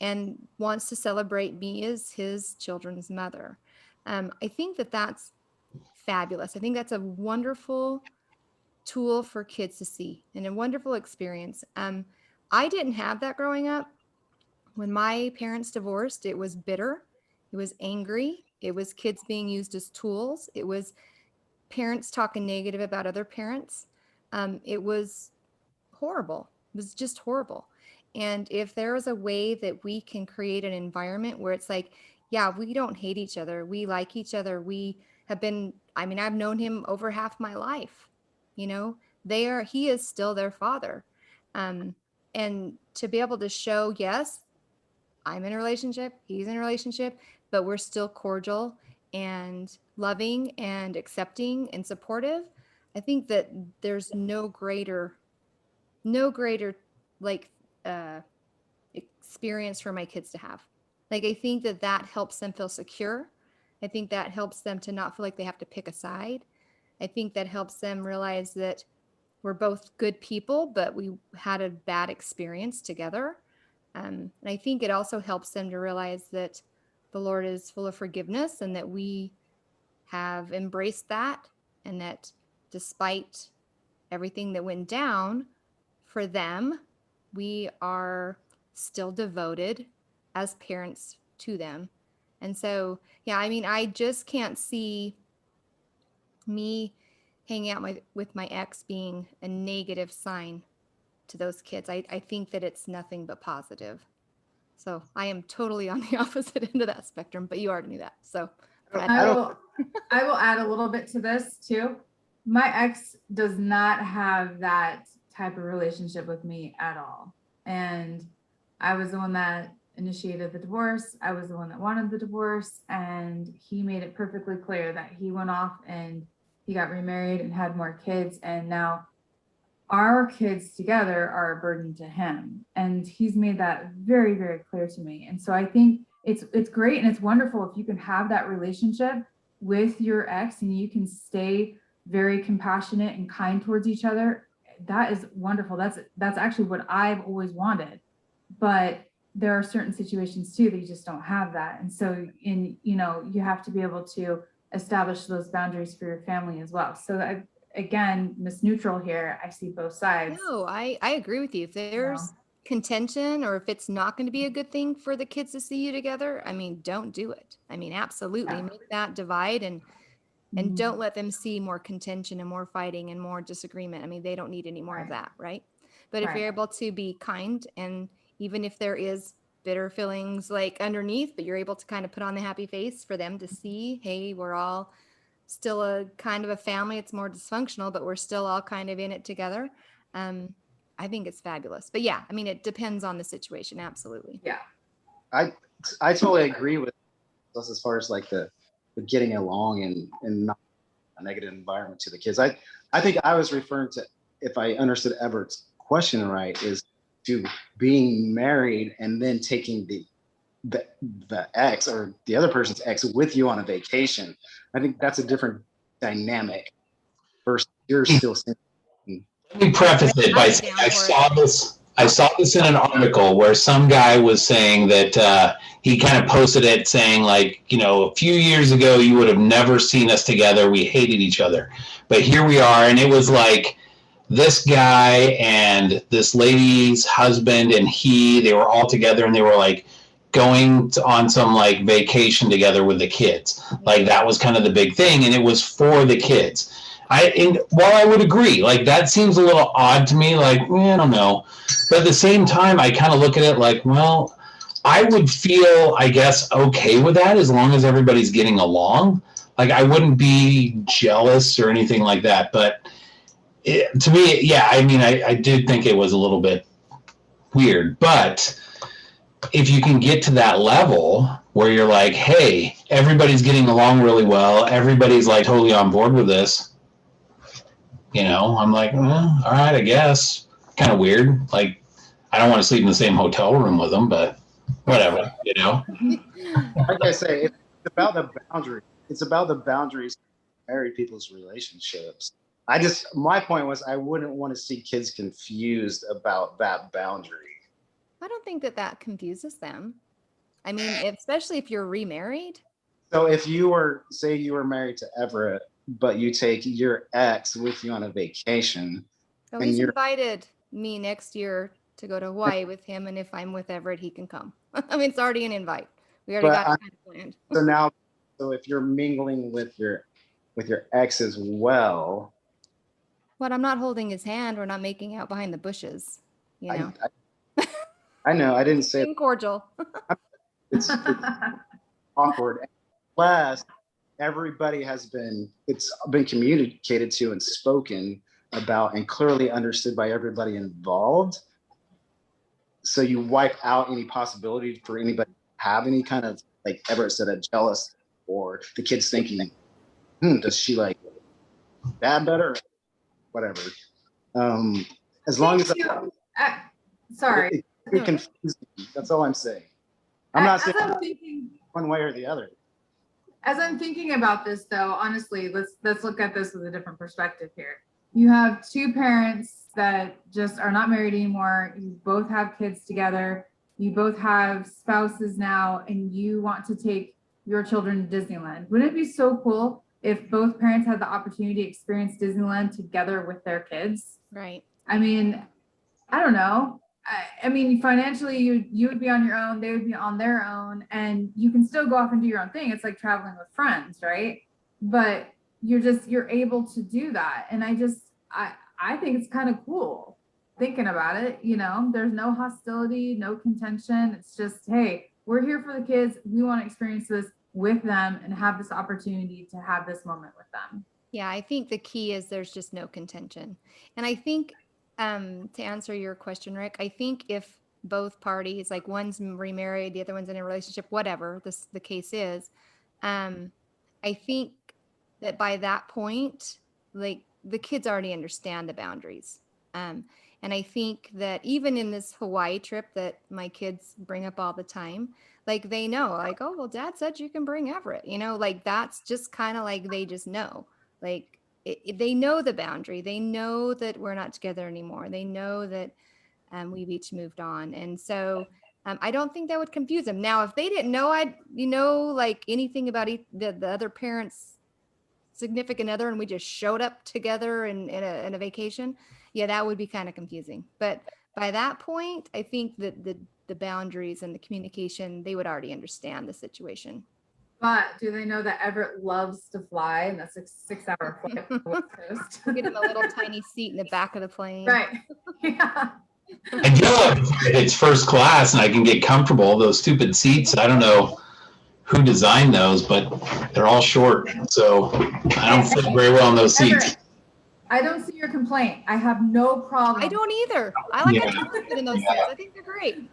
and wants to celebrate me as his children's mother. I think that that's fabulous. I think that's a wonderful tool for kids to see and a wonderful experience. I didn't have that growing up. When my parents divorced, it was bitter. It was angry. It was kids being used as tools. It was parents talking negative about other parents. It was horrible. It was just horrible. And if there is a way that we can create an environment where it's like, yeah, we don't hate each other. We like each other. We have been, I mean, I've known him over half my life, you know, he is still their father. And to be able to show, yes, I'm in a relationship, he's in a relationship, but we're still cordial and loving and accepting and supportive. I think that there's no greater like experience for my kids to have. Like, I think that that helps them feel secure. I think that helps them to not feel like they have to pick a side. I think that helps them realize that we're both good people, but we had a bad experience together. And I think it also helps them to realize that the Lord is full of forgiveness and that we have embraced that, and that despite everything that went down for them, we are still devoted as parents to them. And so, yeah, I mean, I just can't see me hanging out with my ex being a negative sign to those kids. I think that it's nothing but positive. So I am totally on the opposite end of that spectrum, but you already knew that. So Brad. I will add a little bit to this too. My ex does not have that type of relationship with me at all. And I was the one that initiated the divorce. I was the one that wanted the divorce. And he made it perfectly clear that he went off and he got remarried and had more kids. And now our kids together are a burden to him. And he's made that very, very clear to me. And so I think it's great and it's wonderful if you can have that relationship with your ex and you can stay very compassionate and kind towards each other. That is wonderful. That's actually what I've always wanted. But there are certain situations too that you just don't have that. And so you have to be able to establish those boundaries for your family as well. So again, Miss Neutral here, I see both sides. No, I agree with you. If there's contention or if it's not going to be a good thing for the kids to see you together, I mean, don't do it. I mean, absolutely make that divide and don't let them see more contention and more fighting and more disagreement. I mean, they don't need any more of that, right? But if you're able to be kind, and even if there is bitter feelings like underneath, but you're able to kind of put on the happy face for them to see, hey, we're all still a kind of a family. It's more dysfunctional, but we're still all kind of in it together. I think it's fabulous. But yeah, I mean, it depends on the situation. Absolutely. Yeah. I totally agree with us as far as like the getting along and not a negative environment to the kids. I think I was referring to, if I understood Everett's question right, is to being married and then taking the ex or the other person's ex with you on a vacation. I think that's a different dynamic versus you're still single. Let me preface it by saying I saw this in an article where some guy was saying that he kind of posted it saying like, a few years ago, you would have never seen us together. We hated each other, but here we are. And it was like this guy and this lady's husband and they were all together and they were like going on some like vacation together with the kids. Like that was kind of the big thing. And it was for the kids. While I would agree, like that seems a little odd to me, like, I don't know. But at the same time, I kind of look at it like, well, I would feel, I guess, okay with that as long as everybody's getting along. Like I wouldn't be jealous or anything like that. But to me, yeah, I mean, I did think it was a little bit weird. But if you can get to that level where you're like, hey, everybody's getting along really well, everybody's like totally on board with this. I'm like, well, all right, I guess. Kind of weird. Like, I don't want to sleep in the same hotel room with them, but whatever, Like I say, it's about the boundary. It's about the boundaries of married people's relationships. My point was I wouldn't want to see kids confused about that boundary. I don't think that confuses them. I mean, especially if you're remarried. So if say you were married to Everett, but you take your ex with you on a vacation. Oh, he's invited me next year to go to Hawaii with him. And if I'm with Everett, he can come. I mean, it's already an invite. We already got it kind of planned. So if you're mingling with your with your ex as well. What, I'm not holding his hand. We're not making out behind the bushes, you know. I know. I didn't say Being cordial. it's awkward. Plus, everybody it's been communicated to and spoken about and clearly understood by everybody involved. So you wipe out any possibility for anybody to have any kind of, like Everett said, a jealous, or the kids thinking, does she like that better? Whatever. As long as Sorry. it confuses me. That's all I'm saying. I'm not saying one way or the other. As I'm thinking about this, though, honestly, let's look at this with a different perspective here. You have two parents that just are not married anymore. You both have kids together. You both have spouses now, and you want to take your children to Disneyland. Wouldn't it be so cool if both parents had the opportunity to experience Disneyland together with their kids? Right. I mean, I don't know. I mean, financially, you would be on your own, they would be on their own, and you can still go off and do your own thing. It's like traveling with friends, right? But you're able to do that. And I think it's kind of cool thinking about it. You know, there's no hostility, no contention. It's just, hey, we're here for the kids. We want to experience this with them and have this opportunity to have this moment with them. Yeah, I think the key is there's just no contention. And I think to answer your question, Rick, I think if both parties, like one's remarried, the other one's in a relationship, whatever the case is, I think that by that point, like the kids already understand the boundaries. And I think that even in this Hawaii trip that my kids bring up all the time, like they know, like, oh, well, Dad said you can bring Everett, you know, like that's just kind of like they just know, like they know the boundary. They know that we're not together anymore. They know that we've each moved on. And so I don't think that would confuse them. Now, if they didn't know, like anything about the other parent's significant other, and we just showed up together in a vacation, yeah, that would be kind of confusing. But by that point, I think that the boundaries and the communication, they would already understand the situation. But do they know that Everett loves to fly, and that's a 6-hour flight from the West Coast? Get him a little tiny seat in the back of the plane. Right. Yeah. I do love it's first class and I can get comfortable. Those stupid seats, I don't know who designed those, but they're all short. So I don't fit very well in those seats. Everett, I don't see your complaint. I have no problem. I don't either. I like it in those seats. I think they're great.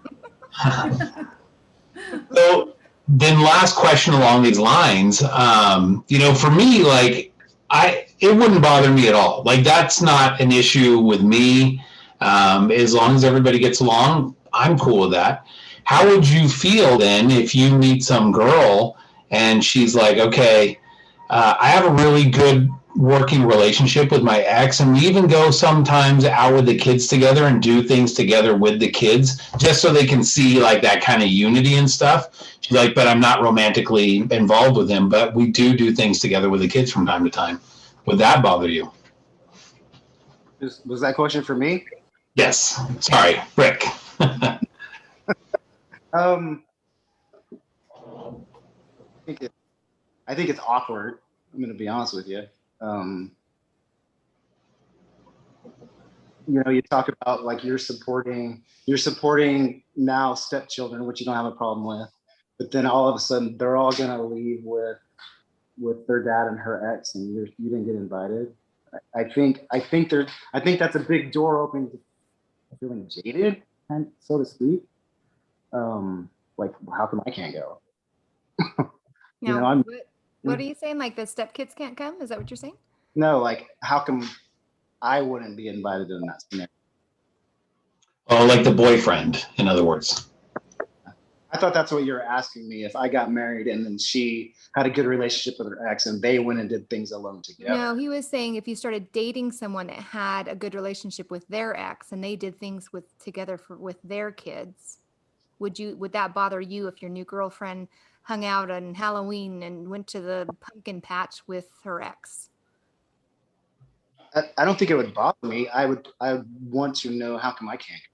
So then last question along these lines, for me, like it wouldn't bother me at all. Like that's not an issue with me. As long as everybody gets along, I'm cool with that. How would you feel then if you meet some girl and she's like, okay, I have a really good working relationship with my ex, and we even go sometimes out with the kids together and do things together with the kids just so they can see like that kind of unity and stuff. She's like, but I'm not romantically involved with him, but we do things together with the kids from time to time. Would that bother you? Was that question for me? Yes. Sorry, Rick. I think it's awkward. I'm going to be honest with you. You talk about like you're supporting now stepchildren, which you don't have a problem with, but then all of a sudden they're all going to leave with their dad and her ex, and you didn't get invited. I think that's a big door opening to feeling jaded, and so to speak. Like, how come I can't go? Now, what are you saying? Like the stepkids can't come? Is that what you're saying? No, like how come I wouldn't be invited in that scenario? Oh, like the boyfriend, in other words. I thought that's what you were asking me. If I got married and then she had a good relationship with her ex and they went and did things alone together. No, he was saying if you started dating someone that had a good relationship with their ex and they did things together with their kids, would that bother you if your new girlfriend hung out on Halloween and went to the pumpkin patch with her ex? I don't think it would bother me. I would want to know how come I can't go.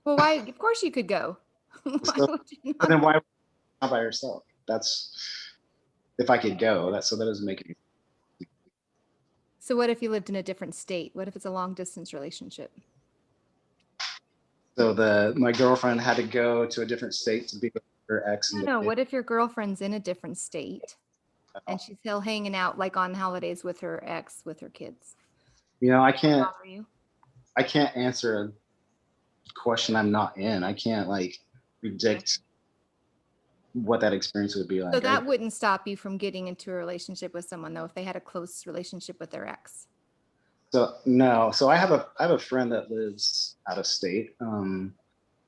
Well, why? Of course you could go. But then why not by yourself? That's if I could go. That doesn't make any sense. So what if you lived in a different state? What if it's a long distance relationship? So my girlfriend had to go to a different state to be with her ex. No, what if your girlfriend's in a different state and she's still hanging out like on holidays with her ex, with her kids? I Bother you? can't answer a question I'm not in. I can't like predict what that experience would be like. So that wouldn't stop you from getting into a relationship with someone though, if they had a close relationship with their ex. So no. So I have a friend that lives out of state. And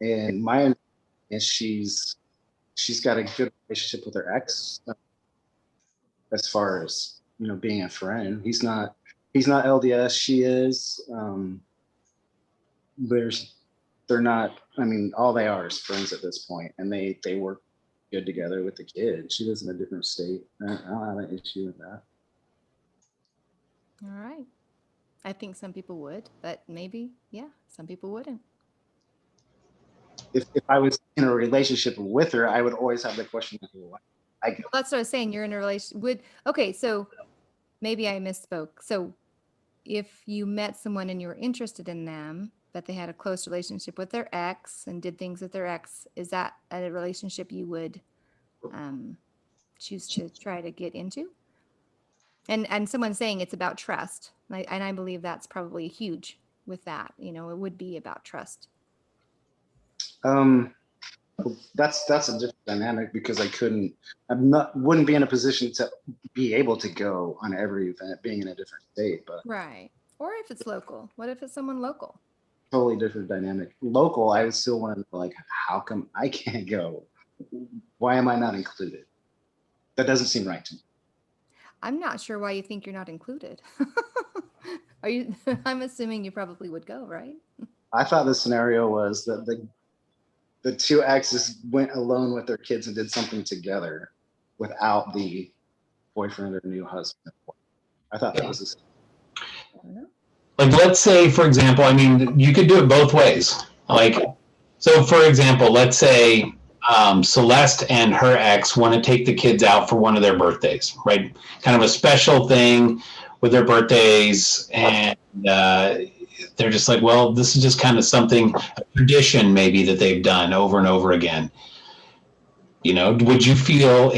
my is she's got a good relationship with her ex, as far as being a friend. He's not LDS, she is. They're not, I mean, all they are is friends at this point, and they work good together with the kids. She lives in a different state. I don't have an issue with that. All right. I think some people would, but maybe, yeah, some people wouldn't. If I was in a relationship with her, I would always have the question, why I go. Well, that's what I was saying. You're in a relationship. Okay, so maybe I misspoke. So if you met someone and you were interested in them, but they had a close relationship with their ex and did things with their ex, is that a relationship you would choose to try to get into? And someone's saying it's about trust. And I believe that's probably huge with that. It would be about trust. That's a different dynamic, because wouldn't be in a position to be able to go on every event being in a different state. But Right. Or if it's local. What if it's someone local? totally different dynamic. Local, I would still want to know, like, how come I can't go? Why am I not included? That doesn't seem right to me. I'm not sure why you think you're not included. Are you? I'm assuming you probably would go, right? I thought the scenario was that the two exes went alone with their kids and did something together without the boyfriend or new husband. I thought that was I don't know. Like, let's say, for example, I mean, you could do it both ways. Like, so for example, let's say Celeste and her ex want to take the kids out for one of their birthdays, right? Kind of a special thing with their birthdays. And they're just like, well, this is just kind of something, a tradition maybe that they've done over and over again. Would you feel,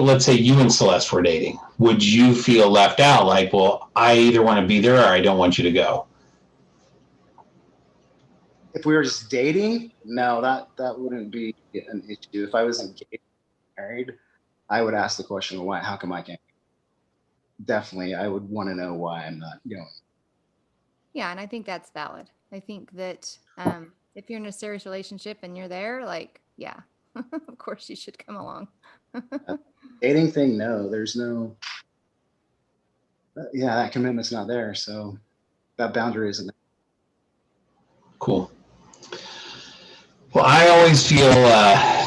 let's say you and Celeste were dating, would you feel left out? Like, well, I either want to be there or I don't want you to go. If we were just dating, no, that wouldn't be an issue. If I was engaged, married, I would ask the question, why? How come I can't? Definitely, I would want to know why I'm not going. Yeah, and I think that's valid. I think that if you're in a serious relationship and you're there, like, yeah, of course you should come along. Dating thing, no, there's no. Yeah, that commitment's not there, so that boundary isn't there. Cool. Well, I always feel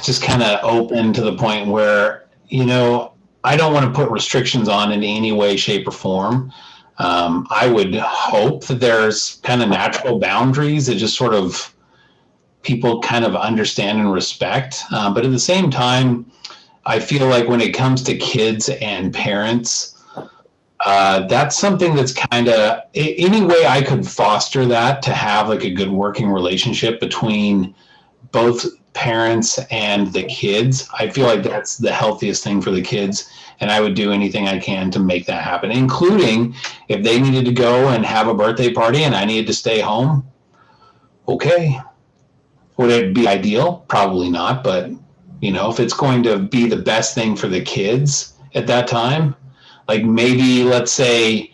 just kind of open to the point where, I don't want to put restrictions on in any way, shape, or form. I would hope that there's kind of natural boundaries that just sort of people kind of understand and respect. But at the same time, I feel like when it comes to kids and parents, that's something that's kind of, any way I could foster that to have like a good working relationship between both parents and the kids, I feel like that's the healthiest thing for the kids. And I would do anything I can to make that happen, including if they needed to go and have a birthday party and I needed to stay home. Okay. Would it be ideal? Probably not. But, if it's going to be the best thing for the kids at that time, like maybe let's say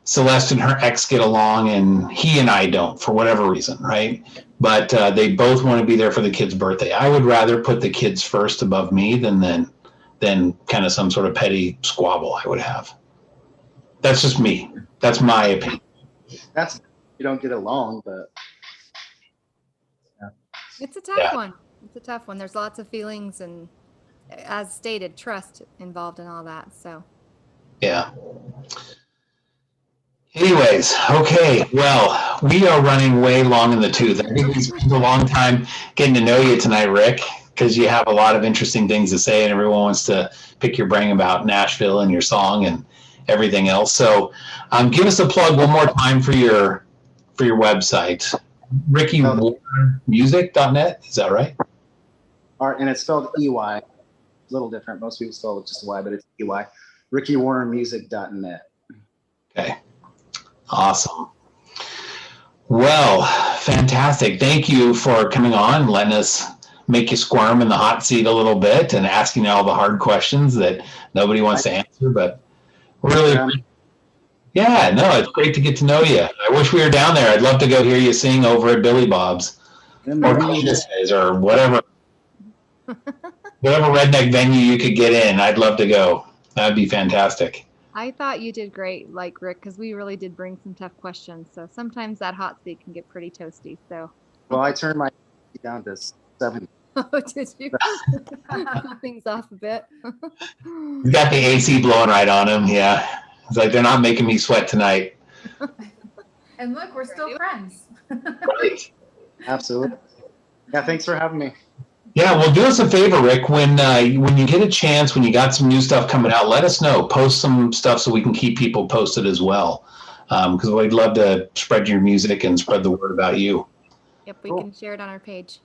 Celeste and her ex get along and he and I don't for whatever reason, right? But they both want to be there for the kid's birthday. I would rather put the kids first above me than kind of some sort of petty squabble I would have. That's just me. That's my opinion. You don't get along, but. Yeah. It's a tough one. It's a tough one. There's lots of feelings and, as stated, trust involved in all that. So. Yeah. Anyways, okay. Well, we are running way long in the tooth. I think we spent a long time getting to know you tonight, Rick, because you have a lot of interesting things to say and everyone wants to pick your brain about Nashville and your song. everything else. So give us a plug one more time for your website, rickywarnermusic.net. Is that right? And it's spelled EY. A little different. Most people spell it just Y, but it's EY. rickywarnermusic.net. Okay. Awesome. Well, fantastic. Thank you for coming on and letting us make you squirm in the hot seat a little bit and asking all the hard questions that nobody wants to answer, but really, yeah, no, it's great to get to know you. I wish we were down there. I'd love to go hear you sing over at Billy Bob's or Candace's or whatever redneck venue you could get in. I'd love to go. That'd be fantastic. I thought you did great, like Rick, because we really did bring some tough questions. So sometimes that hot seat can get pretty toasty. So. Well, I turned my down to 7. Oh, did you? Cool things off a bit. You got the AC blowing right on him. Yeah. It's like, they're not making me sweat tonight. And look, we're still friends. Right. Absolutely. Yeah, thanks for having me. Yeah, well, do us a favor, Rick. When you get a chance, when you got some new stuff coming out, let us know. Post some stuff so we can keep people posted as well. Because we'd love to spread your music and spread the word about you. Yep, we can share it on our page.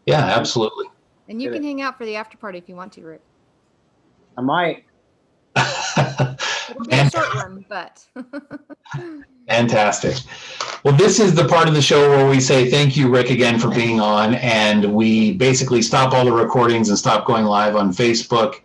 Yeah, absolutely. And you can hang out for the after party if you want to, Rick. I might. It'll be a short one, but. Fantastic. Well, this is the part of the show where we say thank you, Rick, again for being on, and we basically stop all the recordings and stop going live on Facebook.